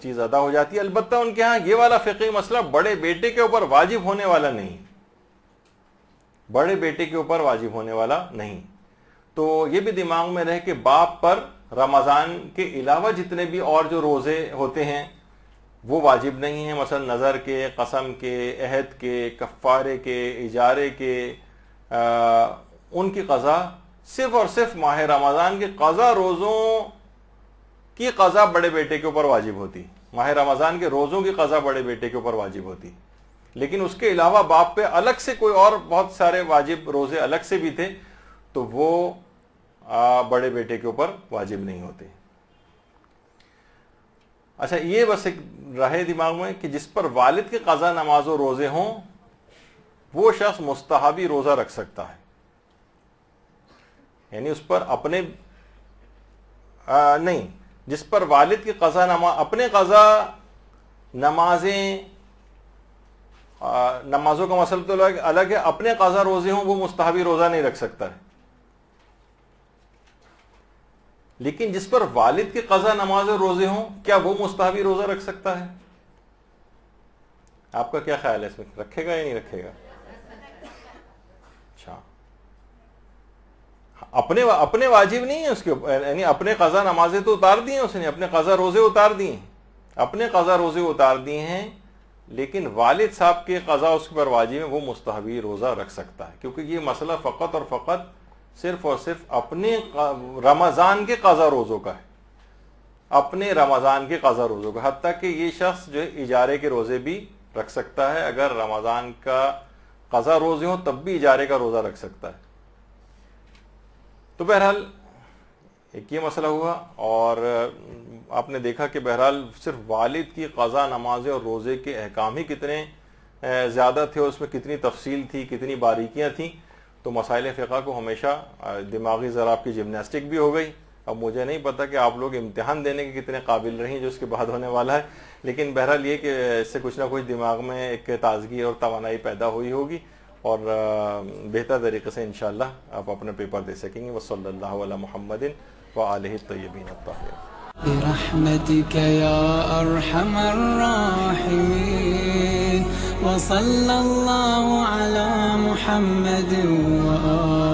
چیز ادا ہو جاتی ہے. البتہ ان کے ہاں یہ والا فقہی مسئلہ بڑے بیٹے کے اوپر واجب ہونے والا نہیں، بڑے بیٹے کے اوپر واجب ہونے والا نہیں. تو یہ بھی دماغ میں رہے کہ باپ پر رمضان کے علاوہ جتنے بھی اور جو روزے ہوتے ہیں وہ واجب نہیں ہیں، مثلا نظر کے، قسم کے، عہد کے، کفارے کے، اجارے کے، ان کی قضا صرف اور صرف ماہ رمضان کے قضا روزوں کی قضا بڑے بیٹے کے اوپر واجب ہوتی. ماہ رمضان کے روزوں کی قضا بڑے بیٹے کے اوپر واجب ہوتی. لیکن اس کے علاوہ باپ پہ الگ سے کوئی اور بہت سارے واجب روزے الگ سے بھی تھے تو وہ بڑے بیٹے کے اوپر واجب نہیں ہوتے. اچھا، یہ بس ایک رہے دماغ میں کہ جس پر والد کے قضا نماز و روزے ہوں وہ شخص مستحبی روزہ رکھ سکتا ہے، یعنی اس پر اپنے نہیں، جس پر والد کی قضا نماز، اپنے قضا نمازیں، نمازوں کا مسئلہ تو الگ ہے، اپنے قضا روزے ہوں وہ مستحبی روزہ نہیں رکھ سکتا ہے. لیکن جس پر والد کی قضا نماز اور روزے ہوں کیا وہ مستحبی روزہ رکھ سکتا ہے؟ آپ کا کیا خیال ہے اس میں، رکھے گا یا نہیں رکھے گا؟ اچھا، اپنے واجب نہیں ہے اس کے اوپر، یعنی اپنے قضا نمازیں تو اتار دی ہیں اس نے، اپنے قضا روزے اتار دی ہیں، اپنے قضا روزے اتار دیے ہیں، لیکن والد صاحب کے قضا اس پر واجب ہے، وہ مستحبی روزہ رکھ سکتا ہے، کیونکہ یہ مسئلہ فقط اور فقط صرف اور صرف اپنے رمضان کے قضا روزوں کا ہے، اپنے رمضان کے قضا روزوں کا، حتیٰ کہ یہ شخص جو ہے اجارے کے روزے بھی رکھ سکتا ہے، اگر رمضان کا قضا روزے ہوں تب بھی اجارے کا روزہ رکھ سکتا ہے۔ تو بہرحال ایک یہ مسئلہ ہوا، اور آپ نے دیکھا کہ بہرحال صرف والد کی قضا نمازیں اور روزے کے احکام ہی کتنے زیادہ تھے، اور اس میں کتنی تفصیل تھی، کتنی باریکیاں تھیں، تو مسائل فقہ کو ہمیشہ دماغی ذرا آپ کی جمناسٹک بھی ہو گئی۔ اب مجھے نہیں پتا کہ آپ لوگ امتحان دینے کے کتنے قابل رہیں جو اس کے بعد ہونے والا ہے، لیکن بہرحال یہ کہ اس سے کچھ نہ کچھ دماغ میں ایک تازگی اور توانائی پیدا ہوئی ہوگی، اور بہتر طریقے سے انشاءاللہ آپ اپنا پیپر دے سکیں گے۔ وصلی اللہ علی محمد وآلہ الطیبین الطاہرین۔ برحمتك يا أرحم الراحمين، وصلى الله على محمد وآله